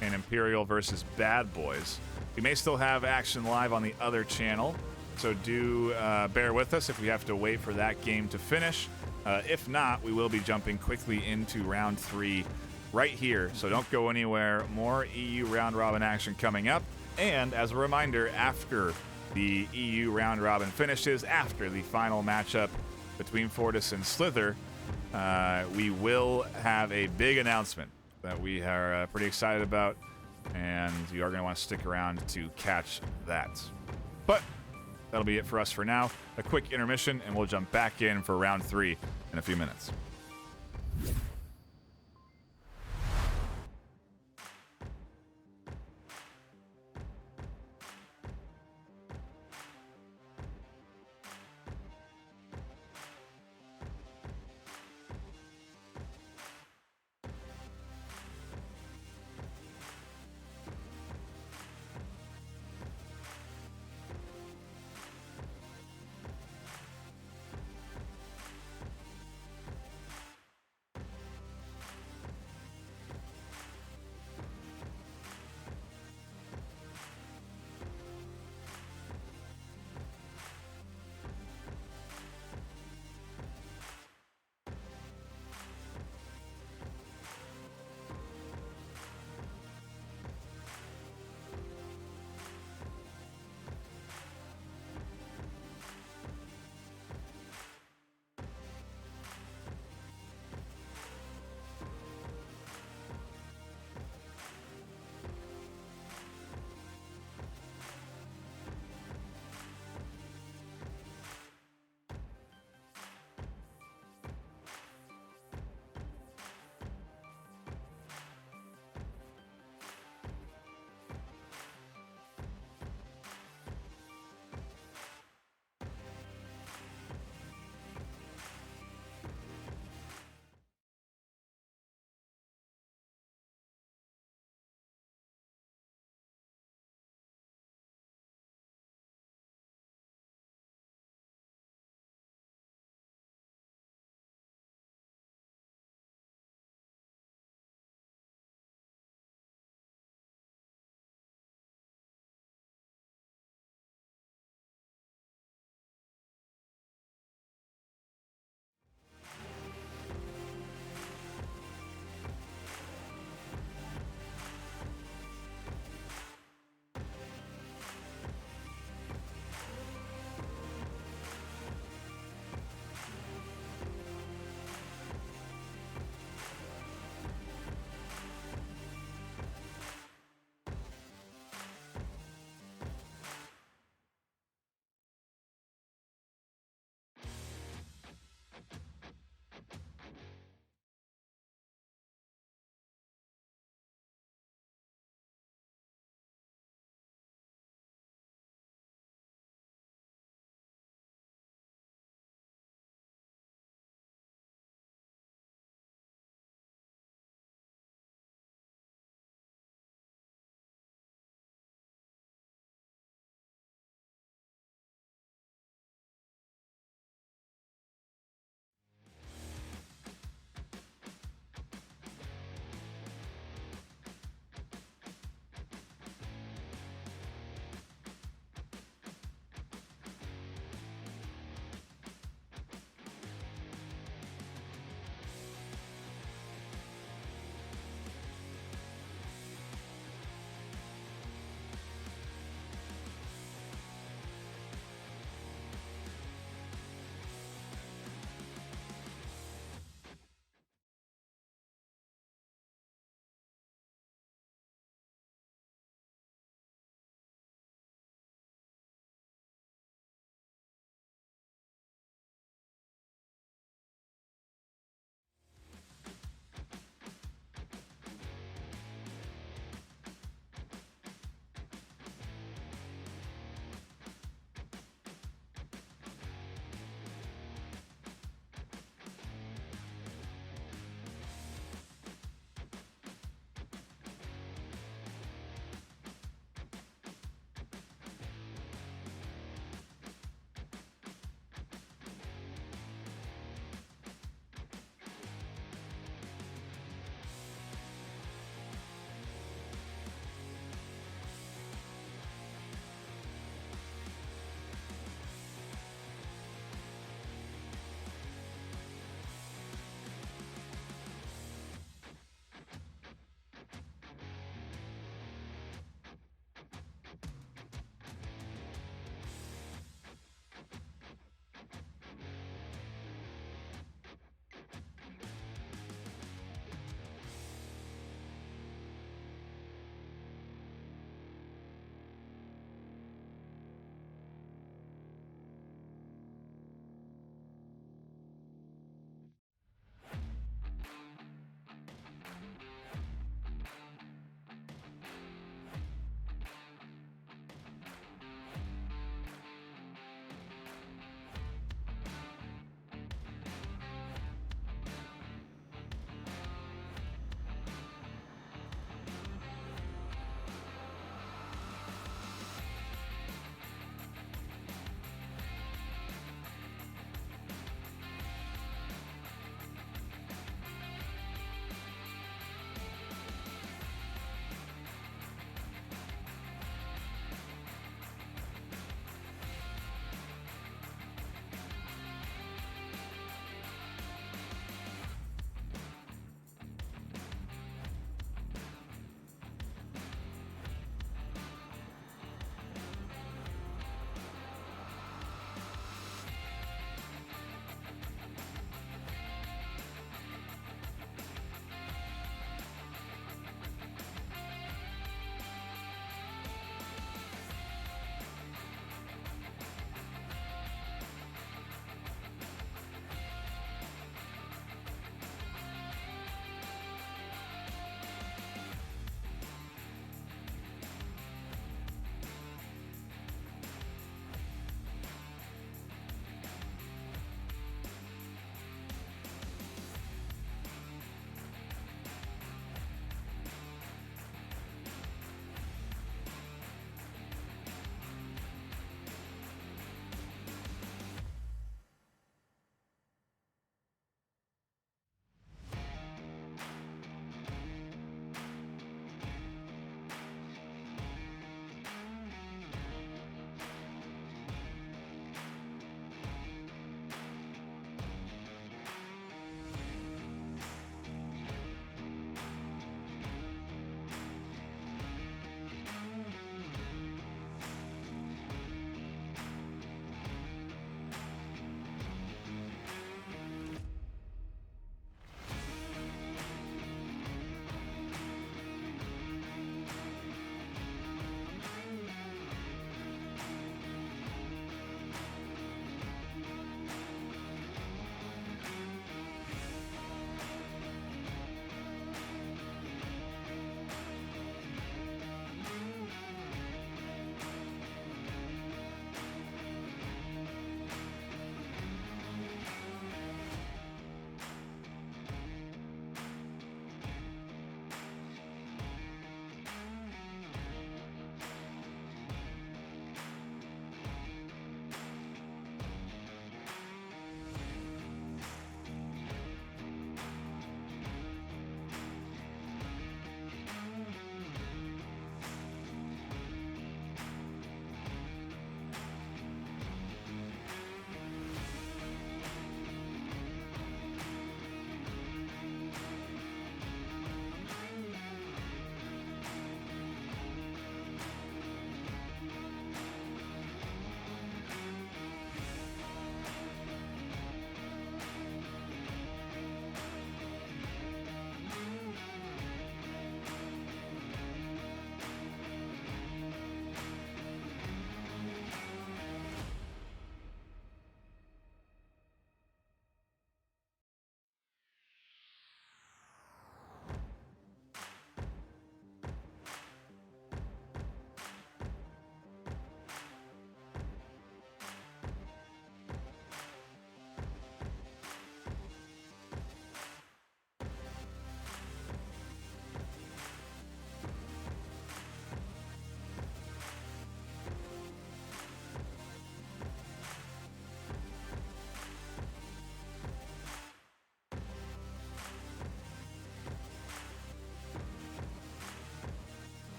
and Imperial versus Bad Boys. We may still have action live on the other channel, so do bear with us if we have to wait for that game to finish. If not, we will be jumping quickly into round 3 right here, so don't go anywhere. More EU round robin action coming up. And as a reminder, after the EU round robin finishes, after the final matchup between Fortis and Slither, we will have a big announcement that we are pretty excited about, and you are going to want to stick around to catch that. But that'll be it for us for now. A quick intermission, and we'll jump back in for round 3 in a few minutes.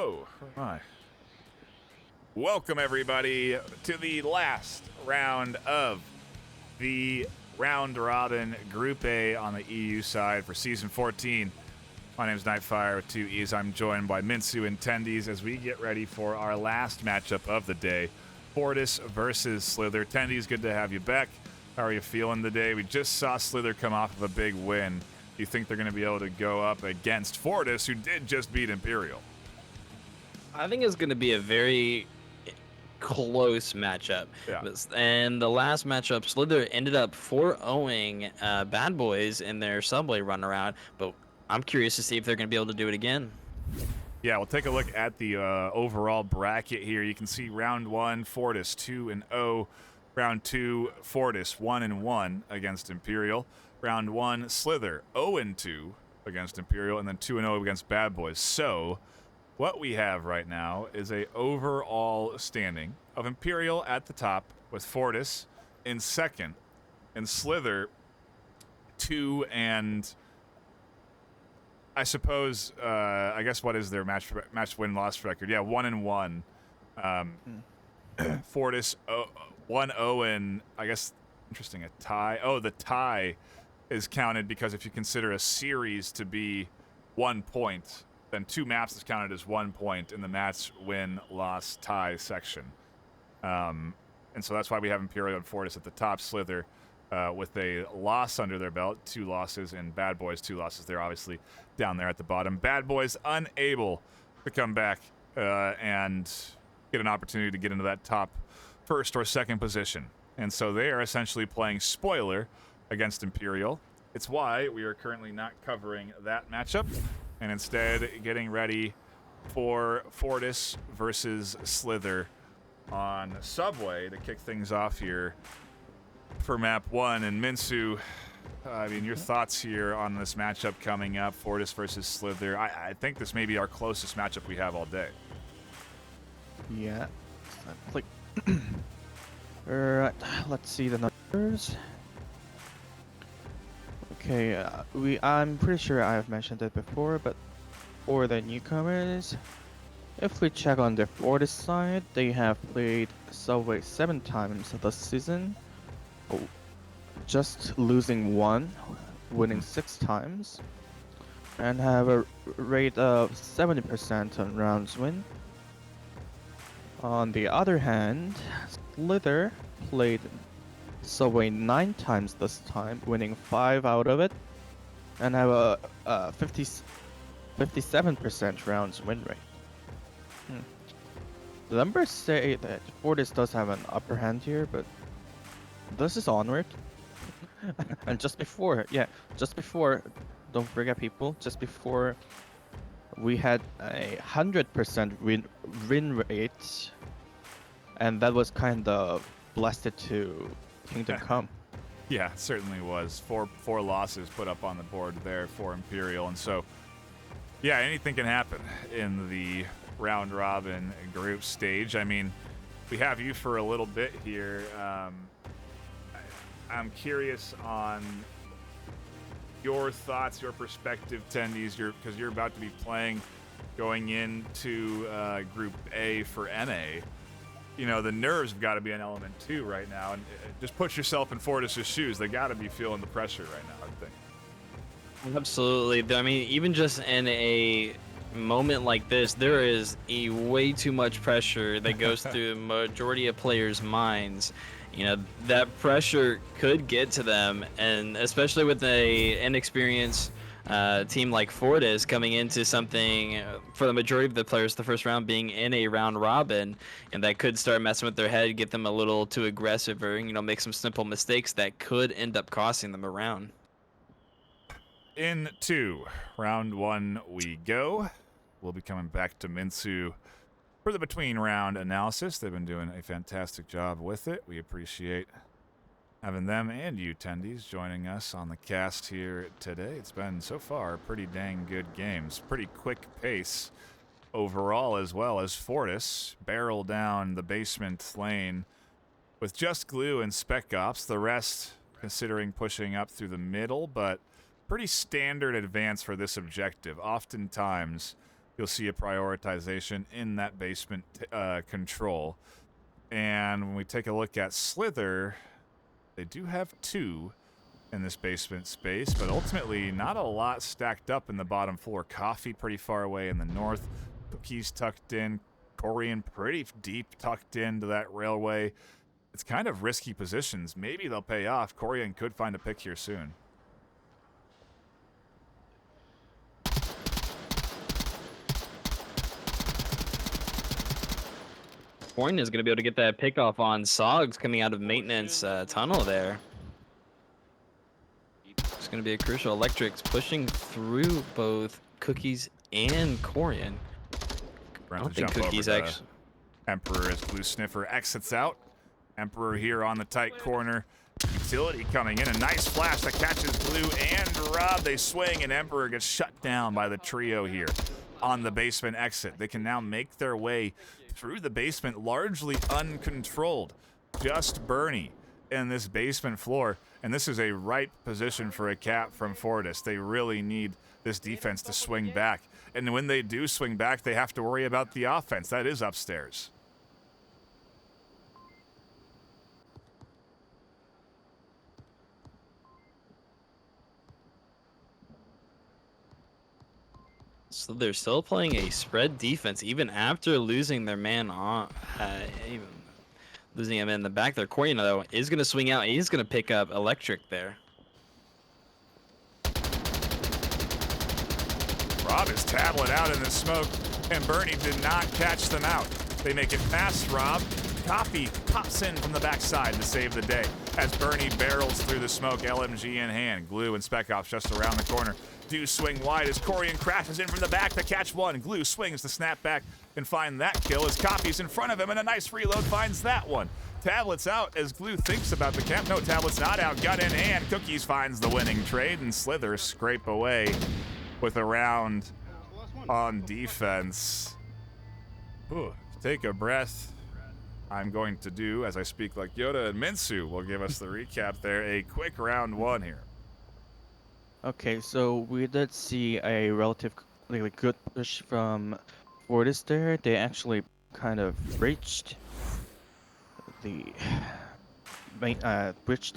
Whoa, where am I? Welcome, everybody, to the last round of the round robin Group A on the EU side for Season 14. My name is Nightfire with 2 E's. I'm joined by Minsu and Tendies as we get ready for our last matchup of the day, Fortis versus Slither. Tendies, good to have you back. How are you feeling today? We just saw Slither come off of a big win. Do you think they're going to be able to go up against Fortis, who did just beat Imperial? I think it's going to be a very close matchup. Yeah. And the last matchup, Slither ended up 4-0ing Bad Boys in their subway run around, but I'm curious to see if they're going to be able to do it again. Yeah, we'll take a look at the overall bracket here. You can see round 1, Fortis 2-0. Round 2, Fortis 1-1 against Imperial. Round 1, Slither 0-2 against Imperial, and then 2-0 against Bad Boys. So what we have right now is a overall standing of Imperial at the top with Fortis in second, and Slither 2 and I suppose I guess what is their match win-loss record? Yeah, 1-1. Fortis 1-0 and I guess interesting, a tie. Oh, the tie is counted because if you consider a series to be 1 point, then 2 maps is counted as 1 point in the match win-loss tie section. And so that's why we have Imperial and Fortis at the top. Slither with a loss under their belt, 2 losses, and Bad Boys 2 losses. They're obviously down there at the bottom. Bad Boys unable to come back and get an opportunity to get into that top first or second position. And so they are essentially playing spoiler against Imperial. It's why we are currently not covering that matchup and instead getting ready for Fortis versus Slither on Subway to kick things off here for map 1. And Minsu, I mean, your thoughts here on this matchup coming up, Fortis versus Slither. I think this may be our closest matchup we have all day. Yeah. Like, right, let's see the numbers. Okay, I'm pretty sure I've mentioned it before, but for the newcomers, if we check on the Fortis side, they have played Subway 7 times this season, just losing 1, winning 6 times, and have a rate of 70% on rounds win. On the other hand, Slither played Subway 9 times this time, winning 5 out of it, and have a 57% rounds win rate. The numbers say that Fortis does have an upper hand here, but this is Onward. And just before, don't forget people, just before we had a 100% win rate, and that was kind of blasted to Kingdom Come. Yeah, it certainly was. Four losses put up on the board there for Imperial. And so, yeah, anything can happen in the round robin group stage. I mean, we have you for a little bit here. I'm curious on your thoughts, your perspective, Tendies, because you're about to be playing going into Group A for NA. You know, the nerves have got to be an element too right now. And just put yourself in Fortis' shoes. They got to be feeling the pressure right now, I think. Absolutely. I mean, even just in a moment like this, there is a way too much pressure that goes through the majority of players' minds. You know, that pressure could get to them, and especially with a inexperienced team like Fortis coming into something for the majority of the players the first round being in a round robin, and that could start messing with their head, get them a little too aggressive, or make some simple mistakes that could end up costing them a round. Into round 1 we go. We'll be coming back to Minsu for the between round analysis. They've been doing a fantastic job with it. We appreciate having them and you, Tendies, joining us on the cast here today. It's been, so far, pretty dang good games. Pretty quick pace overall, as well as Fortis barrel down the basement lane with just Glue and Spec Ops. The rest considering pushing up through the middle, but pretty standard advance for this objective. Oftentimes, you'll see a prioritization in that basement control. And when we take a look at Slither, they do have 2 in this basement space, but ultimately not a lot stacked up in the bottom floor. Coffee pretty far away in the north, Cookies tucked in, Corian pretty deep tucked into that railway. It's kind of risky positions. Maybe they'll pay off. Corian could find a pick here soon. Horn is going to be able to get that pick off on Sogs coming out of maintenance tunnel there. It's going to be a crucial. Electrics pushing through both Cookies and Corian. I don't think Cookies actually. Emperor as Blue Sniffer exits out. Emperor here on the tight corner. Utility coming in. A nice flash that catches Blue and Rob. They swing, and Emperor gets shut down by the trio here on the basement exit. They can now make their way through the basement largely uncontrolled. Just Bernie in this basement floor, and this is a right position for a cap from Fortis. They really need this defense to swing back, and when they do swing back, they have to worry about the offense. That is upstairs. So they're still playing a spread defense even after losing their man on, even losing him in the back there. Corian though is going to swing out. He's going to pick up Electric there. Rob is tablet out in the smoke, and Bernie did not catch them out. They make it past Rob. Coffee pops in from the backside to save the day as Bernie barrels through the smoke, LMG in hand. Glue and Spec Ops just around the corner. Do swing wide as Corian crashes in from the back to catch one. Glue swings to snap back and find that kill as Coffee's in front of him, and a nice reload finds that one. Tablet's out as Glue thinks about the camp. No, Tablet's not out. Gun in hand. Cookies finds the winning trade, and Slither scrape away with a round on defense. Ooh, take a breath. I'm going to do, as I speak like Yoda, and Minsu will give us the recap there. A quick round 1 here. Okay, so we did see a relatively good push from Fortis there. They actually kind of breached the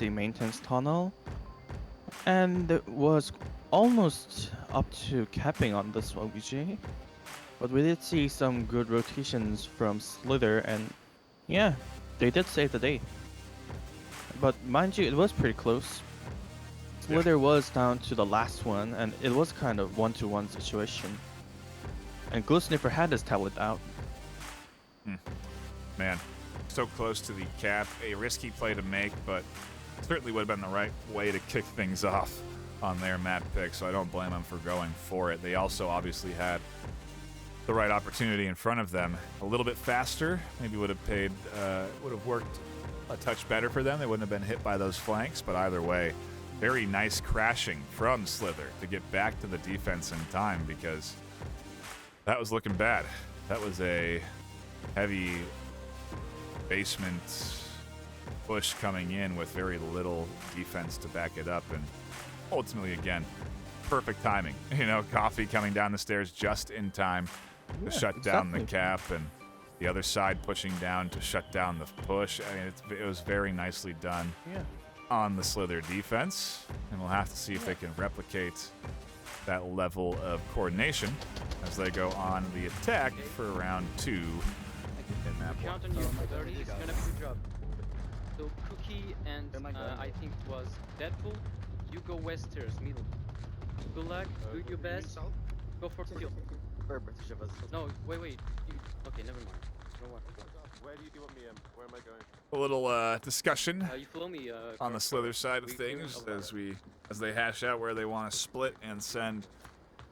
maintenance tunnel, and it was almost up to capping on this OBG. But we did see some good rotations from Slither, and yeah, they did save the day. But mind you, it was pretty close. Slither was down to the last one, and it was kind of 1-to-1 situation. And Glue Sniffer had his tablet out. Man, so close to the cap. A risky play to make, but certainly would have been the right way to kick things off on their map pick, so I don't blame them for going for it. They also obviously had the right opportunity in front of them. A little bit faster, maybe would have worked a touch better for them. They wouldn't have been hit by those flanks, but either way, very nice crashing from Slither to get back to the defense in time, because that was looking bad. That was a heavy basement push coming in with very little defense to back it up, and ultimately, again, perfect timing. You know, Coffee coming down the stairs just in time to shut down the cap, and the other side pushing down to shut down the push. I mean, it was very nicely done on the Slither defense, and we'll have to see if they can replicate that level of coordination as they go on the attack for round 2 in that one. Count on you. 30 is gonna be good job. So Cookie and I think it was Deadpool. You go west stairs, middle. Good luck. Do your best. Go for kill. No, wait. Okay, never mind. No one. Where do you want me in? Where am I going? A little discussion You follow me. on the Slither side of things as they hash out where they want to split and send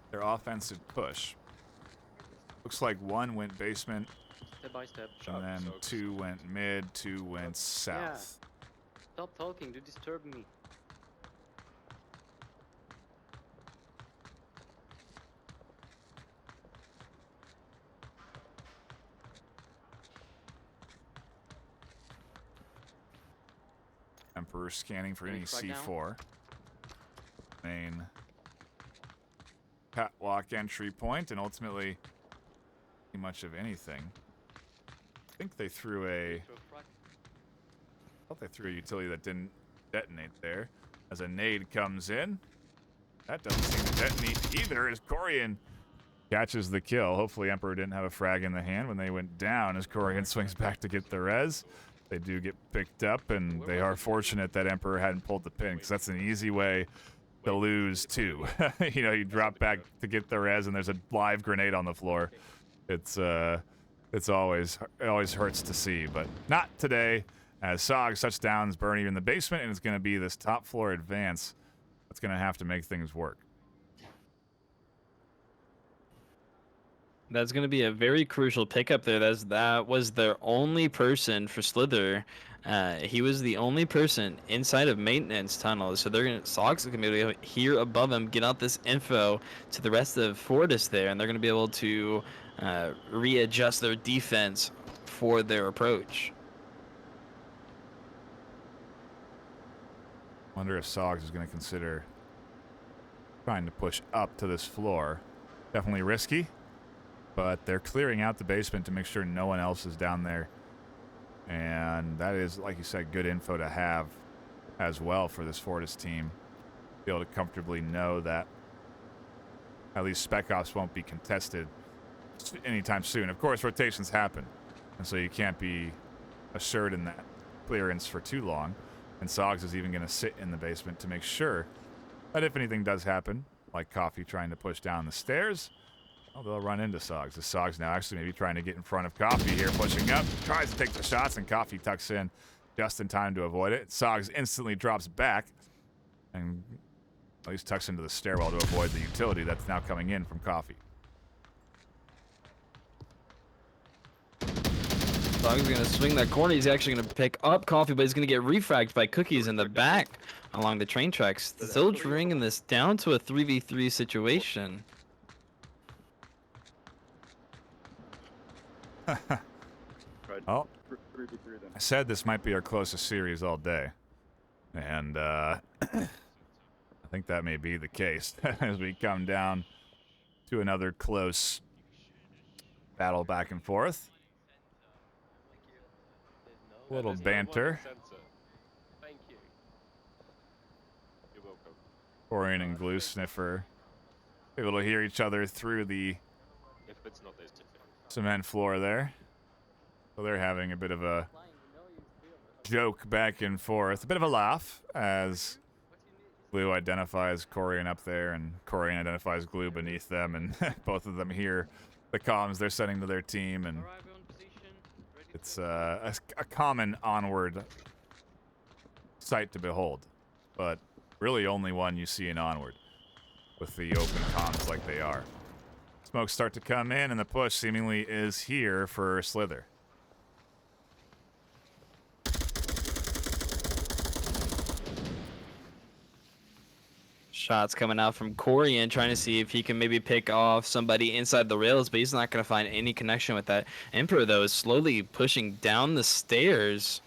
their offensive push. Looks like 1 went basement, Step by step. and then 2 went mid, 2 went south. Stop talking. You disturb me. Emperor scanning for any Right now. C4. Main catwalk entry point, and ultimately see much of anything. I think they threw a... I thought they threw a utility that didn't detonate there. As a nade comes in. That doesn't seem to detonate either as Corian catches the kill. Hopefully Emperor didn't have a frag in the hand when they went down as Corian swings back to get the res. They do get picked up, and they are fortunate that Emperor hadn't pulled the pin, because that's an easy way to lose too. You know, you drop back to get the res, and there's a live grenade on the floor. It always hurts to see, but not today. As Sog touchdowns Bernie in the basement, and it's going to be this top floor advance that's going to have to make things work. That's going to be a very crucial pickup there. That was their only person for Slither. He was the only person inside of maintenance tunnels, so Sogs are going to be able to hear above him, get out this info to the rest of Fortis there, and they're going to be able to readjust their defense for their approach. Wonder if Sogs is going to consider trying to push up to this floor. Definitely risky, but they're clearing out the basement to make sure no one else is down there. And that is, like you said, good info to have as well for this Fortis team. Be able to comfortably know that at least Spec Ops won't be contested anytime soon. Of course, rotations happen, and so you can't be assured in that clearance for too long. And Sogs is even going to sit in the basement to make sure that if anything does happen, like Coffee trying to push down the stairs, well, they'll run into Sogs. The Sogs now actually maybe trying to get in front of Coffee here, pushing up, tries to take the shots, and Coffee tucks in just in time to avoid it. Sogs instantly drops back and at least tucks into the stairwell to avoid the utility that's now coming in from Coffee. Sogs is going to swing that corner. He's actually going to pick up Coffee, but he's going to get refragged by Cookies in the back along the train tracks. Still bringing this down to a 3v3 situation. Oh, I said this might be our closest series all day, and I think that may be the case as we come down to another close battle back and forth. A little banter. Thank you. You're welcome. Corian and Glue Sniffer able to hear each other through the If it's not this cement floor there. So they're having a bit of a joke back and forth. A bit of a laugh as Glue identifies Corian up there and Corian identifies Glue beneath them, and both of them hear the comms they're sending to their team, and it's a common Onward sight to behold, but really only one you see in Onward with the open comms like they are. Smokes start to come in, and the push seemingly is here for Slither. Shots coming out from Corian, trying to see if he can maybe pick off somebody inside the rails, but he's not going to find any connection with that. Emperor, though, is slowly pushing down the stairs.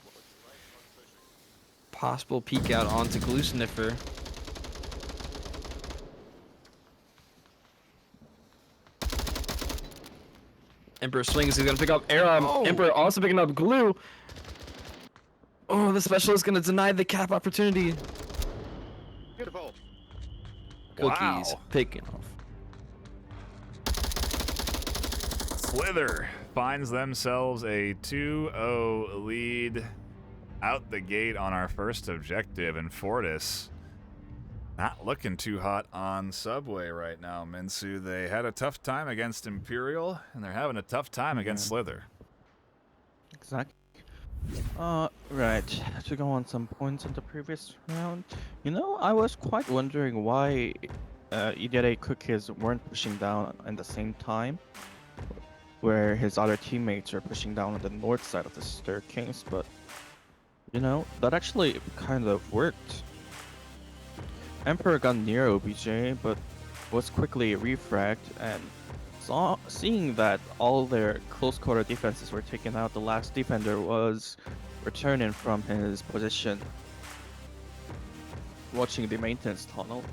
Possible peek out onto Glue Sniffer. Emperor swings, he's going to pick up Aram. Emperor also picking up Glue. Oh, the specialist is going to deny the cap opportunity. Beautiful. Cookies Wow. picking off. Slither finds themselves a 2-0 lead out the gate on our first objective, and Fortis not looking too hot on Subway right now, Minsu. They had a tough time against Imperial, and they're having a tough time against Slither. Exactly. Right. To go on some points in the previous round, you know, I was quite wondering why EDA Cookies weren't pushing down at the same time, where his other teammates are pushing down on the north side of the staircase, but, you know, that actually kind of worked. Emperor got near OBJ, but was quickly refragged, and seeing that all their close quarter defenses were taken out, the last defender was returning from his position, watching the maintenance tunnel,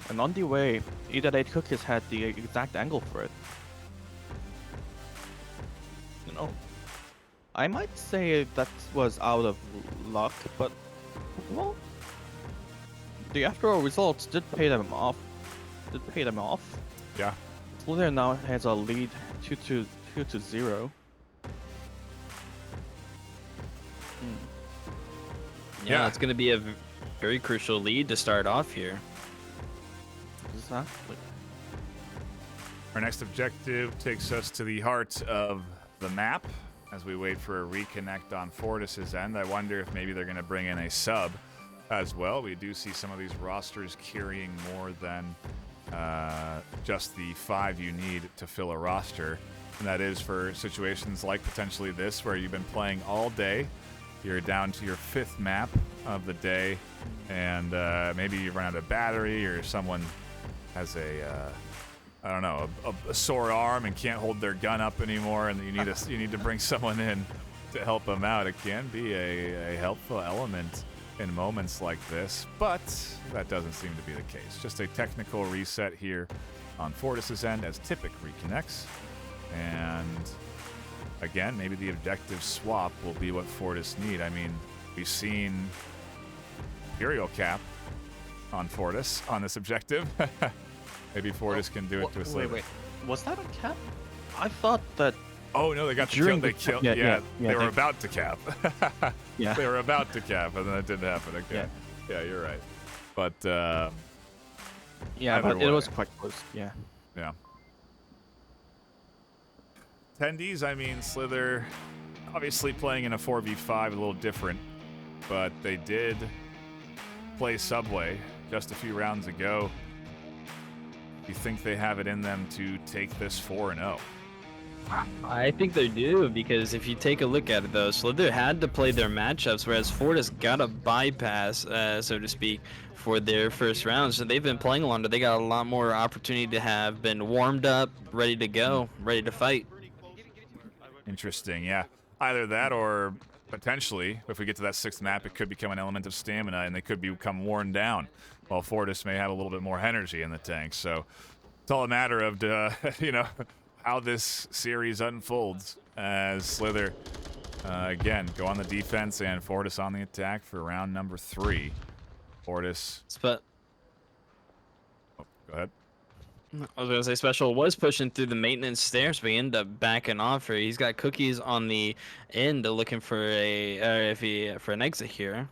and on the way, Eat Cookies had the exact angle for it. You know, I might say that was out of luck, but well, the after-all results did pay them off. Yeah. Slither now has a lead 2-0. Yeah, it's going to be a very crucial lead to start off here. Exactly. Our next objective takes us to the heart of the map as we wait for a reconnect on Fortis's end. I wonder if maybe they're going to bring in a sub as well. We do see some of these rosters carrying more than just the 5 you need to fill a roster. And that is for situations like potentially this, where you've been playing all day. You're down to your 5th map of the day, and maybe you run out of battery, or someone has I don't know, a sore arm and can't hold their gun up anymore, and you need to bring someone in to help them out. It can be a helpful element in moments like this, but that doesn't seem to be the case. Just a technical reset here on Fortis's end as Typic reconnects, and again, maybe the objective swap will be what Fortis need. I mean, we've seen Imperial cap on Fortis on this objective. Maybe Fortis can do it to us later. Wait. Was that a cap? I thought that. Oh no, they got the kill. During They the- killed. yeah, Yeah, yeah, they were they- about to cap. Yeah. They were about to cap, and then it didn't happen. Okay. Yeah, you're right. But Yeah, Either but it was way. quite close. Yeah. yeah. Attendees, I mean, Slither, obviously playing in a 4v5, a little different, but they did play Subway just a few rounds ago. Do you think they have it in them to take this 4-0? I think they do, because if you take a look at it, though, Slither had to play their matchups, whereas Fortis got a bypass, so to speak, for their first round. So they've been playing longer. They got a lot more opportunity to have been warmed up, ready to go, ready to fight. Interesting, yeah. Either that, or potentially, if we get to that 6th map, it could become an element of stamina, and they could become worn down, while Fortis may have a little bit more energy in the tank. So it's all a matter of, how this series unfolds as Slither, again, go on the defense and Fortis on the attack for round number 3. Fortis. But Oh, go ahead. I was gonna say Special was pushing through the maintenance stairs, but he ended up backing off here. He's got Cookies on the end, looking for for an exit here.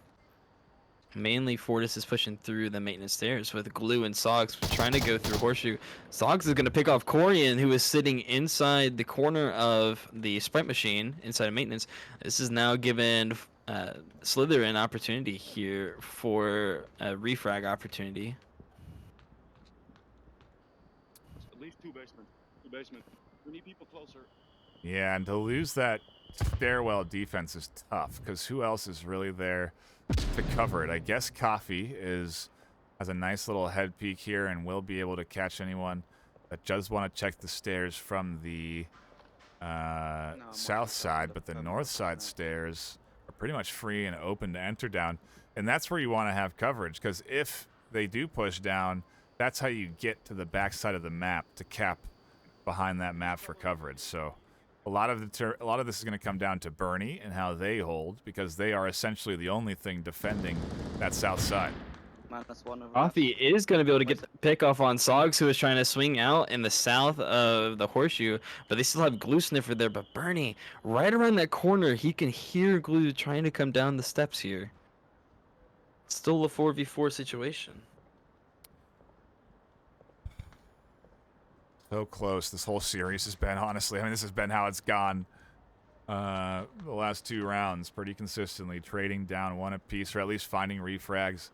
Mainly Fortis is pushing through the maintenance stairs with Glue and Sogs trying to go through Horseshoe. Sogs is gonna pick off Corian, who is sitting inside the corner of the sprite machine inside of maintenance. This is now given Slither an opportunity here for a refrag opportunity. At least 2 basement. 2 basement. We need people closer. Yeah, and to lose that stairwell defense is tough, because who else is really there to cover it? I guess Coffee has a nice little head peek here and will be able to catch anyone that does want to check the stairs from the south side, but the north side stairs are pretty much free and open to enter down, and that's where you want to have coverage, because if they do push down, that's how you get to the back side of the map to cap behind that map for coverage. So a lot of this is going to come down to Bernie and how they hold, because they are essentially the only thing defending that south side. -1 over Coffee is going to be able to get the pick off on Sogs, who is trying to swing out in the south of the Horseshoe, but they still have Glue Sniffer there. But Bernie, right around that corner, he can hear Glue trying to come down the steps here. Still a 4v4 situation. So close this whole series has been, honestly. I mean, this has been how it's gone the last 2 rounds, pretty consistently, trading down 1 apiece, or at least finding refrags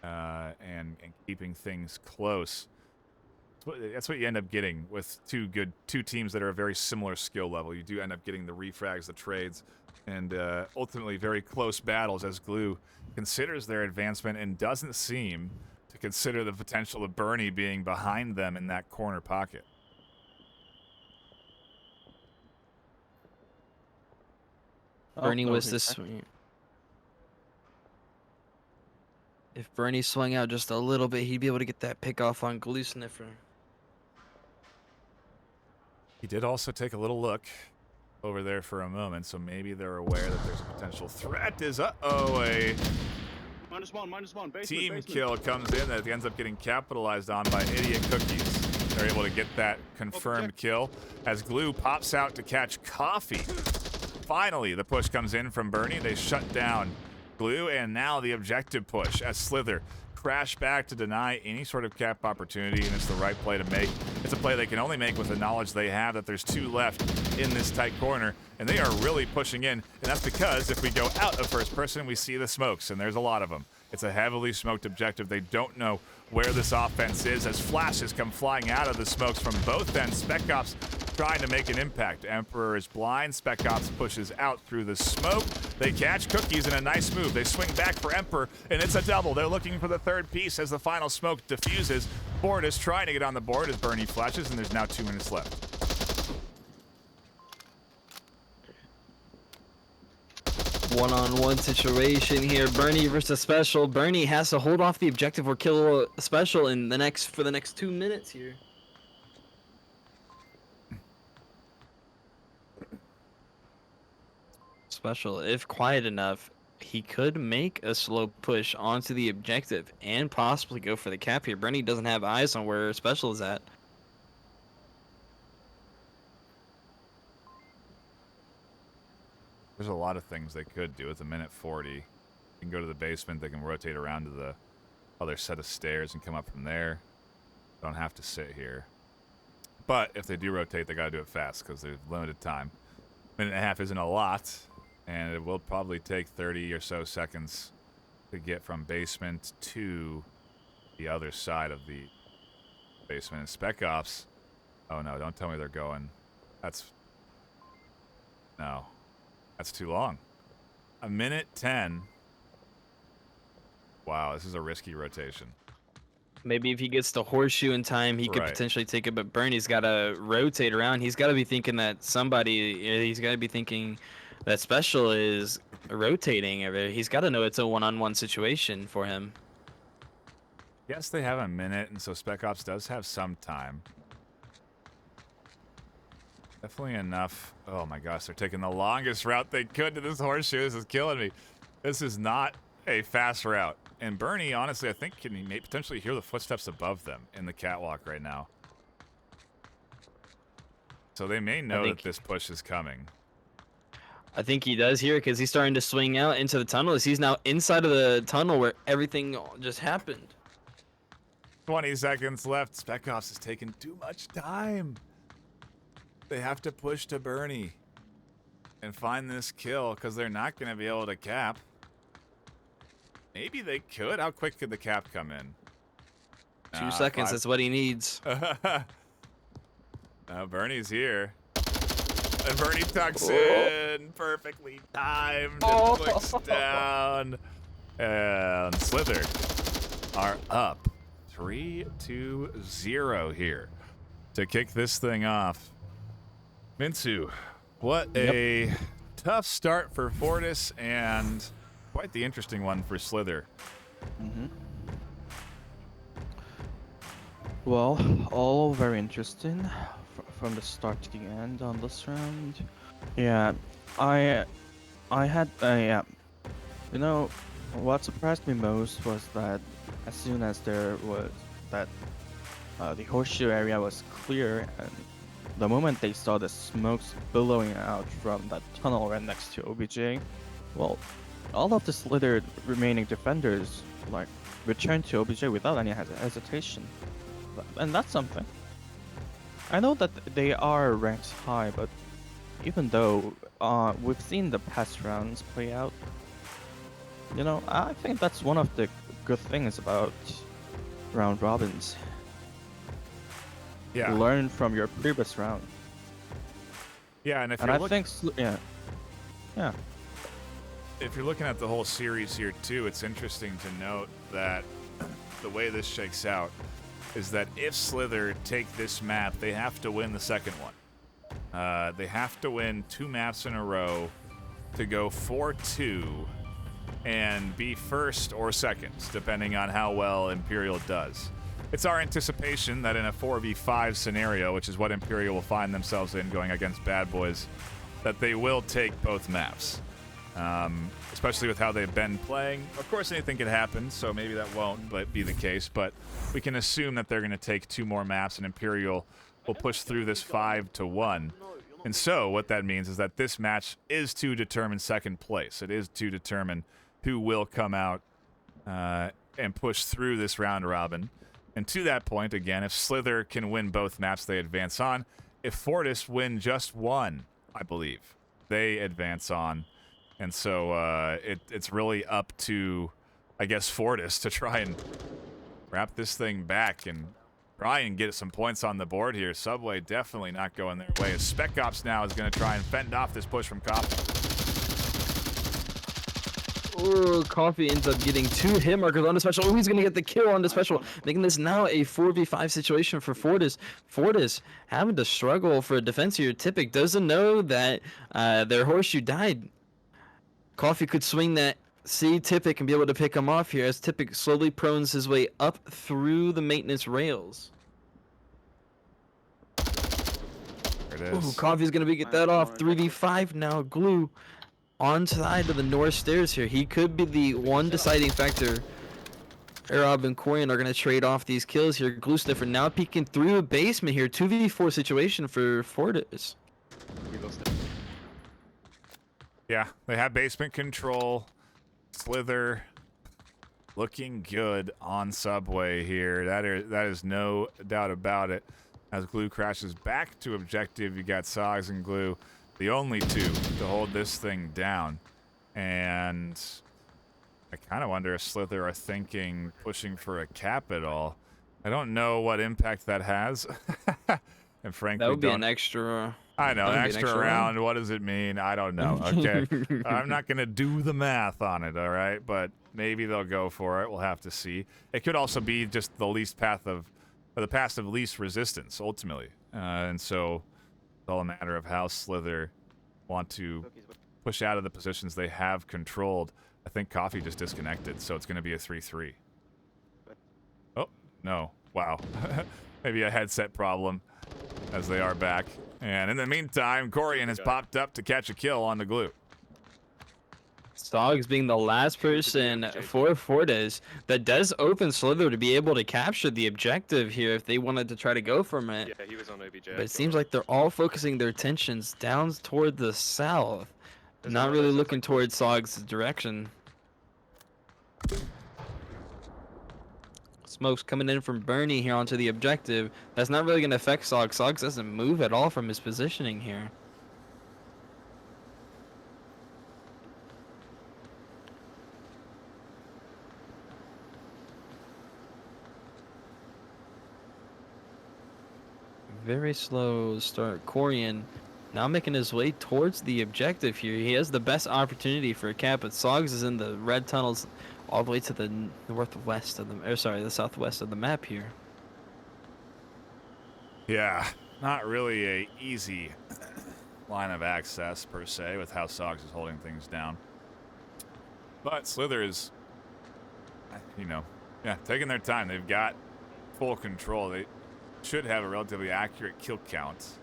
and keeping things close. That's what you end up getting with two teams that are a very similar skill level. You do end up getting the refrags, the trades, and ultimately very close battles as Glue considers their advancement and doesn't seem to consider the potential of Bernie being behind them in that corner pocket. Bernie no, was he's this. back. If Bernie swung out just a little bit, he'd be able to get that pick off on Glue Sniffer. He did also take a little look over there for a moment, so maybe they're aware that there's a potential threat. Is uh-oh, a -1, -1. Basement, team basement. kill comes in that ends up getting capitalized on by Idiot Cookies. They're able to get that confirmed kill as Glue pops out to catch Coffee. Finally, the push comes in from Bernie. They shut down Glue, and now the objective push as Slither crash back to deny any sort of cap opportunity, and it's the right play to make. It's a play they can only make with the knowledge they have that there's 2 left in this tight corner, and they are really pushing in, and that's because if we go out of first person, we see the smokes, and there's a lot of them. It's a heavily smoked objective. They don't know where this offense is as flashes come flying out of the smokes from both ends. Spec Ops trying to make an impact. Emperor is blind. Spec Ops pushes out through the smoke. They catch Cookies in a nice move. They swing back for Emperor, and it's a double. They're looking for the third piece as the final smoke diffuses. Board is trying to get on the board as Bernie flashes, and there's now 2 minutes left. One-on-one situation here. Bernie versus Special. Bernie has to hold off the objective or kill Special in the next 2 minutes here. Special, if quiet enough, he could make a slow push onto the objective and possibly go for the cap here. Bernie doesn't have eyes on where Special is at. There's a lot of things they could do. It's a minute 40. You can go to the basement. They can rotate around to the other set of stairs and come up from there. Don't have to sit here. But if they do rotate, they got to do it fast because there's limited time. Minute and a half isn't a lot, and it will probably take 30 or so seconds to get from basement to the other side of the basement. And Spec Ops, oh no, don't tell me they're going. No. That's too long. A minute 10. Wow, this is a risky rotation. Maybe if he gets the horseshoe in time, he could Right. potentially take it. But Bernie's got to rotate around. He's got to be thinking that he's got to be thinking that Special is rotating. He's got to know it's a one-on-one situation for him. Yes, they have a minute, and so Spec Ops does have some time. Definitely enough. Oh my gosh, they're taking the longest route they could to this horseshoe. This is killing me. This is not a fast route. And Bernie, honestly, I think can may potentially hear the footsteps above them in the catwalk right now. So they may know that this push is coming. I think he does here because he's starting to swing out into the tunnel. He's now inside of the tunnel where everything just happened. 20 seconds left. Spec Ops is taking too much time. They have to push to Bernie and find this kill because they're not going to be able to cap. Maybe they could. How quick could the cap come in? 2 seconds. 5. That's what he needs. Bernie's here. And Bernie tucks in. Perfectly timed. And clicks down. And Slither are up 3-2-0 here to kick this thing off. Minsu, what a tough start for Fortis and quite the interesting one for Slither. Well, all very interesting from the start to the end on this round. Yeah, I had you know, what surprised me most was that as soon as there was that the horseshoe area was clear, and the moment they saw the smokes billowing out from that tunnel right next to OBJ, well, all of the slithered remaining defenders like returned to OBJ without any hesitation, and that's something. I know that they are ranked high, but even though we've seen the past rounds play out, you know, I think that's one of the good things about round robins. Yeah. Learn from your previous round. Yeah, and if And you're I think, yeah. if you're looking at the whole series here too, it's interesting to note that the way this shakes out is that if Slither take this map, they have to win the second one. They have to win 2 maps in a row to go 4-2 and be first or second, depending on how well Imperial does. It's our anticipation that in a 4v5 scenario, which is what Imperial will find themselves in going against Bad Boys, that they will take both maps, especially with how they've been playing. Of course, anything could happen, so maybe that won't be the case, but we can assume that they're going to take 2 more maps, and Imperial will push through this 5-1. And so what that means is that this match is to determine second place. It is to determine who will come out and push through this round robin. And to that point, again, if Slither can win both maps, they advance on. If Fortis win just one, I believe, they advance on. And so it's really up to, I guess, Fortis to try and wrap this thing back and try and get some points on the board here. Subway definitely not going their way. As Spec Ops now is going to try and fend off this push from Coffee. Oh, Coffee ends up getting 2 hit markers on the special. Oh, he's going to get the kill on the special, making this now a 4v5 situation for Fortis. Fortis having to struggle for a defense here. Tipic doesn't know that their horseshoe died. Coffee could swing that, see Tipic and be able to pick him off here as Tipic slowly prones his way up through the maintenance rails. There it is. Ooh, Coffee's going to get that off. 3v5 now. Glue on side of the north stairs here. He could be the one deciding factor. Arab and Corian are going to trade off these kills here. Glue Sniffer now peeking through the basement here. 2v4 situation for Fortis. Yeah, they have basement control. Slither looking good on Subway here. That is no doubt about it. As Glue crashes back to objective, you got Sogs and Glue, the only 2 to hold this thing down. And I kind of wonder if Slither are thinking pushing for a cap at all. I don't know what impact that has. And frankly, That would be an extra. I know, That'd an be an extra extra round. What does it mean? I don't know. Okay. I'm not going to do the math on it, all right? But maybe they'll go for it. We'll have to see. It could also be just the path of least resistance, ultimately. And so it's all a matter of how Slither want to push out of the positions they have controlled. I think Coffee just disconnected, so it's going to be a 3-3. Oh, no. Wow. Maybe a headset problem as they are back. And in the meantime, Corian has popped up to catch a kill on the Glue. Stogs being the last person for Fortis that does open Slither to be able to capture the objective here if they wanted to try to go from it. Yeah, he was on OBJ. But it seems like they're all focusing their attentions down toward the south, not really looking towards Sogs' direction. Smoke's coming in from Bernie here onto the objective. That's not really going to affect Sogs. Sogs doesn't move at all from his positioning here. Very slow start. Corian now making his way towards the objective here. He has the best opportunity for a cap, but Sogs is in the red tunnels all the way to the northwest of the southwest of the map here. Yeah, not really a easy line of access per se with how Sogs is holding things down. But Slither is, taking their time. They've got full control. They should have a relatively accurate kill count.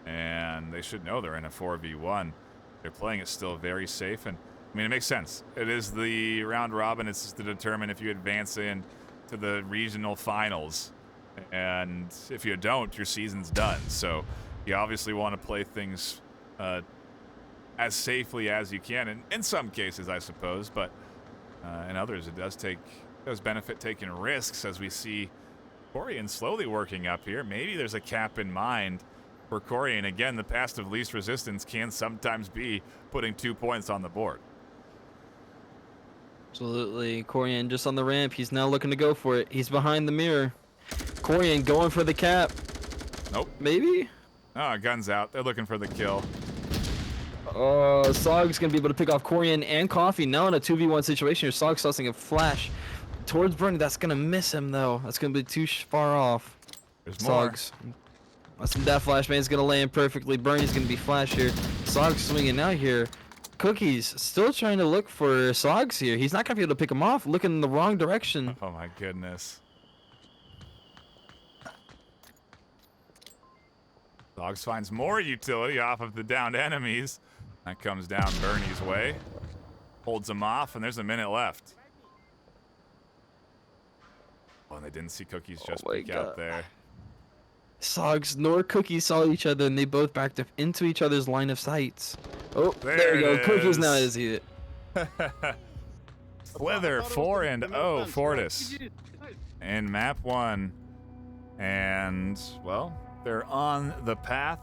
And they should know they're in a 4v1. They're playing it still very safe. And, I mean, it makes sense. It is the round robin. It's just to determine if you advance in to the regional finals. And if you don't, your season's done. So you obviously want to play things as safely as you can. And in some cases, I suppose. But in others, it does benefit taking risks, as we see Corian slowly working up here. Maybe there's a cap in mind for Corian. Again, the path of least resistance can sometimes be putting 2 points on the board. Absolutely. Corian just on the ramp. He's now looking to go for it. He's behind the mirror. Corian going for the cap. Nope. Maybe? Oh, gun's out. They're looking for the kill. Sog's going to be able to pick off Corian and Coffee now in a 2v1 situation here. Sog's tossing a flash towards Bernie. That's going to miss him, though. That's going to be too far off. There's more. Sogs. That flashbang's going to land perfectly. Bernie's going to be flash here. Sog's swinging out here. Cookies still trying to look for Sogs here. He's not going to be able to pick him off. Looking in the wrong direction. Oh, my goodness. Dogs finds more utility off of the downed enemies. That comes down Bernie's way. Holds him off, and there's a minute left. Oh, and they didn't see Cookies just my peek out God. there. Sogs nor Cookie saw each other, and they both backed up into each other's line of sights. Oh, There there we go. it Cookies now is. is it. Slither 4-0 Fortis in map 1. And, well, they're on the path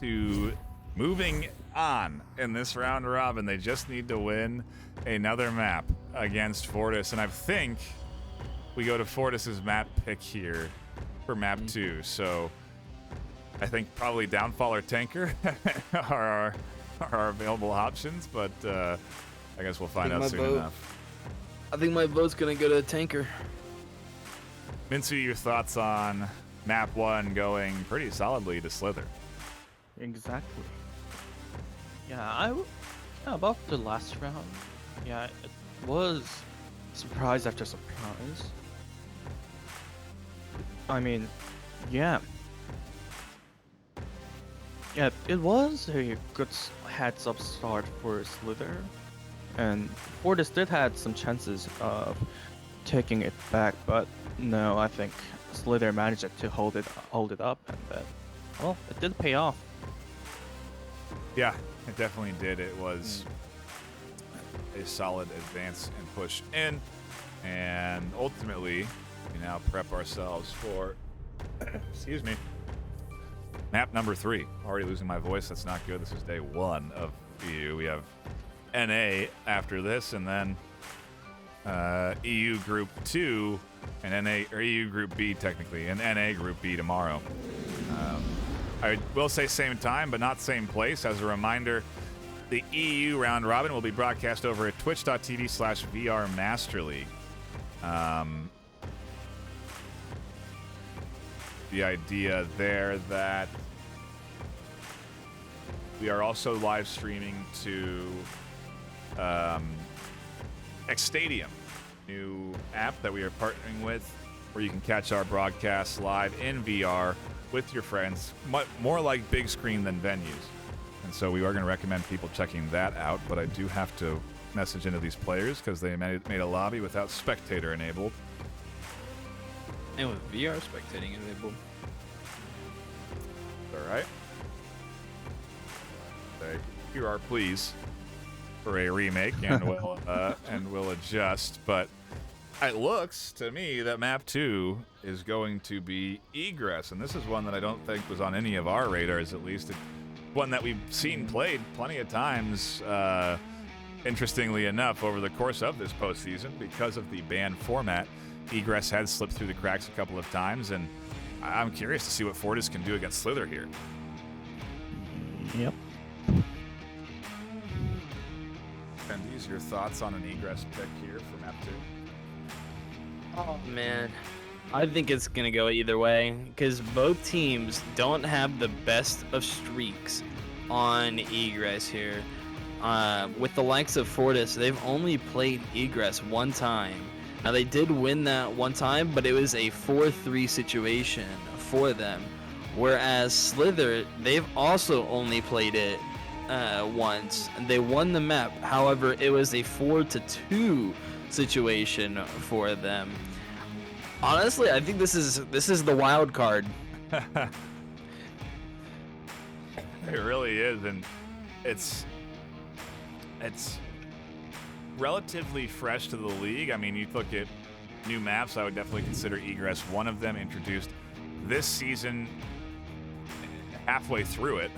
to moving on in this round robin. They just need to win another map against Fortis. And I think we go to Fortis's map pick here for map 2. So I think probably Downfall or Tanker are our available options, but I guess we'll find out soon enough. I think my vote's gonna go to Tanker. Minsu, your thoughts on map 1 going pretty solidly to Slither? Exactly. Yeah, about the last round. Yeah, it was surprise after surprise. I mean, yeah. Yeah, it was a good heads-up start for Slither, and Fortis did had some chances of taking it back, but no, I think Slither managed to hold it up, and then, well, it did pay off. Yeah, it definitely did. It was a solid advance and push in, and ultimately, we now prep ourselves for, excuse me, map number 3. Already losing my voice. That's not good. This is day 1 of EU. We have NA after this, and then EU Group 2 and NA, or EU Group B technically, and NA Group B tomorrow. I will say same time, but not same place. As a reminder, the EU round robin will be broadcast over at twitch.tv/VRMasterLeague. The idea there that we are also live streaming to X Stadium, new app that we are partnering with, where you can catch our broadcasts live in VR with your friends, more like big screen than venues. And so we are going to recommend people checking that out, but I do have to message into these players because they made a lobby without spectator enabled. And with VR spectating enabled. All right. Here are pleas for a remake, and we'll adjust. But it looks to me that map 2 is going to be Egress, and this is one that I don't think was on any of our radars, at least. It's one that we've seen played plenty of times, interestingly enough, over the course of this postseason. Because of the banned format, Egress has slipped through the cracks a couple of times, and I'm curious to see what Fortis can do against Slither here. Yep. Bendy's, your thoughts on an Egress pick here for map 2? Oh man, I think it's gonna go either way because both teams don't have the best of streaks on Egress here. With the likes of Fortis, they've only played Egress one time. Now they did win that one time, but it was a 4-3 situation for them. Whereas Slither, they've also only played it once. They won the map. However, it was a 4-2 situation for them. Honestly, I think this is the wild card. It really is, and it's relatively fresh to the league. I mean, you look at new maps, I would definitely consider Egress one of them, introduced this season halfway through it.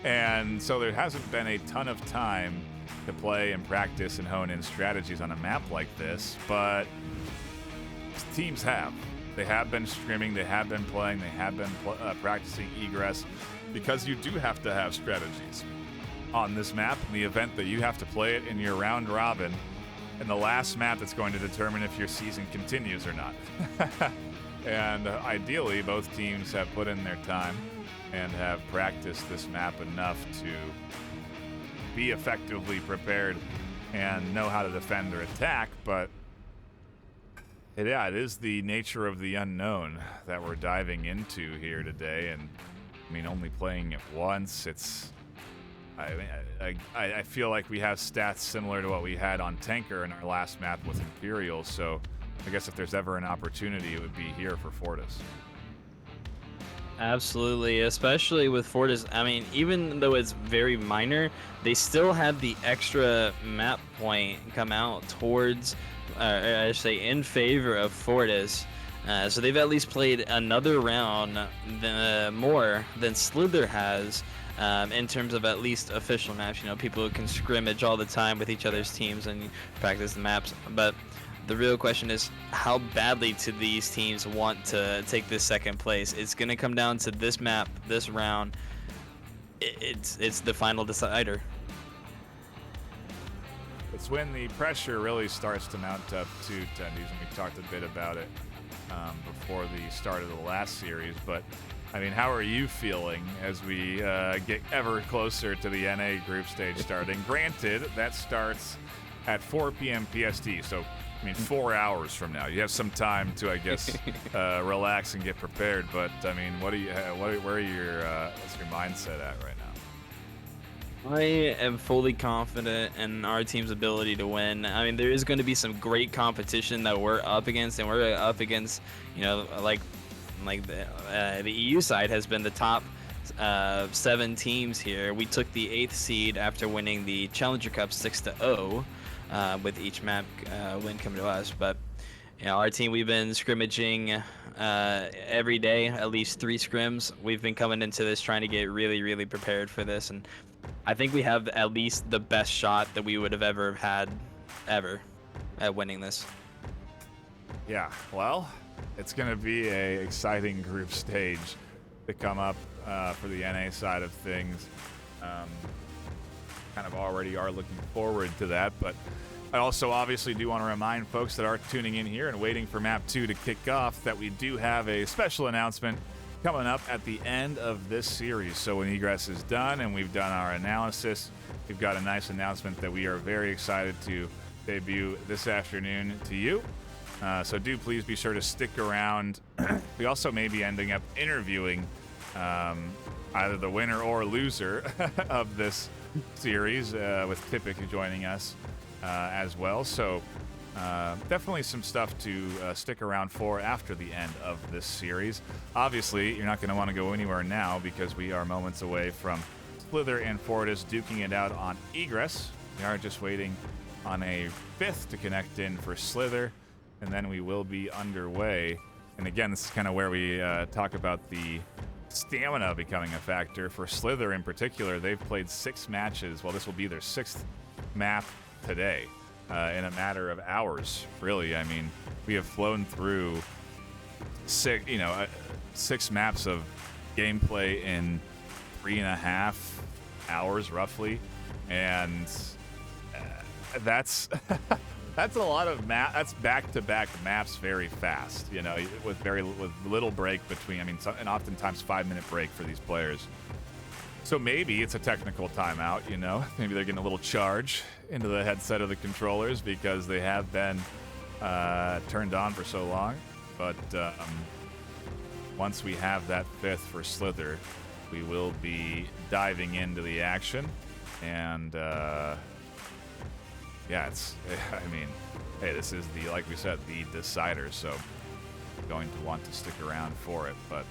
And so there hasn't been a ton of time to play and practice and hone in strategies on a map like this, but teams have. They have been streaming, they have been playing, they have been practicing Egress, because you do have to have strategies on this map in the event that you have to play it in your round robin in the last map that's going to determine if your season continues or not. And ideally, both teams have put in their time and have practiced this map enough to be effectively prepared and know how to defend or attack, but it is the nature of the unknown that we're diving into here today, and I mean, only playing it once, it's... I feel like we have stats similar to what we had on Tanker in our last map with Imperial, so I guess if there's ever an opportunity, it would be here for Fortis. Absolutely, especially with Fortis. I mean, even though it's very minor, they still had the extra map point come out towards, I should say, in favor of Fortis. So they've at least played another round more than Slither has in terms of at least official maps. You know, people can scrimmage all the time with each other's teams and practice the maps. But the real question is, how badly do these teams want to take this second place? It's going to come down to this map, this round. It's the final decider. It's when the pressure really starts to mount up to Tendies, and we talked a bit about it before the start of the last series. But, I mean, how are you feeling as we get ever closer to the NA group stage starting? Granted, that starts at 4 p.m. PST, so, I mean, 4 hours from now. You have some time to, I guess, relax and get prepared. But, I mean, what's your mindset at right now? I am fully confident in our team's ability to win. I mean, there is going to be some great competition that we're up against, and we're up against, you know, like the EU side has been the top 7 teams here. We took the 8th seed after winning the Challenger Cup 6-0, with each map win coming to us. But, you know, our team, we've been scrimmaging every day, at least 3 scrims. We've been coming into this trying to get really, really prepared for this, and I think we have at least the best shot that we would have ever had at winning this. Yeah, well, it's going to be a exciting group stage to come up for the NA side of things. Kind of already are looking forward to that, but I also obviously do want to remind folks that are tuning in here and waiting for Map 2 to kick off that we do have a special announcement coming up at the end of this series. So when egress is done and we've done our analysis, we've got a nice announcement that we are very excited to debut this afternoon to you. So do please be sure to stick around. We also may be ending up interviewing either the winner or loser of this series, with Tipic joining us as well. So definitely some stuff to stick around for after the end of this series. Obviously, you're not going to want to go anywhere now because we are moments away from Slither and Fortis duking it out on egress. We are just waiting on a 5th to connect in for Slither, and then we will be underway. And again, this is kind of where we talk about the stamina becoming a factor. For Slither in particular, they've played 6 matches. Well, this will be their 6th map today. In a matter of hours, really. I mean, we have flown through 6 maps of gameplay in 3.5 hours, roughly, and that's that's a lot of that's back-to-back maps very fast. You know, with little break between. I mean, and oftentimes 5-minute break for these players. So maybe it's a technical timeout, you know. Maybe they're getting a little charge into the headset of the controllers because they have been turned on for so long. But once we have that 5th for Slither, we will be diving into the action. And yeah, I mean, hey, this is like we said, the decider. So I'm going to want to stick around for it. But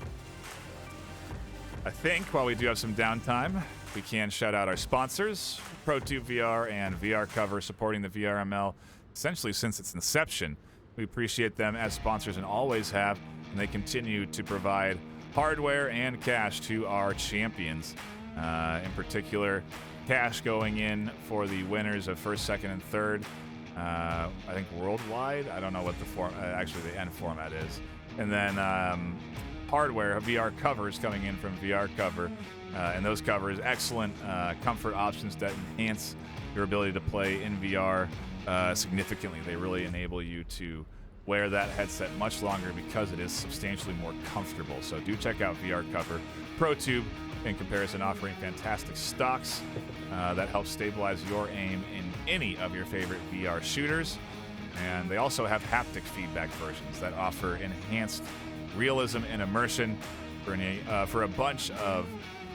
I think while we do have some downtime, we can shout out our sponsors, ProTube VR and VR Cover, supporting the VRML essentially since its inception. We appreciate them as sponsors and always have, and they continue to provide hardware and cash to our champions. In particular, cash going in for the winners of 1st, 2nd, and 3rd. I think worldwide. I don't know what the end format is. And then hardware, VR covers coming in from VR Cover, and those covers, excellent comfort options that enhance your ability to play in VR significantly. They really enable you to wear that headset much longer because it is substantially more comfortable. So do check out VR Cover. ProTube, in comparison, offering fantastic stocks that help stabilize your aim in any of your favorite VR shooters. And they also have haptic feedback versions that offer enhanced realism and immersion. for a bunch of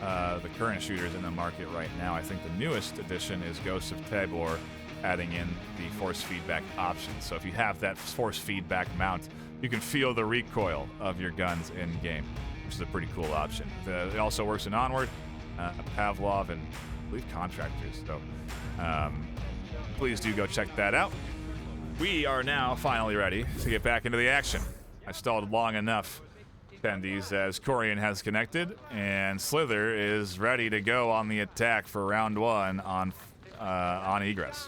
the current shooters in the market right now. I think the newest addition is Ghost of Tabor, adding in the force feedback option. So if you have that force feedback mount, you can feel the recoil of your guns in game, which is a pretty cool option. It also works in Onward, Pavlov, and I believe Contractors. So please do go check that out. We are now finally ready to get back into the action. I stalled long enough, attendees, as Corian has connected, and Slither is ready to go on the attack for round 1 on Egress.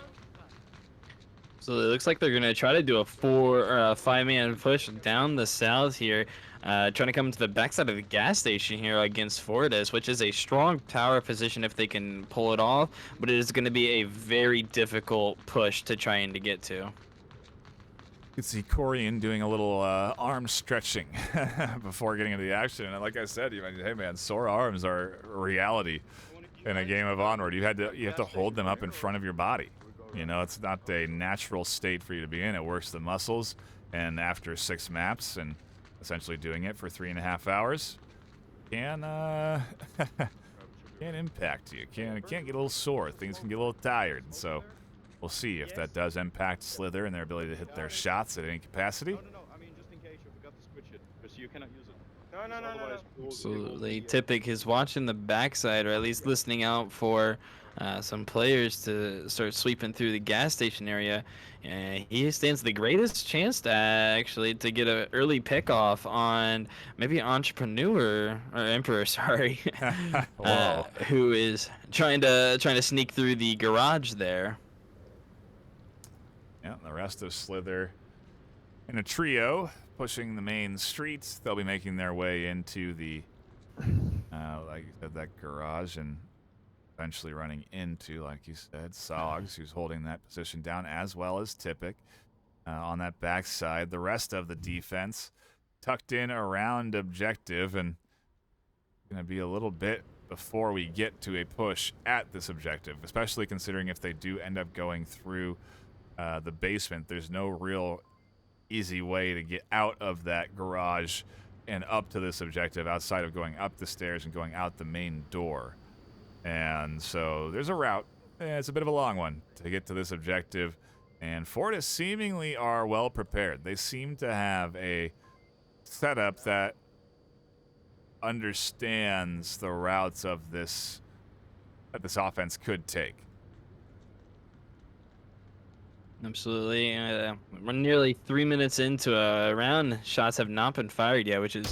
So it looks like they're gonna try to do a 5-man push down the south here, trying to come to the backside of the gas station here against Fortis, which is a strong tower position if they can pull it off, but it is going to be a very difficult push to try and to get to. You can see Corian doing a little arm stretching before getting into the action, and like I said, hey man, sore arms are a reality in a game of Onward. You have to hold them up in front of your body. You know, it's not a natural state for you to be in. It works the muscles, and after 6 maps and essentially doing it for 3.5 hours can impact you. Can't get a little sore. Things can get a little tired. So we'll see if that does impact Slither and their ability to hit their shots at any capacity. No, I mean, just in case you forgot to switch it, because you cannot use it. No. Absolutely. Typic is watching the backside, or at least listening out for some players to start sweeping through the gas station area. He stands the greatest chance to actually to get an early pickoff on maybe Entrepreneur or Emperor, sorry, who is trying to sneak through the garage there. Yeah, the rest of Slither in a trio pushing the main streets. They'll be making their way into the like you said, that garage, and eventually running into, like you said, Sogs, who's holding that position down, as well as Typic on that backside. The rest of the defense tucked in around objective, and going to be a little bit before we get to a push at this objective, especially considering if they do end up going through the basement. There's no real easy way to get out of that garage and up to this objective outside of going up the stairs and going out the main door. And so there's a route. It's a bit of a long one to get to this objective, and Fortis seemingly are well prepared. They seem to have a setup that understands the routes of this that this offense could take. Absolutely. We're nearly 3 minutes into a round. Shots have not been fired yet, which is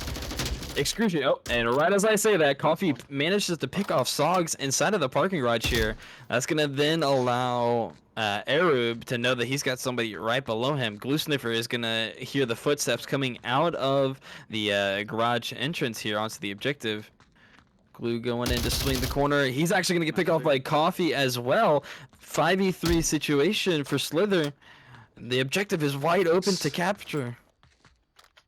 excruciating. Oh, and right as I say that, Coffee manages to pick off Sogs inside of the parking garage here. That's going to then allow Arub to know that he's got somebody right below him. Glue Sniffer is going to hear the footsteps coming out of the garage entrance here onto the objective. Glue going in to swing the corner. He's actually going to get picked off by Coffee as well. 5v3 situation for Slither. The objective is wide open to capture.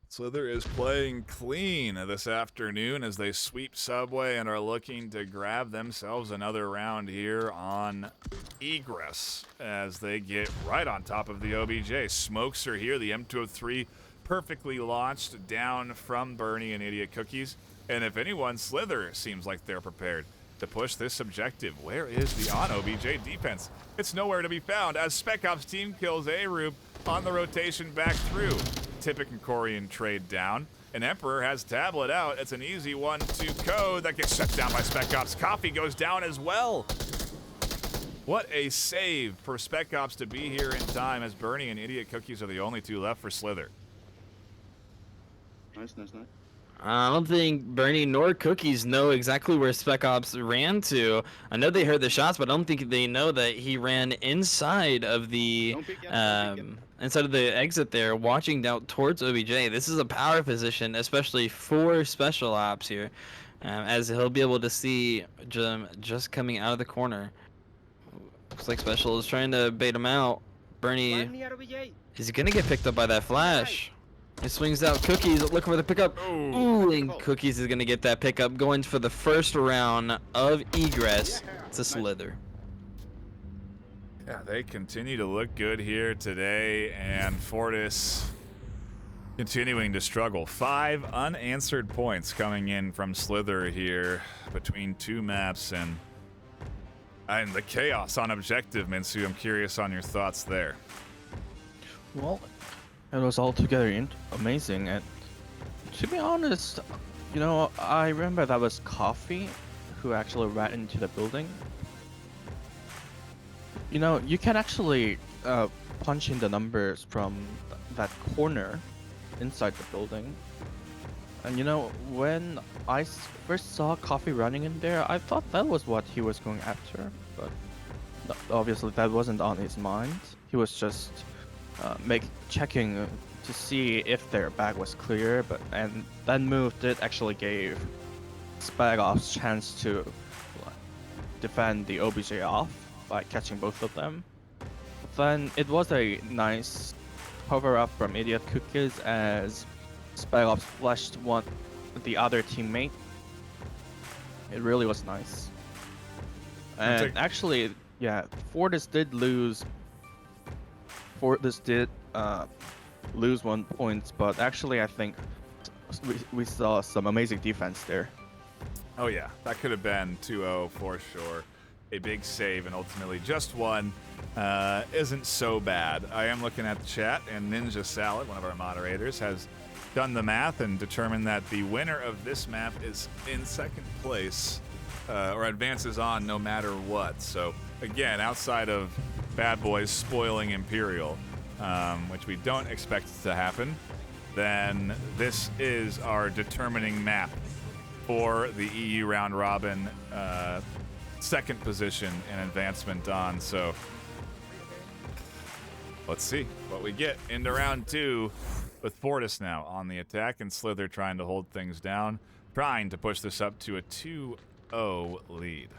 Slither is playing clean this afternoon as they sweep Subway and are looking to grab themselves another round here on Egress as they get right on top of the OBJ. Smokes are here. The M203 perfectly launched down from Bernie and Idiot Cookies. And if anyone, Slither seems like they're prepared to push this objective. Where is the on-OBJ defense? It's nowhere to be found as Spec Ops team kills Arub on the rotation back through. Typic and Corian trade down, and Emperor has Tablet out. It's an easy 1-2 code that gets shut down by Spec Ops. Coffee goes down as well. What a save for Spec Ops to be here in time, as Bernie and Idiot Cookies are the only 2 left for Slither. Nice. I don't think Bernie nor Cookies know exactly where Spec Ops ran to. I know they heard the shots, but I don't think they know that he ran inside of the inside of the exit there, watching down towards OBJ. This is a power position, especially for Special Ops here, as he'll be able to see Jim just coming out of the corner. Looks like Special is trying to bait him out. Bernie is gonna get picked up by that flash. He swings out Cookies, looking for the pickup. Ooh, and Cookies is going to get that pickup, going for the first round of Egress to Slither. Yeah, they continue to look good here today, and Fortis continuing to struggle. 5 unanswered points coming in from Slither here between 2 maps and the chaos on objective, Minsu. I'm curious on your thoughts there. Well, it was altogether amazing, and to be honest, you know, I remember that was Coffee who actually ran into the building. You know, you can actually punch in the numbers from that corner inside the building. And you know, when I first saw Coffee running in there, I thought that was what he was going after, but obviously that wasn't on his mind. He was just checking to see if their bag was clear, and that move did actually gave Spagoff's chance to defend the OBJ off by catching both of them. Then it was a nice cover-up from Idiot Cookies as Spagoff flashed the other teammate. It really was nice. And actually, yeah, Fortis did lose 1 point, but actually I think we saw some amazing defense there. Oh yeah, that could have been 2-0 for sure. A big save and ultimately just one isn't so bad. I am looking at the chat, and Ninja Salad, one of our moderators, has done the math and determined that the winner of this map is in second place or advances on no matter what. So again, outside of Bad Boys spoiling Imperial, which we don't expect to happen, then this is our determining map for the EU round robin second position and advancement on. So let's see what we get into round 2 with Fortis now on the attack and Slither trying to hold things down, trying to push this up to a 2-0 lead.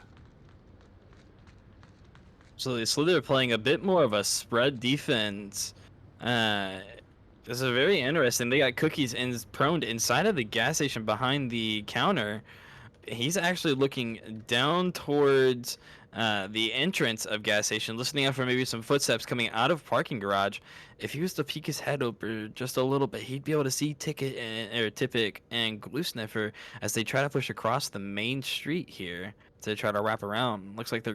So the Slither playing a bit more of a spread defense. This is very interesting. They got Cookies prone inside of the gas station behind the counter. He's actually looking down towards the entrance of gas station, listening out for maybe some footsteps coming out of parking garage. If he was to peek his head over just a little bit, he'd be able to see Tippik and Glue Sniffer as they try to push across the main street here to try to wrap around. Looks like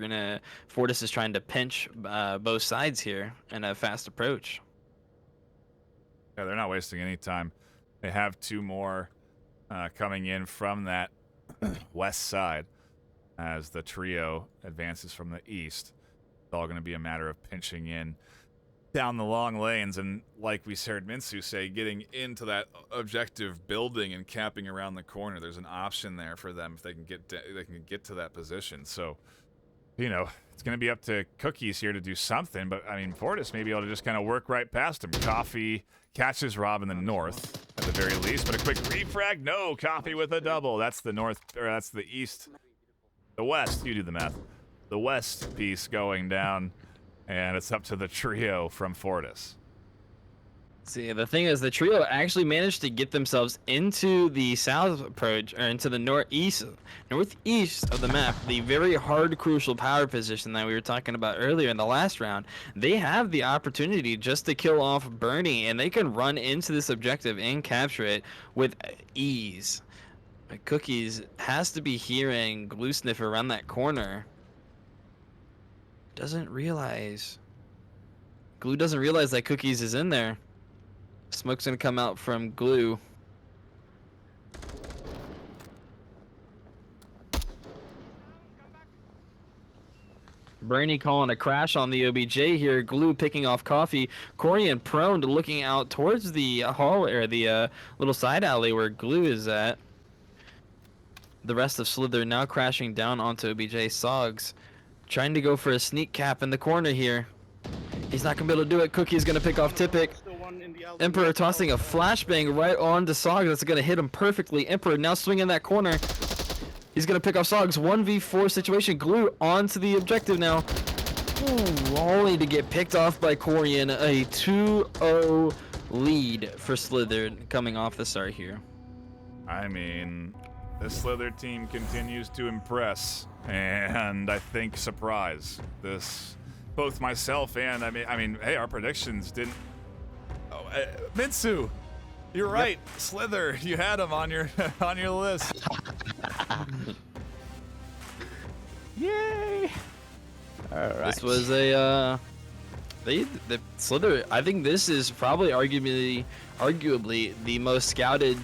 Fortis is trying to pinch both sides here in a fast approach. Yeah, they're not wasting any time. They have 2 more coming in from that west side as the trio advances from the east. It's all going to be a matter of pinching in down the long lanes, and like we heard Minsu say, getting into that objective building and capping around the corner. There's an option there for them if they can get to that position. So, you know, it's going to be up to Cookies here to do something, but I mean, Fortis may be able to just kind of work right past him. Coffee catches Rob in the north at the very least, but a quick refrag. No, Coffee with a double. That's the north, or that's the east, the west. You do the math. The west piece going down, and it's up to the trio from Fortis. See, the thing is, the trio actually managed to get themselves into the south approach, or into the northeast of the map, the very hard, crucial power position that we were talking about earlier in the last round. They have the opportunity just to kill off Bernie, and they can run into this objective and capture it with ease. But Cookies has to be hearing Glue Sniffer around that corner. Glue doesn't realize that Cookies is in there. Smoke's gonna come out from Glue. Brainy calling a crash on the OBJ here. Glue picking off Coffee. Corian prone to looking out towards the hall, or the little side alley where Glue is at. The rest of Slither now crashing down onto OBJ. Sogs trying to go for a sneak cap in the corner here. He's not gonna be able to do it. Cookie's gonna pick off Tippik. Emperor tossing a flashbang right on to Sogs. That's gonna hit him perfectly. Emperor now swinging that corner. He's gonna pick off Sogs. 1v4 situation. Glue onto the objective now. Ooh, only to get picked off by Corian. A 2-0 lead for Slither coming off the start here. I mean, the Slither team continues to impress, and I think surprise this both myself and I mean, hey, our predictions didn't. Oh, Minsu, You're right, Slither. You had him on your on your list. Yay! Alright. This was a the Slither. I think this is probably arguably the most scouted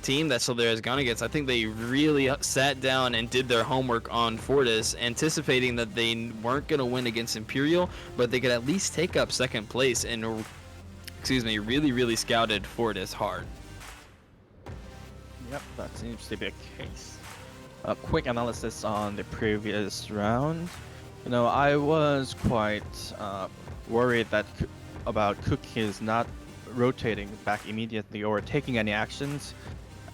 team that Slither has gone against. I think they really sat down and did their homework on Fortis, anticipating that they weren't going to win against Imperial, but they could at least take up second place, and really scouted Fortis hard. Yep, that seems to be the case. A quick analysis on the previous round. You know, I was quite worried about Cookies not rotating back immediately or taking any actions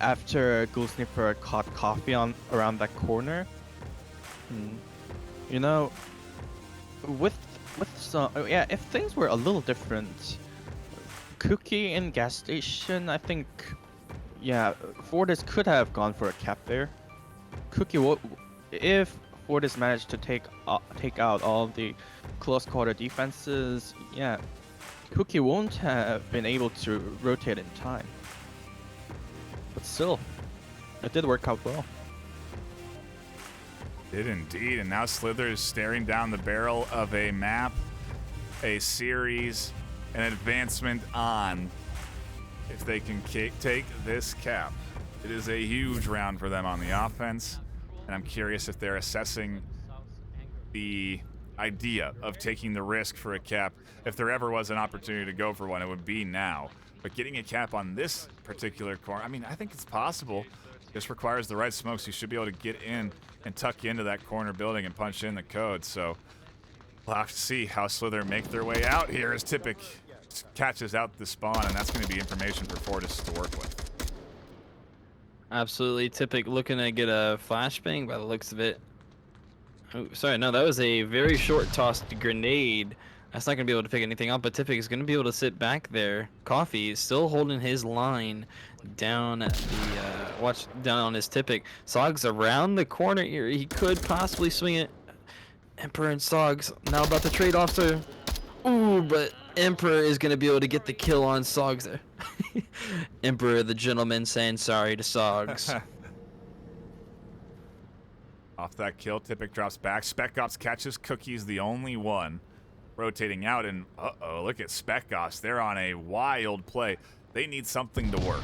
after Ghoul Sniffer caught Coffee around that corner. You know, with some, if things were a little different, Cookie in gas station, I think, Fortis could have gone for a cap there. Cookie, if Fortis managed to take out all the close quarter defenses, Cookie won't have been able to rotate in time. But still, it did work out well. Did indeed, and now Slither is staring down the barrel of a map, a series, an advancement on if they can take this cap. It is a huge round for them on the offense, and I'm curious if they're assessing the idea of taking the risk for a cap. If there ever was an opportunity to go for one, it would be now. But getting a cap on this particular corner, I mean, I think it's possible. This requires the right smokes. You should be able to get in and tuck into that corner building and punch in the code. So we'll have to see how Slither make their way out here as Typic catches out the spawn, and that's going to be information for Fortis to work with. Absolutely, Typic looking to get a flashbang by the looks of it. Oh, sorry, no, that was a very short tossed grenade. That's not going to be able to pick anything up, but Typic is going to be able to sit back there. Coffee is still holding his line down the, watch down on his Typic. Sog's around the corner here. He could possibly swing it. Emperor and Sogs now about to trade off to... Ooh, but Emperor is going to be able to get the kill on Sogs there. Emperor the gentleman saying sorry to Sogs. Off that kill, Typic drops back. Spec Ops catches Cookie's the only one rotating out, and uh-oh, look at Spec Ops. They're on a wild play. They need something to work,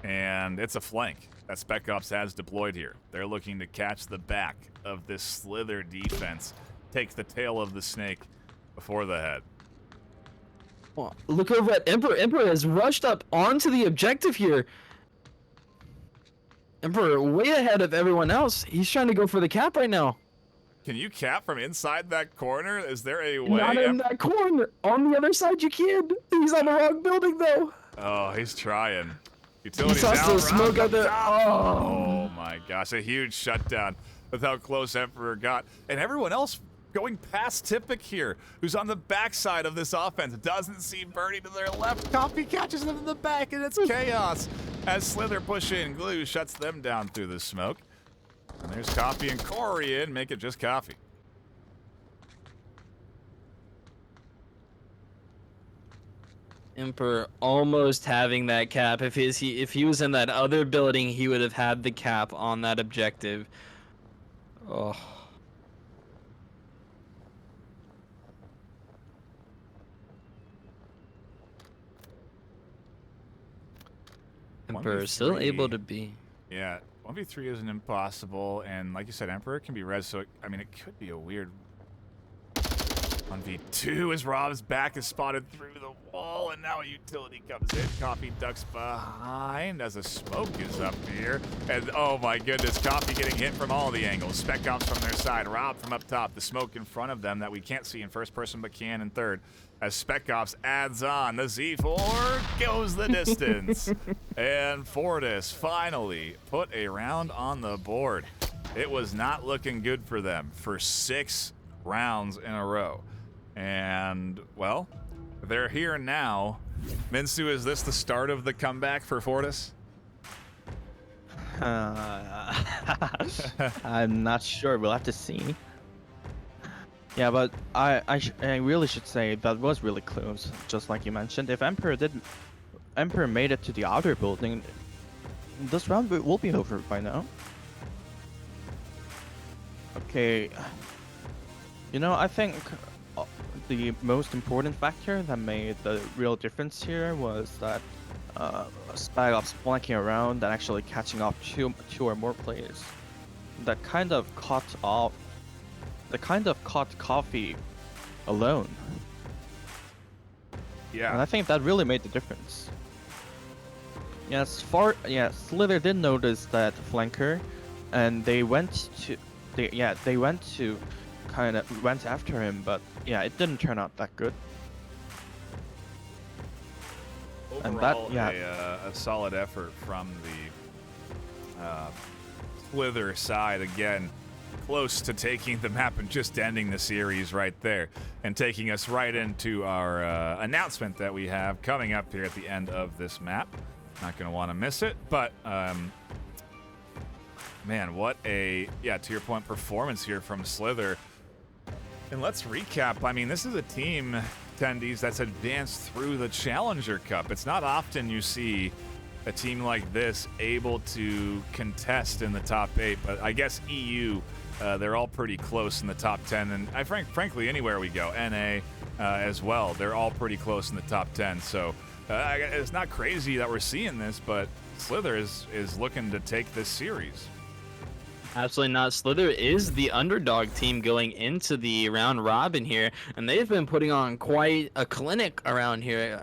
and it's a flank that Spec Ops has deployed here. They're looking to catch the back of this Slither defense, take the tail of the snake before the head. Oh, look over at Emperor. Emperor has rushed up onto the objective here. Emperor way ahead of everyone else. He's trying to go for the cap right now. Can you cap from inside that corner? Is there a way? Not in that corner. On the other side, you can. He's on the wrong building, though. Oh, he's trying. He Utilities saw out. some smoke out there. Oh my gosh, a huge shutdown with how close Emperor got. And everyone else going past Typic here, who's on the backside of this offense. Doesn't see Birdie to their left. Coffee catches them in the back, and it's chaos as Slither push in. Glue shuts them down through the smoke. And there's Coffee and Corey in, make it just Coffee. Emperor almost having that cap. If he was in that other building, he would have had the cap on that objective. Oh. Emperor is still able to be. Yeah, 1v3 isn't impossible, and like you said, Emperor can be res, so I mean, it could be a weird 1v2 as Rob's back is spotted through the wall, and now a utility comes in. Coffee ducks behind as a smoke is up here, and oh my goodness, Coffee getting hit from all the angles. Spec Ops from their side, Rob from up top, the smoke in front of them that we can't see in first person but can in third. As Spec Ops adds on, the Z4 goes the distance. And Fortis finally put a round on the board. It was not looking good for them for 6 rounds in a row. And, well, they're here now. Minsu, is this the start of the comeback for Fortis? I'm not sure. We'll have to see. Yeah, but I really should say that was really close, just like you mentioned. If Emperor did Emperor made it to the outer building, this round will be over by now. Okay. You know, I think the most important factor that made the real difference here was that Spag Ops flanking around and actually catching up two or more players. That kind of caught Coffee alone. Yeah. And I think that really made the difference. Slither did notice that flanker, and they went after him, but yeah, it didn't turn out that good. Overall, and that, a solid effort from the Slither side again. Close to taking the map and just ending the series right there, and taking us right into our announcement that we have coming up here at the end of this map. Not going to want to miss it, but man, what a, to your point, performance here from Slither. And let's recap. I mean, this is a team, attendees, that's advanced through the Challenger Cup. It's not often you see a team like this able to contest in the top 8, but I guess EU, they're all pretty close in the top 10, and frankly, anywhere we go, NA as well, they're all pretty close in the top 10, so it's not crazy that we're seeing this, but Slither is looking to take this series. Absolutely not. Slither is the underdog team going into the round robin here, and they've been putting on quite a clinic around here.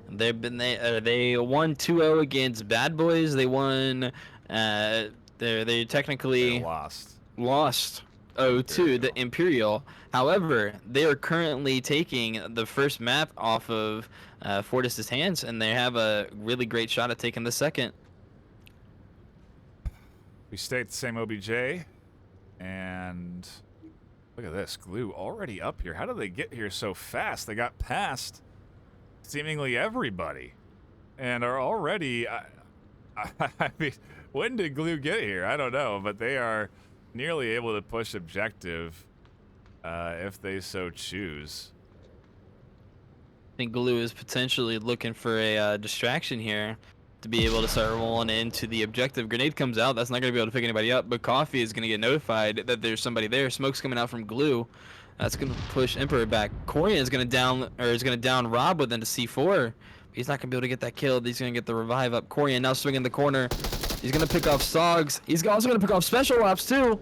They won 2-0 against Bad Boys. They won. They technically lost 0-2 the Imperial. However, they are currently taking the first map off of Fortis's hands, and they have a really great shot at taking the second. We stay at the same OBJ, and look at this. Glue already up here. How did they get here so fast? They got past seemingly everybody and are already... I mean, when did Glue get here? I don't know, but they are nearly able to push objective if they so choose. I think Glue is potentially looking for a distraction here to be able to start rolling into the objective. Grenade comes out. That's not going to be able to pick anybody up, but Coffee is going to get notified that there's somebody there. Smoke's coming out from Glue. That's going to push Emperor back. Corian is going to down Rob with into C4. He's not going to be able to get that kill. He's going to get the revive up. Corian now swinging the corner. He's going to pick off Sogs. He's also going to pick off Special Ops too.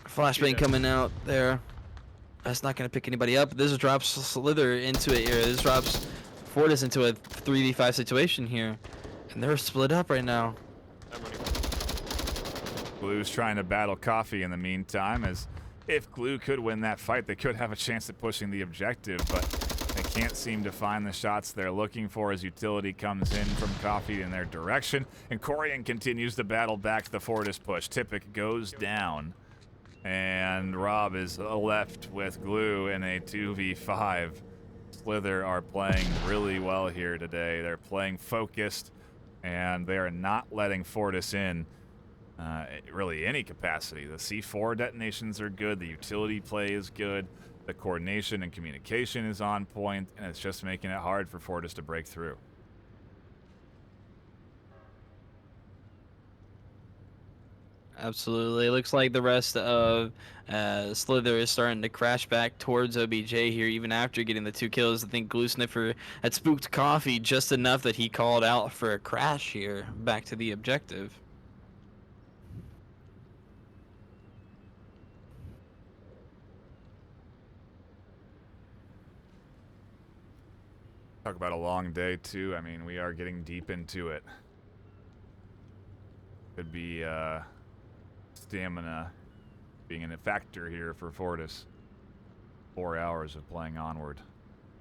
Flashbang coming out there. That's not going to pick anybody up. This drops Slither into it here. This drops Fortis into a 3v5 situation here. And they're split up right now. Glue's trying to battle Coffee in the meantime, as if Glue could win that fight, they could have a chance at pushing the objective, but they can't seem to find the shots they're looking for as utility comes in from Coffee in their direction. And Corian continues to battle back the Fortis push. Tipic goes down, and Rob is left with Glue in a 2v5. Slither are playing really well here today. They're playing focused, and they are not letting Fortis in really any capacity. The C4 detonations are good. The utility play is good. The coordination and communication is on point, and it's just making it hard for Fortis to break through. Absolutely. It looks like the rest of Slither is starting to crash back towards OBJ here, even after getting the 2 kills. I think Glue Sniffer had spooked Coffee just enough that he called out for a crash here back to the objective. Talk about a long day, too. I mean, we are getting deep into it. Could be stamina being a factor here for Fortis. 4 hours of playing Onward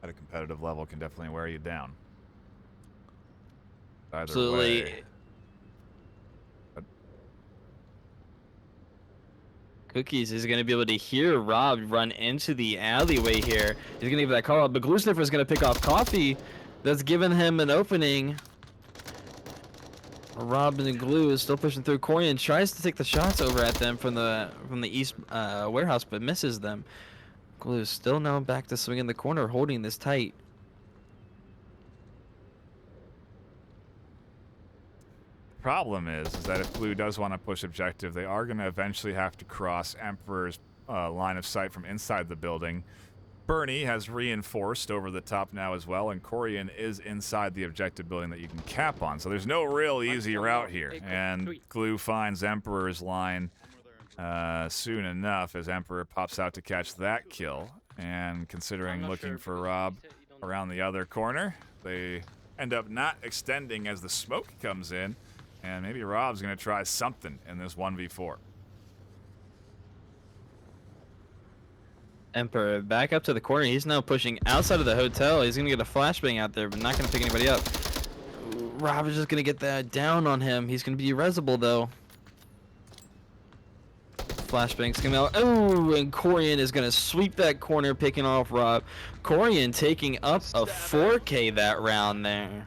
at a competitive level can definitely wear you down. Either Absolutely. way. Cookies is going to be able to hear Rob run into the alleyway here. He's going to give that call out, but Glue Sniffer is going to pick off Coffee. That's giving him an opening. Rob and Glue is still pushing through. Corian tries to take the shots over at them from the east warehouse, but misses them. Glue is still now back to swinging the corner, holding this tight. problem is that if Blue does want to push objective, they are going to eventually have to cross Emperor's line of sight from inside the building. Bernie has reinforced over the top now as well, and Corian is inside the objective building that you can cap on. So there's no real easy route here. And Glue finds Emperor's line soon enough as Emperor pops out to catch that kill. And considering looking for Rob around the other corner, they end up not extending as the smoke comes in. And maybe Rob's going to try something in this 1v4. Emperor back up to the corner. He's now pushing outside of the hotel. He's going to get a flashbang out there, but not going to pick anybody up. Rob is just going to get that down on him. He's going to be resable, though. Flashbang's coming out. Oh, and Corian is going to sweep that corner, picking off Rob. Corian taking up a 4K that round there.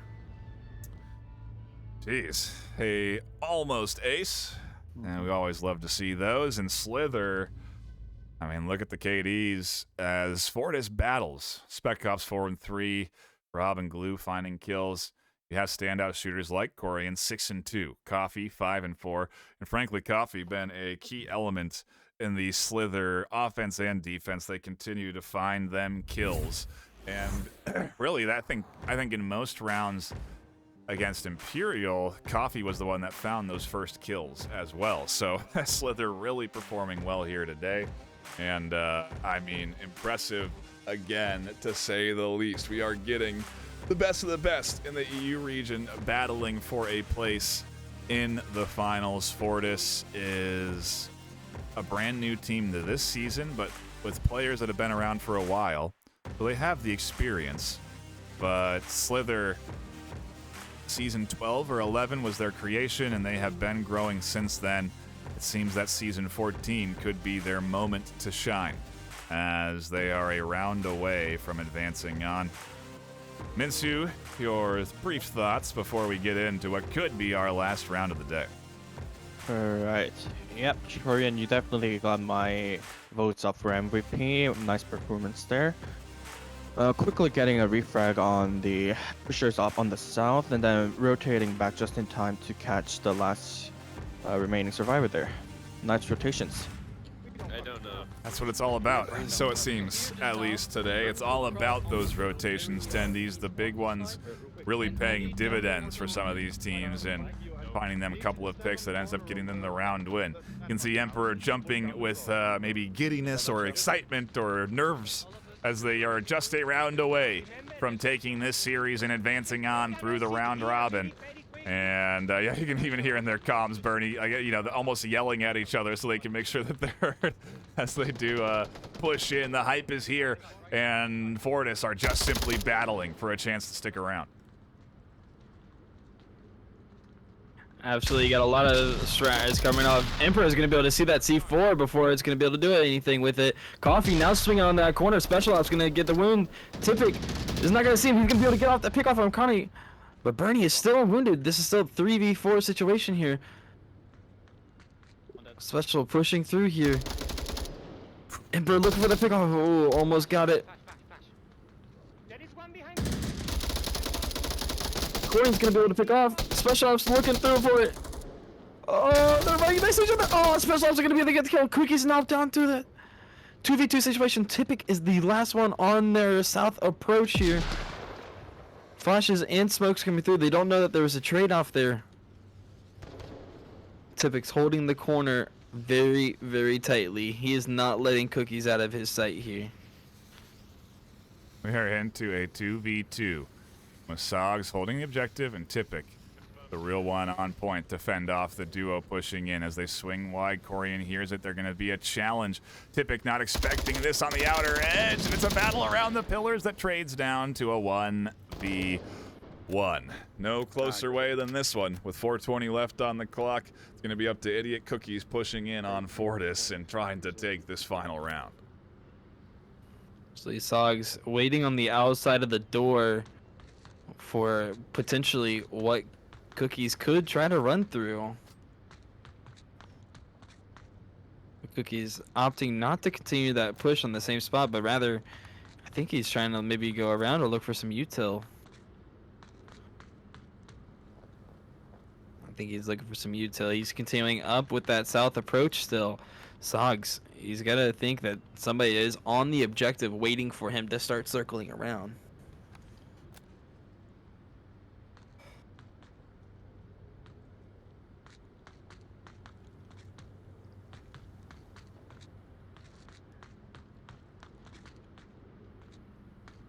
Jeez. A almost ace. And we always love to see those. And Slither, I mean, look at the KDs as Fortis battles. Spec Ops 4 and 3, Rob and Glue finding kills. You have standout shooters like Corian, 6 and 2, Coffee 5 and 4, and frankly, Coffee been a key element in the Slither offense and defense. They continue to find them kills, and really, I think in most rounds against Imperial, Coffee was the one that found those first kills as well. So Slither really performing well here today. And, I mean, impressive again, to say the least. We are getting the best of the best in the EU region battling for a place in the finals. Fortis is a brand new team to this season, but with players that have been around for a while. So they have the experience. But Slither, season 12 or 11 was their creation, and they have been growing since then. It seems that season 14 could be their moment to shine, as they are a round away from advancing on. Minsu, your brief thoughts before we get into what could be our last round of the day. Alright. Yep, Chorian, you definitely got my votes up for MVP. Nice performance there. Quickly getting a refrag on the pushers up on the south, and then rotating back just in time to catch the last remaining survivor there. Nice rotations. I don't know. That's what it's all about. So it seems, at least today. It's all about those rotations, Tendies, the big ones really paying dividends for some of these teams and finding them a couple of picks that ends up getting them the round win. You can see Emperor jumping with maybe giddiness or excitement or nerves as they are just a round away from taking this series and advancing on through the round robin. And yeah, you can even hear in their comms, Bernie, you know, almost yelling at each other so they can make sure that they're heard as they do push in. The hype is here, and Fortis are just simply battling for a chance to stick around. Absolutely, you got a lot of strats coming off. Emperor is going to be able to see that C4 before it's going to be able to do anything with it. Coffee now swinging on that corner. Special Ops going to get the wound. Tipic is not going to see him. He's going to be able to get off the pick off on Connie. But Bernie is still wounded. This is still a 3v4 situation here. Special pushing through here. Emperor looking for the pick off. Oh, almost got it. There is one behind. Corey's going to be able to pick off. Special Ops looking through for it. Oh, they're running next to each other. Oh, Special Ops are going to be able to get the kill. Cookie's knocked down through that 2v2 situation. Tipic is the last one on their south approach here. Flashes and smokes coming through. They don't know that there was a trade-off there. Tipic's holding the corner very, very tightly. He is not letting Cookies out of his sight here. We are into a 2v2. Masags holding the objective, and Tipic, the real one on point to fend off the duo pushing in as they swing wide. Corian hears it. They're going to be a challenge. Tipic not expecting this on the outer edge, and it's a battle around the pillars that trades down to a 1v1. No closer way than this one. With 4:20 left on the clock, it's going to be up to Idiot Cookies pushing in on Fortis and trying to take this final round. So Sogs waiting on the outside of the door for potentially what Cookies could try to run through. Cookies opting not to continue that push on the same spot, but rather, I think he's trying to maybe go around or look for some util. think he's looking for some utility. He's continuing up with that south approach still. Sogs, he's got to think that somebody is on the objective waiting for him to start circling around.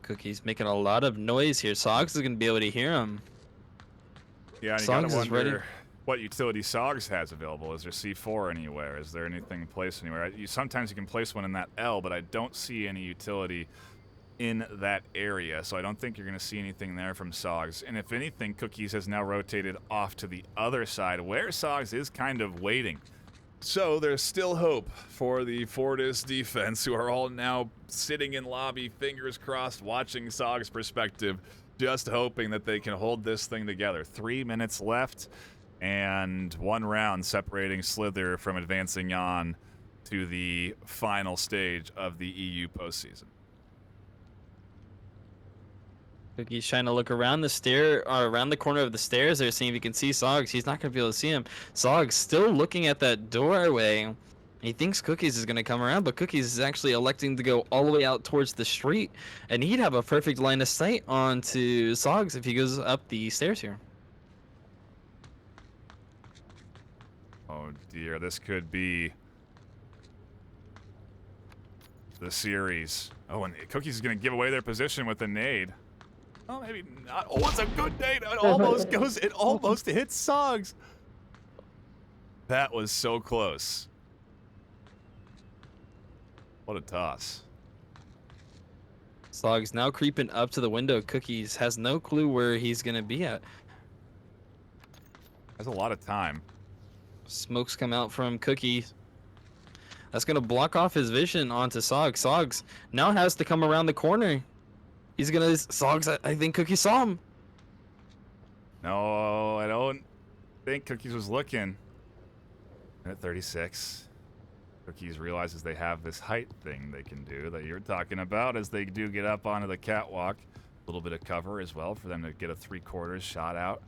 Cookie's making a lot of noise here. Sogs is going to be able to hear him. Yeah, and you Sogs gotta is ready. wonder what utility Sogs has available. Is there C4 anywhere? Is there anything placed anywhere? Sometimes you can place one in that L, but I don't see any utility in that area, so I don't think you're going to see anything there from Sogs. And if anything, Cookies has now rotated off to the other side, where Sogs is kind of waiting. So there's still hope for the Fortis defense, who are all now sitting in lobby, fingers crossed, watching Sog's perspective, just hoping that they can hold this thing together. 3 minutes left, and 1 round separating Slither from advancing on to the final stage of the EU postseason. Cookie's trying to look around the stair, or around the corner of the stairs there, seeing if he can see Sogs. He's not going to be able to see him. Sogs still looking at that doorway. He thinks Cookies is going to come around, but Cookies is actually electing to go all the way out towards the street, and he'd have a perfect line of sight onto Sogs if he goes up the stairs here. Oh dear, this could be the series. Oh, and Cookies is going to give away their position with a nade. Oh, maybe not. Oh, it's a good nade. It almost goes. It almost hits Sogs. That was so close. What a toss. Sogs now creeping up to the window. Cookies has no clue where he's going to be at. That's a lot of time. Smokes come out from Cookie. That's going to block off his vision onto Sogs. Sogs now has to come around the corner. He's going to... Sogs, I think Cookie saw him. No, I don't think Cookies was looking. Minute 36. Cookies realizes they have this height thing they can do that you're talking about as they do get up onto the catwalk. A little bit of cover as well for them to get a 3/4 shot out.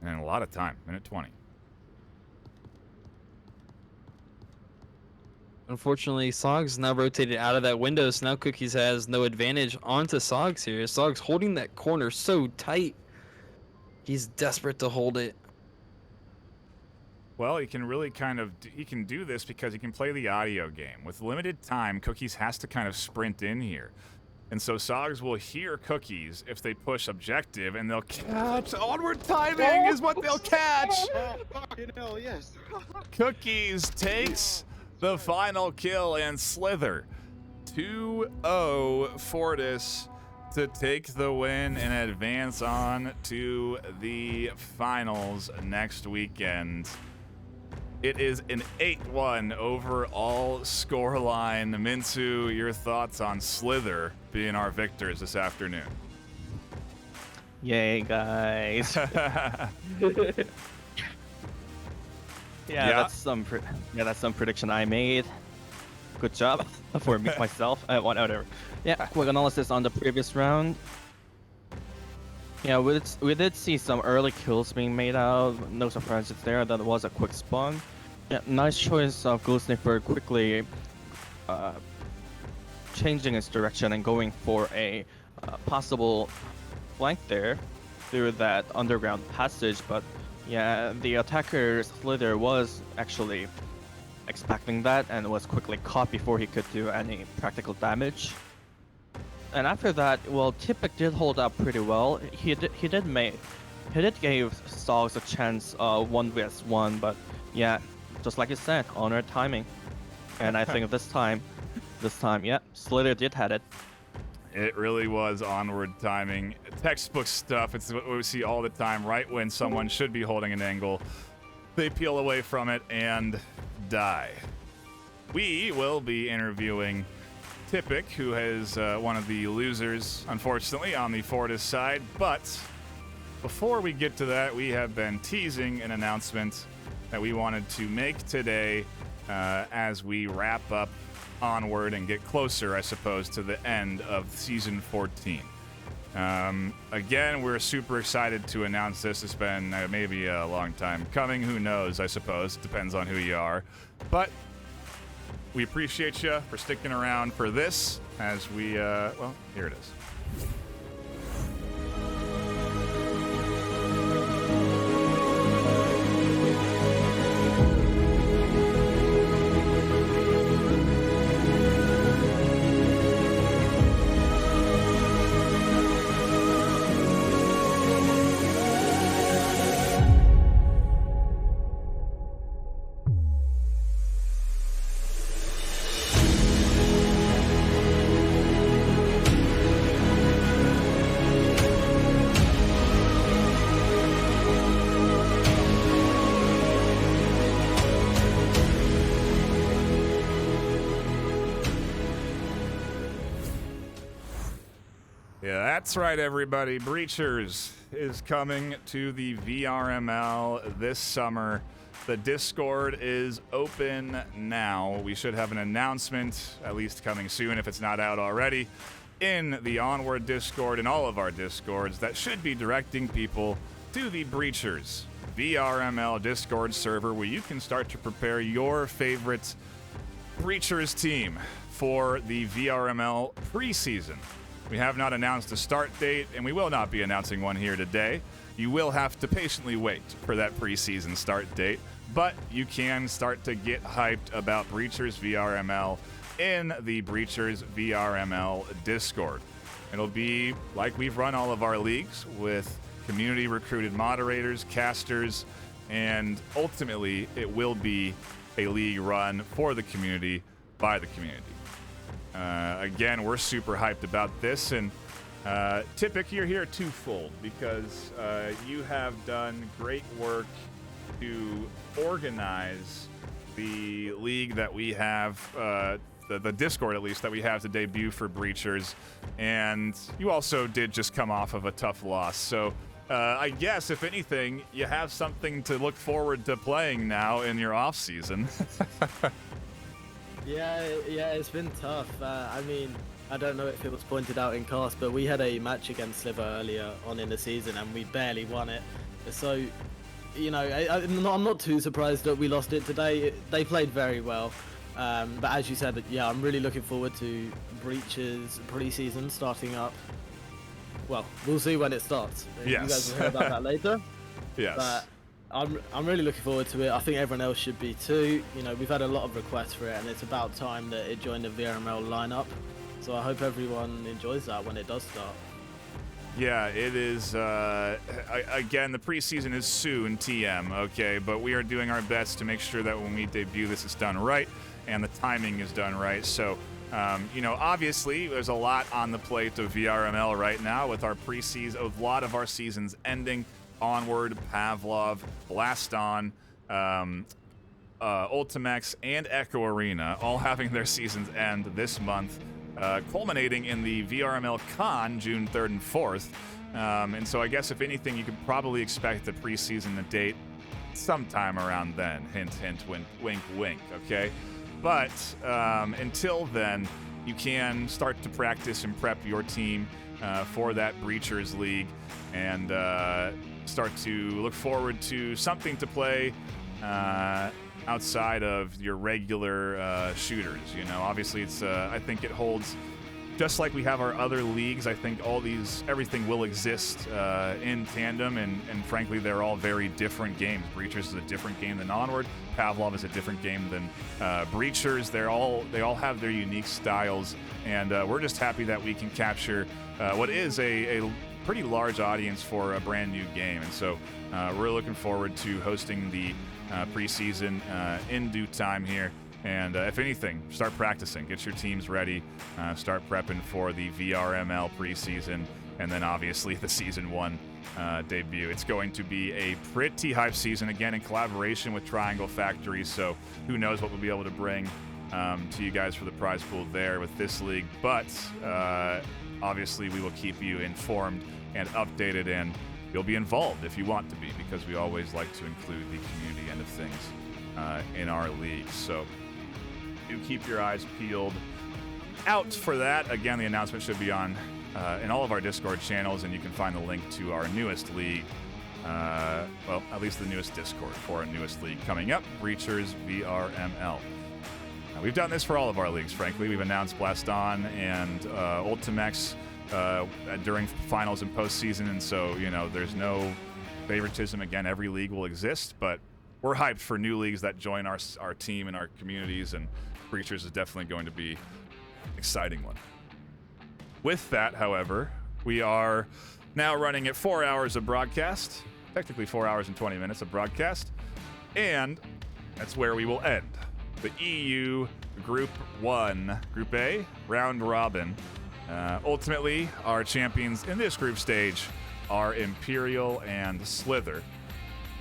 And a lot of time. Minute 20. Unfortunately, Sogs now rotated out of that window, so now Cookies has no advantage onto Sogs here. Sogs holding that corner so tight. He's desperate to hold it. Well, he can really he can do this because he can play the audio game. With limited time, Cookies has to kind of sprint in here. And so Sogs will hear Cookies if they push objective, and they'll catch. Onward timing is what they'll catch. Oh, fucking hell, yes. Cookies takes the final kill, and Slither 2-0 Fortis to take the win and advance on to the finals next weekend. It is an 8-1 overall scoreline. Minsu, your thoughts on Slither being our victors this afternoon? Yay, guys. Yeah. That's some prediction I made. Good job for me myself. Whatever. Yeah, quick analysis on the previous round. Yeah, we did see some early kills being made out. No surprises there. That was a quick spawn. Yeah, nice choice of Ghostsniffer quickly changing its direction and going for a possible flank there through that underground passage. But yeah, the attacker's Slither was actually expecting that and was quickly caught before he could do any practical damage. And after that, well, Tipic did hold up pretty well. He did give Sogs a chance 1v1, but yeah, just like you said, Onward timing. And I think this time, yeah, Slither did had it. It really was Onward timing. Textbook stuff. It's what we see all the time. Right when someone should be holding an angle, they peel away from it and die. We will be interviewing Tipic, who is one of the losers, unfortunately, on the Fortis side. But before we get to that, we have been teasing an announcement that we wanted to make today as we wrap up Onward and get closer, I suppose, to the end of Season 14. Again, we're super excited to announce this. It's been maybe a long time coming. Who knows, I suppose. Depends on who you are. But we appreciate you for sticking around for this as we, well, here it is. Yeah, that's right, everybody. Breachers is coming to the VRML this summer. The Discord is open now. We should have an announcement, at least coming soon if it's not out already, in the Onward Discord and all of our Discords that should be directing people to the Breachers VRML Discord server where you can start to prepare your favorite Breachers team for the VRML preseason. We have not announced a start date, and we will not be announcing one here today. You will have to patiently wait for that preseason start date, but you can start to get hyped about Breachers VRML in the Breachers VRML Discord. It'll be like we've run all of our leagues with community recruited moderators, casters, and ultimately it will be a league run for the community by the community. Again, we're super hyped about this, and Typic, you're here twofold because you have done great work to organize the league that we have, the Discord at least, that we have to debut for Breachers, and you also did just come off of a tough loss. So I guess, if anything, you have something to look forward to playing now in your off season. Yeah, it's been tough. I mean, I don't know if it was pointed out in cast, but we had a match against Sliver earlier on in the season and we barely won it. So, you know, I'm not too surprised that we lost it today. They played very well. But as you said, yeah, I'm really looking forward to Breach's preseason starting up. Well, we'll see when it starts. Yes. You guys will hear about that later. Yes. But I'm really looking forward to it. I think everyone else should be too. You know, we've had a lot of requests for it, and it's about time that it joined the VRML lineup. So I hope everyone enjoys that when it does start. Yeah, it is. Again, the preseason is soon, TM, okay? But we are doing our best to make sure that when we debut this, it's done right, and the timing is done right. So, you know, obviously, there's a lot on the plate of VRML right now with our preseason, a lot of our seasons ending. Onward, Pavlov, Blaston, Ultimex, and Echo Arena all having their seasons end this month, culminating in the VRML Con June 3rd and 4th. And so I guess, if anything, you could probably expect the preseason date sometime around then. Hint, hint, wink, wink, okay? But until then, you can start to practice and prep your team for that Breachers League and start to look forward to something to play outside of your regular shooters. You know, obviously, it's I think it holds, just like we have our other leagues. I think everything will exist in tandem, and frankly, they're all very different games. Breachers is a different game than Onward. Pavlov is a different game than Breachers. They all have their unique styles, and we're just happy that we can capture what is a pretty large audience for a brand new game. And so we're looking forward to hosting the preseason in due time here. And if anything, start practicing, get your teams ready, start prepping for the VRML preseason, and then obviously the Season 1 debut. It's going to be a pretty hype season, again, in collaboration with Triangle Factory, so who knows what we'll be able to bring to you guys for the prize pool there with this league. But obviously we will keep you informed and updated, and you'll be involved if you want to be, because we always like to include the community end of things in our league. So do keep your eyes peeled out for that. Again, the announcement should be on in all of our Discord channels, and you can find the link to our newest league. Well, at least the newest Discord for our newest league coming up, Breachers VRML. We've done this for all of our leagues, frankly. We've announced Blast On and Ultimex during finals and postseason, and so, you know, there's no favoritism. Again, every league will exist, but we're hyped for new leagues that join our team and our communities, and Breachers is definitely going to be an exciting one. With that, however, we are now running at 4 hours of broadcast, technically 4 hours and 20 minutes of broadcast, and that's where we will end. The EU Group 1, Group A, round robin. Ultimately, our champions in this group stage are Imperial and Slither.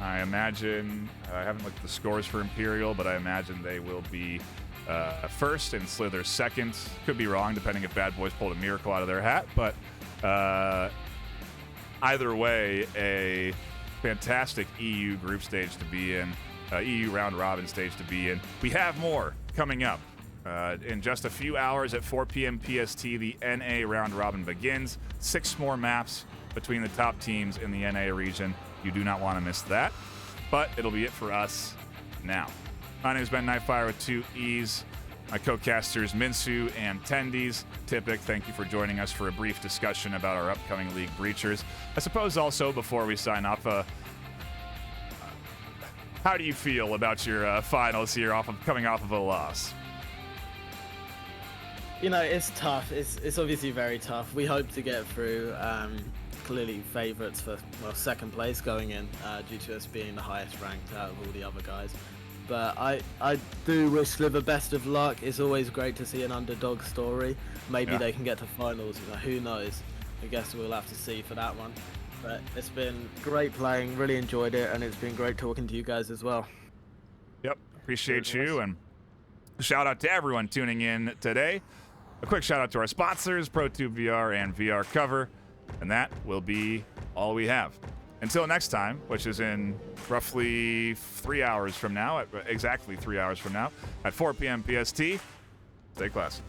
I imagine, I haven't looked at the scores for Imperial, but I imagine they will be first and Slither second. Could be wrong, depending if Bad Boys pulled a miracle out of their hat, but either way, a fantastic EU group stage to be in. EU round robin stage to be in. We have more coming up. In just a few hours at 4 p.m. PST, the NA round robin begins. 6 more maps between the top teams in the NA region. You do not want to miss that. But it'll be it for us now. My name has been Nightfire with 2 E's. My co-casters Minsu and Tendies. Tipic, thank you for joining us for a brief discussion about our upcoming league Breachers. I suppose also, before we sign off, how do you feel about your finals here, coming off of a loss? You know, it's tough. It's obviously very tough. We hope to get through. Clearly favourites for, well, second place going in, due to us being the highest ranked out of all the other guys. But I do wish Sliver best of luck. It's always great to see an underdog story. Maybe they can get to finals. You know, who knows? I guess we'll have to see for that one. But it's been great playing, really enjoyed it, and it's been great talking to you guys as well. Yep, appreciate you, and shout out to everyone tuning in today. A quick shout out to our sponsors, ProTube VR and VR Cover, and that will be all we have. Until next time, which is in roughly 3 hours from now, exactly 3 hours from now, at 4 p.m. PST, stay classy.